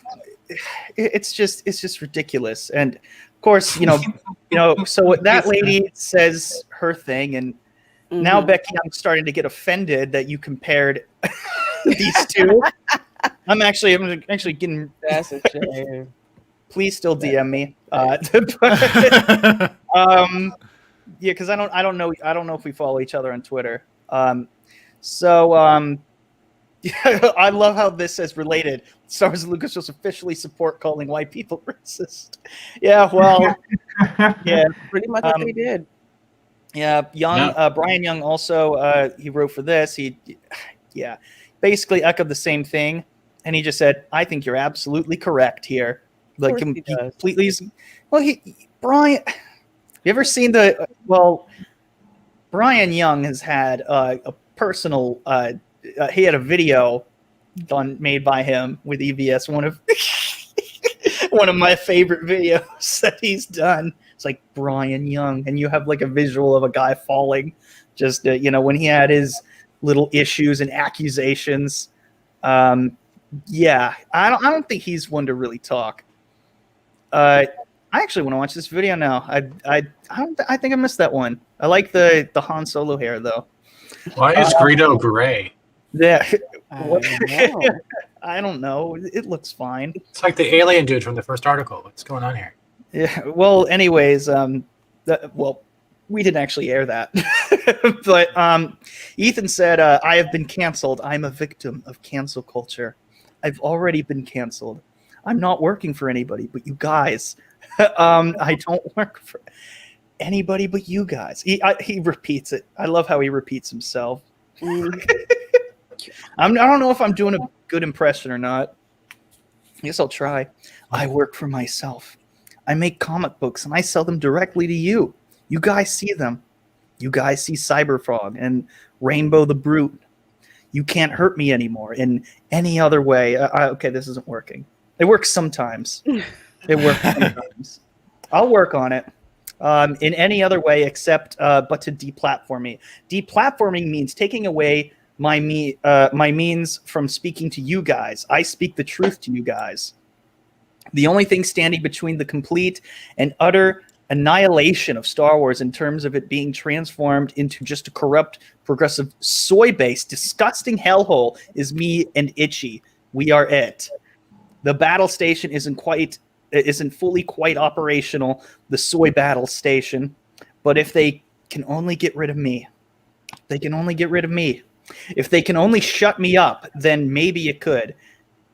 [SPEAKER 4] It's just ridiculous. And of course, so that lady says her thing, and now Becky, I'm starting to get offended that you compared these two. I'm actually getting.
[SPEAKER 7] That's a shame.
[SPEAKER 4] Please still DM me. Yeah, because I don't know if we follow each other on Twitter. Yeah, I love how this says related. Star Wars and Lucasfilm officially support calling white people racist. Yeah, well, yeah,
[SPEAKER 7] pretty much what they did.
[SPEAKER 4] Yeah, Brian Young also he wrote for this. He basically echoed the same thing, and he just said, "I think you're absolutely correct here." Like completely. Well, Brian. You ever seen Brian Young has had a personal. He had a video made by him with EVS. One of my favorite videos that he's done. It's like Brian Young, and you have like a visual of a guy falling. Just when he had his little issues and accusations. Yeah, I don't think he's one to really talk. I actually want to watch this video now. I think I missed that one. I like the Han Solo hair though.
[SPEAKER 8] Why is Greedo gray?
[SPEAKER 4] Yeah, I don't know. It looks fine.
[SPEAKER 8] It's like the alien dude from the first article. What's going on here?
[SPEAKER 4] Yeah. Well, anyways, we didn't actually air that, but Ethan said, "I have been canceled. I'm a victim of cancel culture. I've already been canceled. I'm not working for anybody but you guys. I don't work for anybody but you guys." He repeats it. I love how he repeats himself. I don't know if I'm doing a good impression or not. I guess I'll try. I work for myself. I make comic books and I sell them directly to you. You guys see them. You guys see Cyberfrog and Rainbow the Brute. You can't hurt me anymore in any other way. Okay, this isn't working. It works sometimes. It works sometimes. I'll work on it. In any other way except but to deplatform me. Deplatforming means taking away my means from speaking to you guys. I speak the truth to you guys. The only thing standing between the complete and utter annihilation of Star Wars in terms of it being transformed into just a corrupt, progressive, soy-based, disgusting hellhole is me and Itchy. We are it. The battle station isn't fully quite operational, the soy battle station, but if they can only get rid of me, they can only get rid of me. If they can only shut me up, then maybe it could.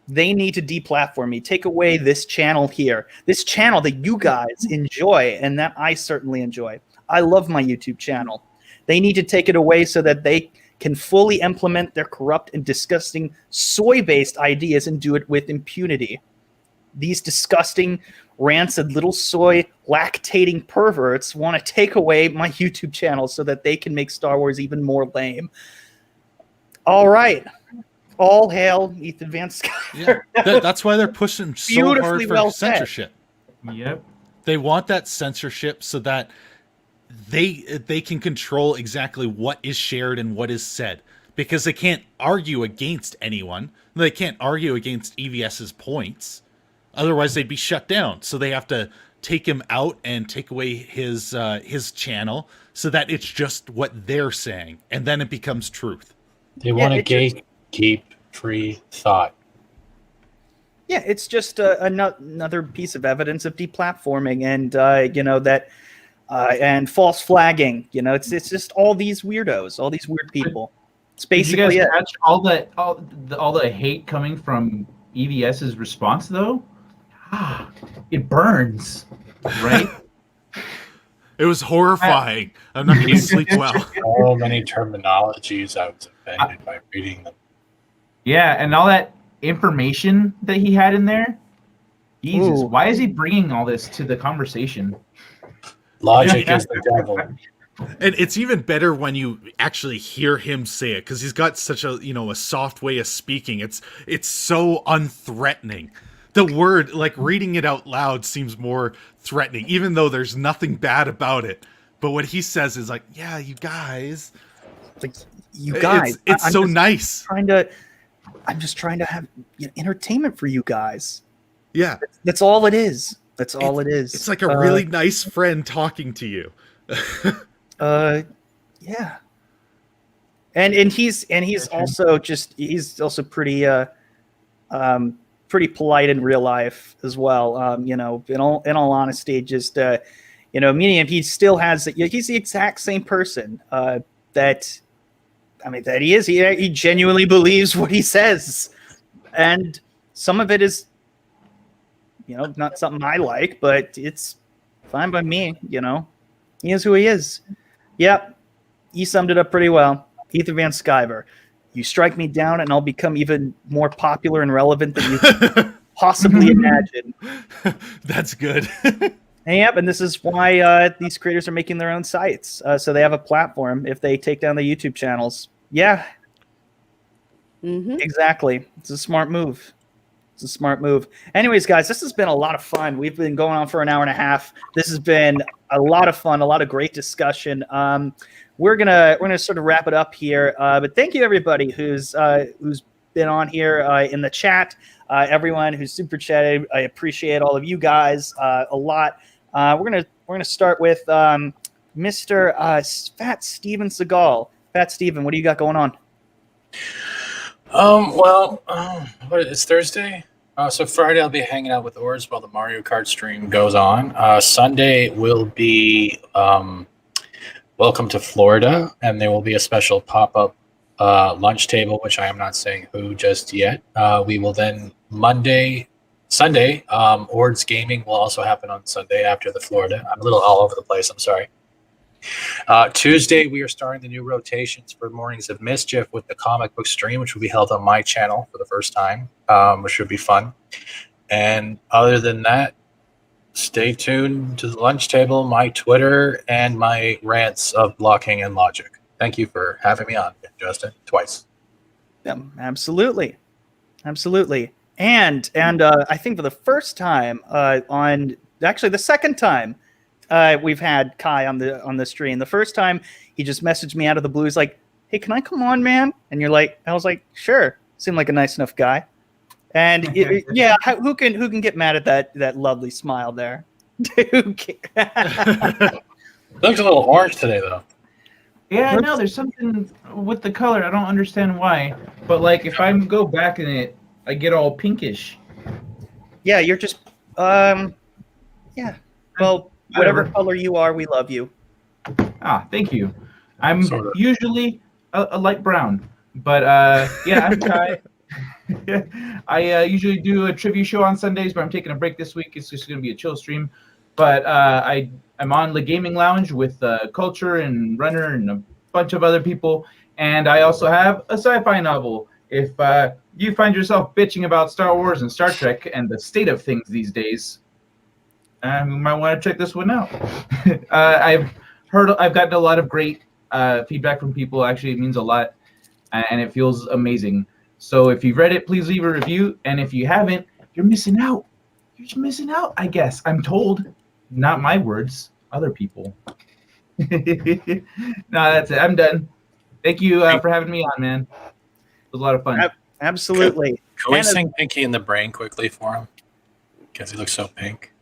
[SPEAKER 4] They need to deplatform me, take away this channel here, this channel that you guys enjoy and that I certainly enjoy. I love my YouTube channel. They need to take it away so that they can fully implement their corrupt and disgusting soy-based ideas and do it with impunity. These disgusting, rancid little soy lactating perverts want to take away my YouTube channel so that they can make Star Wars even more lame. All right. All hail Ethan Van Skyler.
[SPEAKER 6] Yeah, that's why they're pushing so hard for censorship.
[SPEAKER 9] Yep.
[SPEAKER 6] They want that censorship so that they can control exactly what is shared and what is said, because they can't argue against anyone. They can't argue against EVS's points. Otherwise, they'd be shut down. So they have to take him out and take away his channel so that it's just what they're saying, and then it becomes truth.
[SPEAKER 8] They want to gatekeep free thought.
[SPEAKER 4] Yeah, it's just another piece of evidence of deplatforming and and false flagging. It's just all these weirdos, all these weird people. It's basically
[SPEAKER 9] Did you guys catch all the hate coming from EVS's response though? It burns, right?
[SPEAKER 6] It was horrifying. I'm not going to sleep well.
[SPEAKER 8] So many terminologies I was offended by reading them.
[SPEAKER 9] Yeah, and all that information that he had in there. Jesus, why is he bringing all this to the conversation?
[SPEAKER 8] Logic is the devil.
[SPEAKER 6] And it's even better when you actually hear him say it, because he's got such a soft way of speaking. It's so unthreatening. The word, like reading it out loud, seems more threatening, even though there's nothing bad about it. But what he says is like, yeah, you guys.
[SPEAKER 4] Like, you guys.
[SPEAKER 6] It's so nice.
[SPEAKER 4] I'm just trying to have entertainment for you guys.
[SPEAKER 6] Yeah.
[SPEAKER 4] That's all it is. That's all it is.
[SPEAKER 6] It's like a really nice friend talking to you.
[SPEAKER 4] Yeah. And he's also pretty pretty polite in real life as well. In all honesty, just meaning if he still has he's the exact same person that he is. He genuinely believes what he says, and some of it is not something I like, but it's fine by me. He is who he is. Yep, he summed it up pretty well. Ether Van Sciver. You strike me down and I'll become even more popular and relevant than you could possibly imagine.
[SPEAKER 6] That's good.
[SPEAKER 4] And this is why these creators are making their own sites. So they have a platform if they take down the YouTube channels. Yeah. Exactly. It's a smart move. Anyways, guys, this has been a lot of fun. We've been going on for an hour and a half. This has been a lot of fun, a lot of great discussion. We're gonna sort of wrap it up here. But thank you everybody who's been on here in the chat. Everyone who's super chatted, I appreciate all of you guys a lot. We're gonna start with Mr. Fat Steven Seagal. Fat Steven, what do you got going on?
[SPEAKER 8] It's Thursday. So Friday I'll be hanging out with Ors while the Mario Kart stream goes on. Sunday will be Welcome to Florida, and there will be a special pop-up lunch table, which I am not saying who just yet. We will then Sunday, Ords Gaming will also happen on Sunday after the Florida. I'm a little all over the place, I'm sorry. Tuesday, we are starting the new rotations for Mornings of Mischief with the comic book stream, which will be held on my channel for the first time, which should be fun. And other than that, stay tuned to the lunch table, my Twitter, and my rants of blocking and logic. Thank you for having me on, Justin, twice.
[SPEAKER 4] Yeah, absolutely. And I think for the first time the second time we've had Kai on the stream. The first time he just messaged me out of the blue. He's like, "Hey, can I come on, man?" And I was like, "Sure." Seemed like a nice enough guy. And who can get mad at that lovely smile there?
[SPEAKER 8] Looks a little orange today, though.
[SPEAKER 9] Yeah, I know. There's something with the color. I don't understand why. But if I go back in it, I get all pinkish.
[SPEAKER 4] Yeah, you're just yeah. Well, whatever color you are, we love you.
[SPEAKER 9] Thank you. I'm usually a light brown, but I'm Kai. I usually do a trivia show on Sundays, but I'm taking a break this week. It's just going to be a chill stream. But I'm on the Gaming Lounge with Culture and Runner and a bunch of other people. And I also have a sci-fi novel. If you find yourself bitching about Star Wars and Star Trek and the state of things these days, you might want to check this one out. I've gotten a lot of great feedback from people. Actually, it means a lot, and it feels amazing. So if you've read it, please leave a review. And if you haven't, you're missing out. You're just missing out, I guess. I'm told. Not my words. Other people. No, that's it. I'm done. Thank you for having me on, man. It was a lot of fun.
[SPEAKER 4] Absolutely.
[SPEAKER 8] Can we sing Pinky in the Brain quickly for him? Because he looks so pink.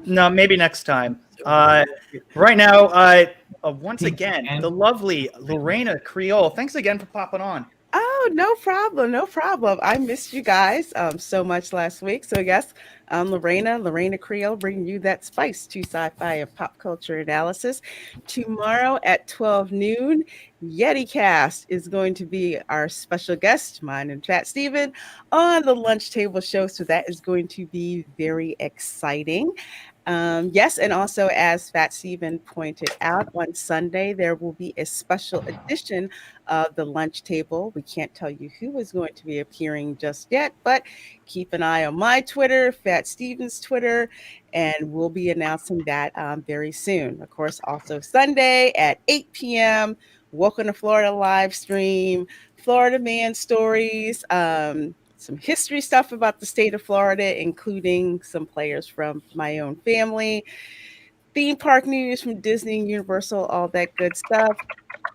[SPEAKER 4] No, maybe next time. Right now, once again, the lovely Reina Creole. Thanks again for popping on.
[SPEAKER 7] Oh, no problem. No problem. I missed you guys so much last week. So, yes, I'm Reina Creole, bringing you that spice to sci-fi and pop culture analysis. Tomorrow at 12 noon, YetiCast is going to be our special guest, mine and Fat Steven, on the Lunch Table Show. So that is going to be very exciting. Yes, and also as Fat Steven pointed out, on Sunday there will be a special edition of the Lunch Table. We can't tell you who is going to be appearing just yet, but keep an eye on my Twitter, Fat Steven's Twitter, and we'll be announcing that very soon. Of course, also Sunday at 8 p.m., Welcome to Florida live stream, Florida Man stories, some history stuff about the state of Florida, including some players from my own family, theme park news from Disney and Universal, all that good stuff.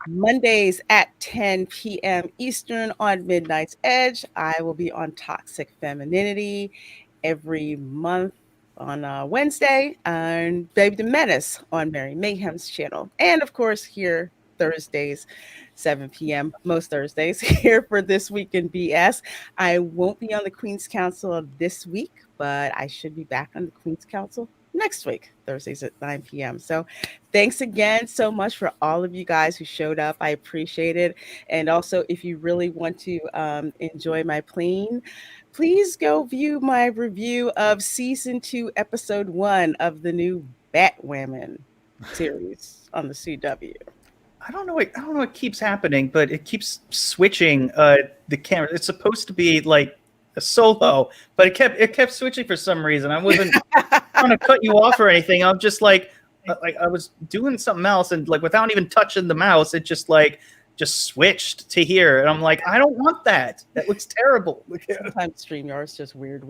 [SPEAKER 7] Mondays at 10 p.m. Eastern on Midnight's Edge, I will be on Toxic Femininity every month on Wednesday, and Baby the Menace on Mary Mayhem's channel. And of course, here Thursdays, 7 p.m. most Thursdays here for This Week in BS. I won't be on the Queen's Council this week, but I should be back on the Queen's Council next week, Thursdays at 9 p.m. So thanks again so much for all of you guys who showed up. I appreciate it. And also, if you really want to enjoy my plane, please go view my review of Season 2, Episode 1 of the new Batwoman series on the CW.
[SPEAKER 4] I don't know what keeps happening, but it keeps switching the camera. It's supposed to be like a solo, but it kept switching for some reason. I wasn't trying to cut you off or anything. I'm just like I was doing something else, and like without even touching the mouse, it just switched to here, and I'm like, I don't want that. That looks terrible.
[SPEAKER 7] Sometimes StreamYard's just weird.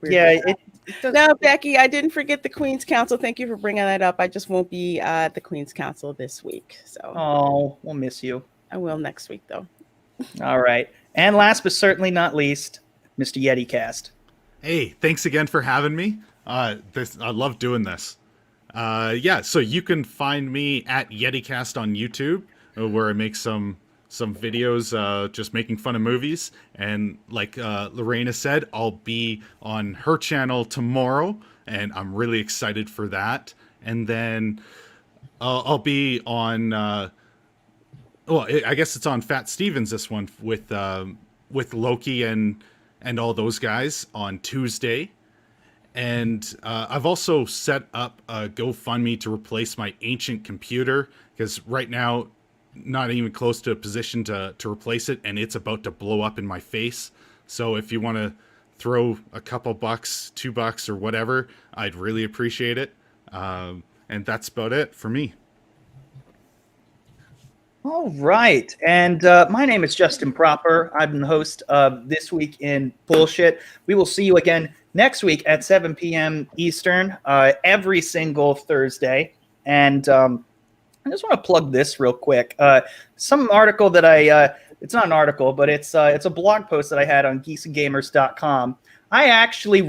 [SPEAKER 4] Yeah, it does.
[SPEAKER 7] No, Becky, I didn't forget the Queen's Council. Thank you for bringing that up. I just won't be at the Queen's Council this week. So.
[SPEAKER 4] Oh, we'll miss you.
[SPEAKER 7] I will next week, though.
[SPEAKER 4] All right. And last but certainly not least, Mr. YetiCast.
[SPEAKER 6] Hey, thanks again for having me. I love doing this. So you can find me at YetiCast on YouTube, where I make some videos just making fun of movies. And like Lorena said, I'll be on her channel tomorrow, and I'm really excited for that. And then I'll be on, I guess it's on Fat Stevens, this one, with Loki and all those guys on Tuesday. And I've also set up a GoFundMe to replace my ancient computer, because right now, not even close to a position to replace it, and it's about to blow up in my face. So if you want to throw a couple bucks, $2 or whatever, I'd really appreciate it. And that's about it for me.
[SPEAKER 4] All right. And my name is Justin Proper. I'm the host of This Week in Bullshit. We will see you again next week at 7 p.m. Eastern, every single Thursday. And I just want to plug this real quick. Some article that it's not an article, but it's a blog post that I had on geeksandgamers.com. I actually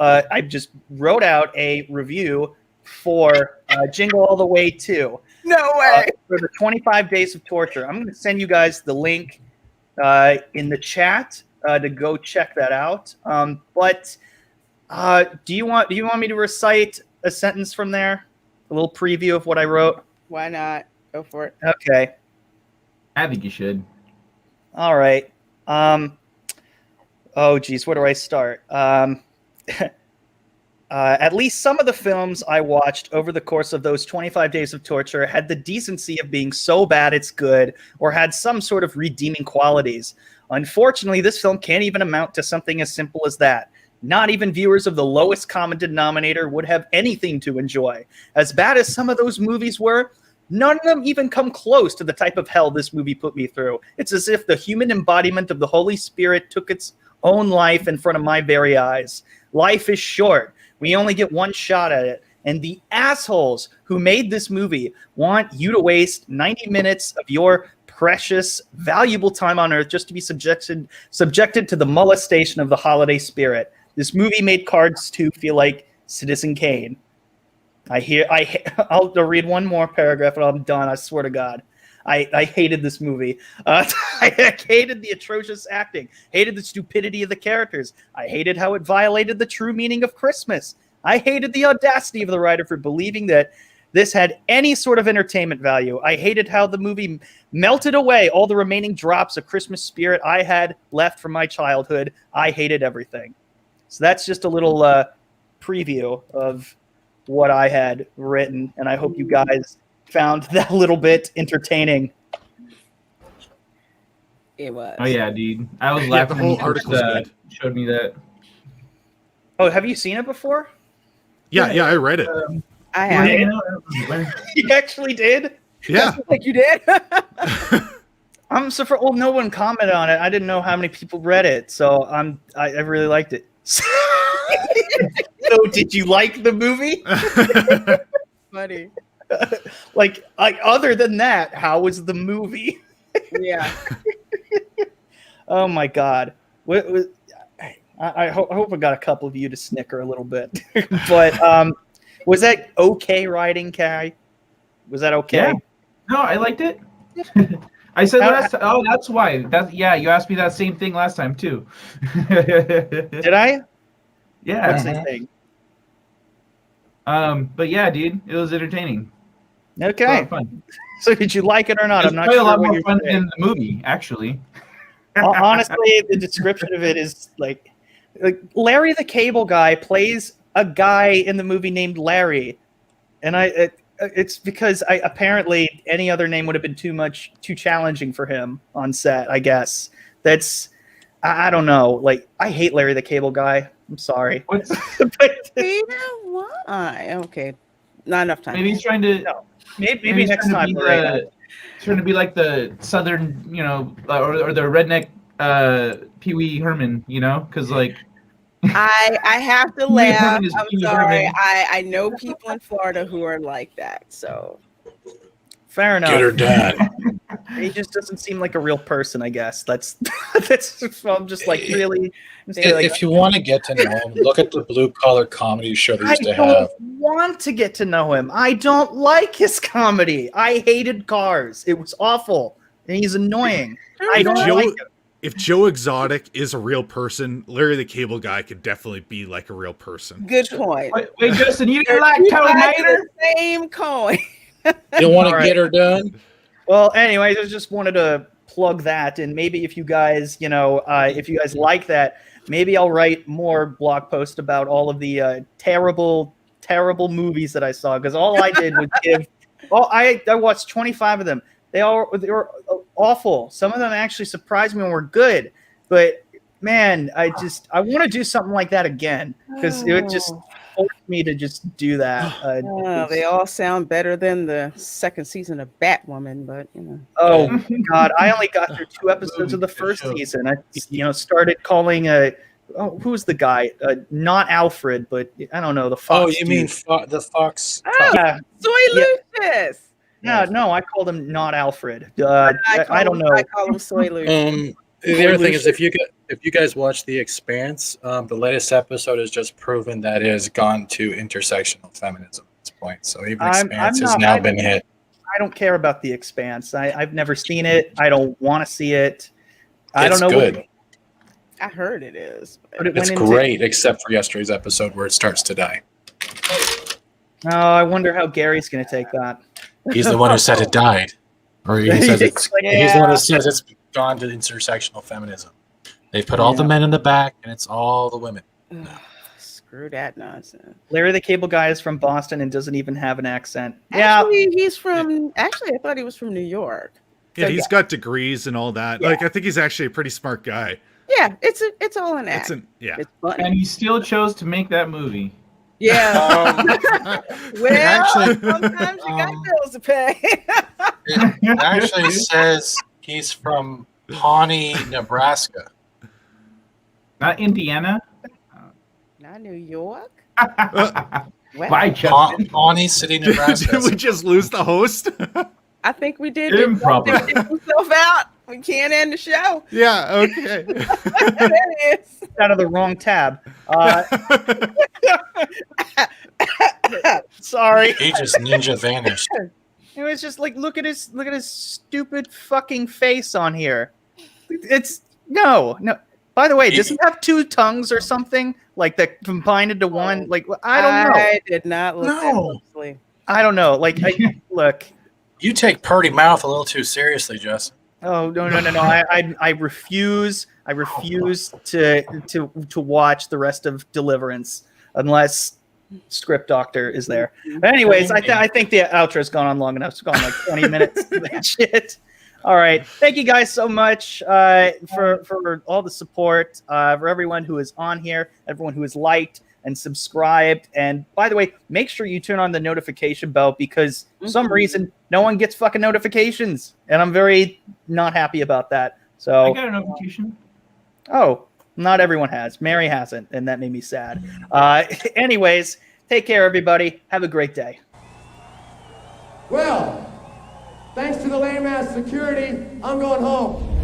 [SPEAKER 4] I just wrote out a review for Jingle All the Way 2.
[SPEAKER 7] No way!
[SPEAKER 4] For the 25 Days of Torture. I'm going to send you guys the link in the chat to go check that out. But do you want me to recite a sentence from there? A little preview of what I wrote?
[SPEAKER 7] Why not? Go for it.
[SPEAKER 4] Okay.
[SPEAKER 9] I think you should.
[SPEAKER 4] All right. Oh, geez, where do I start? At least some of the films I watched over the course of those 25 Days of Torture had the decency of being so bad it's good, or had some sort of redeeming qualities. Unfortunately, this film can't even amount to something as simple as that. Not even viewers of the lowest common denominator would have anything to enjoy. As bad as some of those movies were, none of them even come close to the type of hell this movie put me through. It's as if the human embodiment of the Holy Spirit took its own life in front of my very eyes. Life is short. We only get one shot at it. And the assholes who made this movie want you to waste 90 minutes of your precious, valuable time on Earth just to be subjected to the molestation of the holiday spirit. This movie made Cards 2 feel like Citizen Kane. I'll read one more paragraph and I'm done. I swear to God. I hated this movie. I hated the atrocious acting. Hated the stupidity of the characters. I hated how it violated the true meaning of Christmas. I hated the audacity of the writer for believing that this had any sort of entertainment value. I hated how the movie melted away all the remaining drops of Christmas spirit I had left from my childhood. I hated everything. So that's just a little preview of what I had written, and I hope you guys found that a little bit entertaining.
[SPEAKER 7] It was.
[SPEAKER 9] Oh yeah, dude. I was laughing.
[SPEAKER 6] The whole
[SPEAKER 9] when you
[SPEAKER 6] article's good.
[SPEAKER 9] showed me that.
[SPEAKER 4] Oh, have you seen it before?
[SPEAKER 6] Yeah, I read it.
[SPEAKER 7] I have.
[SPEAKER 4] You actually did?
[SPEAKER 6] Yeah.
[SPEAKER 7] Like you did?
[SPEAKER 4] I'm so well, no one commented on it. I didn't know how many people read it, so I really liked it. So did you like the movie?
[SPEAKER 7] Funny.
[SPEAKER 4] Like other than that, how was the movie?
[SPEAKER 7] Yeah.
[SPEAKER 4] Oh my God. I hope I got a couple of you to snicker a little bit. But was that okay writing, Kai? Was that okay?
[SPEAKER 9] Yeah. No, I liked it. I said last time. Oh, that's why. You asked me that same thing last time too.
[SPEAKER 4] Did I?
[SPEAKER 9] Yeah.
[SPEAKER 4] What's the thing?
[SPEAKER 9] But yeah, dude, it was entertaining.
[SPEAKER 4] Okay.
[SPEAKER 9] Fun.
[SPEAKER 4] So did you like it or not?
[SPEAKER 9] It's
[SPEAKER 4] I'm not
[SPEAKER 9] probably
[SPEAKER 4] sure
[SPEAKER 9] a lot
[SPEAKER 4] what
[SPEAKER 9] more
[SPEAKER 4] you're
[SPEAKER 9] fun
[SPEAKER 4] saying.
[SPEAKER 9] than the movie, actually.
[SPEAKER 4] Honestly, the description of it is like Larry the Cable Guy plays a guy in the movie named Larry, and it's because apparently any other name would have been too challenging for him on set. I guess I don't know. Like I hate Larry the Cable Guy. I'm sorry.
[SPEAKER 9] What's
[SPEAKER 7] why? Okay, not enough time.
[SPEAKER 9] maybe he's trying to.
[SPEAKER 4] No. Maybe next time.
[SPEAKER 9] Trying to be like the southern, or the redneck Pee Wee Herman, because like.
[SPEAKER 7] I have to
[SPEAKER 9] Pee Wee
[SPEAKER 7] laugh.
[SPEAKER 9] Herman is
[SPEAKER 7] I'm
[SPEAKER 9] Pee Wee
[SPEAKER 7] sorry.
[SPEAKER 9] Herman.
[SPEAKER 7] I know people in Florida who are like that. So
[SPEAKER 4] Fair enough.
[SPEAKER 8] Get her done.
[SPEAKER 4] He just doesn't seem like a real person, I guess. That's I'm just like really.
[SPEAKER 8] If you want to get to know him, look at the blue collar comedy show they
[SPEAKER 4] I
[SPEAKER 8] used to
[SPEAKER 4] don't
[SPEAKER 8] have.
[SPEAKER 4] want to get to know him. I don't like his comedy. I hated Cars. It was awful, and he's annoying. I don't like him.
[SPEAKER 6] If Joe Exotic is a real person, Larry the Cable Guy could definitely be like a real person.
[SPEAKER 7] good point.
[SPEAKER 9] Wait, Justin, you didn't like
[SPEAKER 7] Two
[SPEAKER 9] Toad
[SPEAKER 7] sides of
[SPEAKER 9] Mater?
[SPEAKER 7] the same coin.
[SPEAKER 8] You want
[SPEAKER 4] All
[SPEAKER 8] to
[SPEAKER 4] right.
[SPEAKER 8] get her done?
[SPEAKER 4] Well, anyways, I just wanted to plug that, and maybe if you guys, if you guys like that, maybe I'll write more blog posts about all of the terrible movies that I saw, because all I did was give. Oh, I watched 25 of them. They were awful. Some of them actually surprised me and were good, but man, I want to do something like that again, because it would just force me to just do that.
[SPEAKER 7] They all sound better than the second season of Batwoman, but
[SPEAKER 4] Oh God, I only got through 2 episodes of the first season. I started calling who's the guy? Not Alfred, but I don't know, the Fox.
[SPEAKER 8] Oh, you
[SPEAKER 4] dude.
[SPEAKER 8] mean the Fox?
[SPEAKER 4] Yeah.
[SPEAKER 7] Soy Lucius.
[SPEAKER 4] Yeah, no, I called him not Alfred. I don't know.
[SPEAKER 7] I call him Soy Lucius.
[SPEAKER 8] The other thing is, if you guys watch The Expanse, the latest episode has just proven that it has gone to intersectional feminism at this point. So even Expanse has now been hit.
[SPEAKER 4] I don't care about The Expanse. I've never seen it. I don't want to see it. I
[SPEAKER 8] It's
[SPEAKER 4] don't know.
[SPEAKER 8] good.
[SPEAKER 7] I heard it is.
[SPEAKER 4] But it
[SPEAKER 8] It's
[SPEAKER 4] went into-
[SPEAKER 8] great, except for yesterday's episode where it starts to die.
[SPEAKER 4] Oh, I wonder how Gary's going to take that.
[SPEAKER 8] He's the one who said it died, or he says it's.
[SPEAKER 4] Yeah.
[SPEAKER 8] He's the one who says it's gone to intersectional feminism. They put all the men in the back, and it's all the women.
[SPEAKER 7] Screw that nonsense.
[SPEAKER 4] Larry the Cable Guy is from Boston and doesn't even have an accent.
[SPEAKER 7] Actually, he's from. Actually, I thought he was from New York.
[SPEAKER 6] Yeah,
[SPEAKER 7] So,
[SPEAKER 6] he's got degrees and all that.
[SPEAKER 7] Yeah.
[SPEAKER 6] Like, I think he's actually a pretty smart guy.
[SPEAKER 7] Yeah, it's all an act. It's funny.
[SPEAKER 9] And he still chose to make that movie.
[SPEAKER 7] Yeah. Well,
[SPEAKER 8] actually-
[SPEAKER 7] sometimes you got bills to pay.
[SPEAKER 8] It actually says he's from Pawnee, Nebraska.
[SPEAKER 9] Not Indiana.
[SPEAKER 7] Not New York.
[SPEAKER 9] Why, Justin?
[SPEAKER 8] Pawnee City, Nebraska.
[SPEAKER 6] Did we just lose the host?
[SPEAKER 7] I think we did.
[SPEAKER 9] Improper.
[SPEAKER 7] Did himself out. We can't end the show.
[SPEAKER 6] Yeah. Okay.
[SPEAKER 7] It is.
[SPEAKER 4] Out of the wrong tab. Sorry.
[SPEAKER 8] He just ninja vanished.
[SPEAKER 4] It was just like, look at his stupid fucking face on here. It's no. By the way, does he have two tongues or something like that combined into one? Like, I don't know.
[SPEAKER 7] I did not look that closely.
[SPEAKER 4] I don't know. Like, look.
[SPEAKER 8] You take Purdy Mouth a little too seriously, Jess.
[SPEAKER 4] Oh no! I refuse. I refuse to watch the rest of Deliverance unless Script Doctor is there. But anyways, I think the outro's gone on long enough. It's gone like 20 minutes. That shit. All right. Thank you guys so much for all the support, for everyone who is on here, everyone who has liked and subscribed. And by the way, make sure you turn on the notification bell because for some reason no one gets fucking notifications. And I'm very not happy about that. So
[SPEAKER 9] I got a notification.
[SPEAKER 4] Oh, not everyone has. Mary hasn't, and that made me sad. Anyways, take care, everybody. Have a great day.
[SPEAKER 10] Well, thanks to the lame-ass security, I'm going home.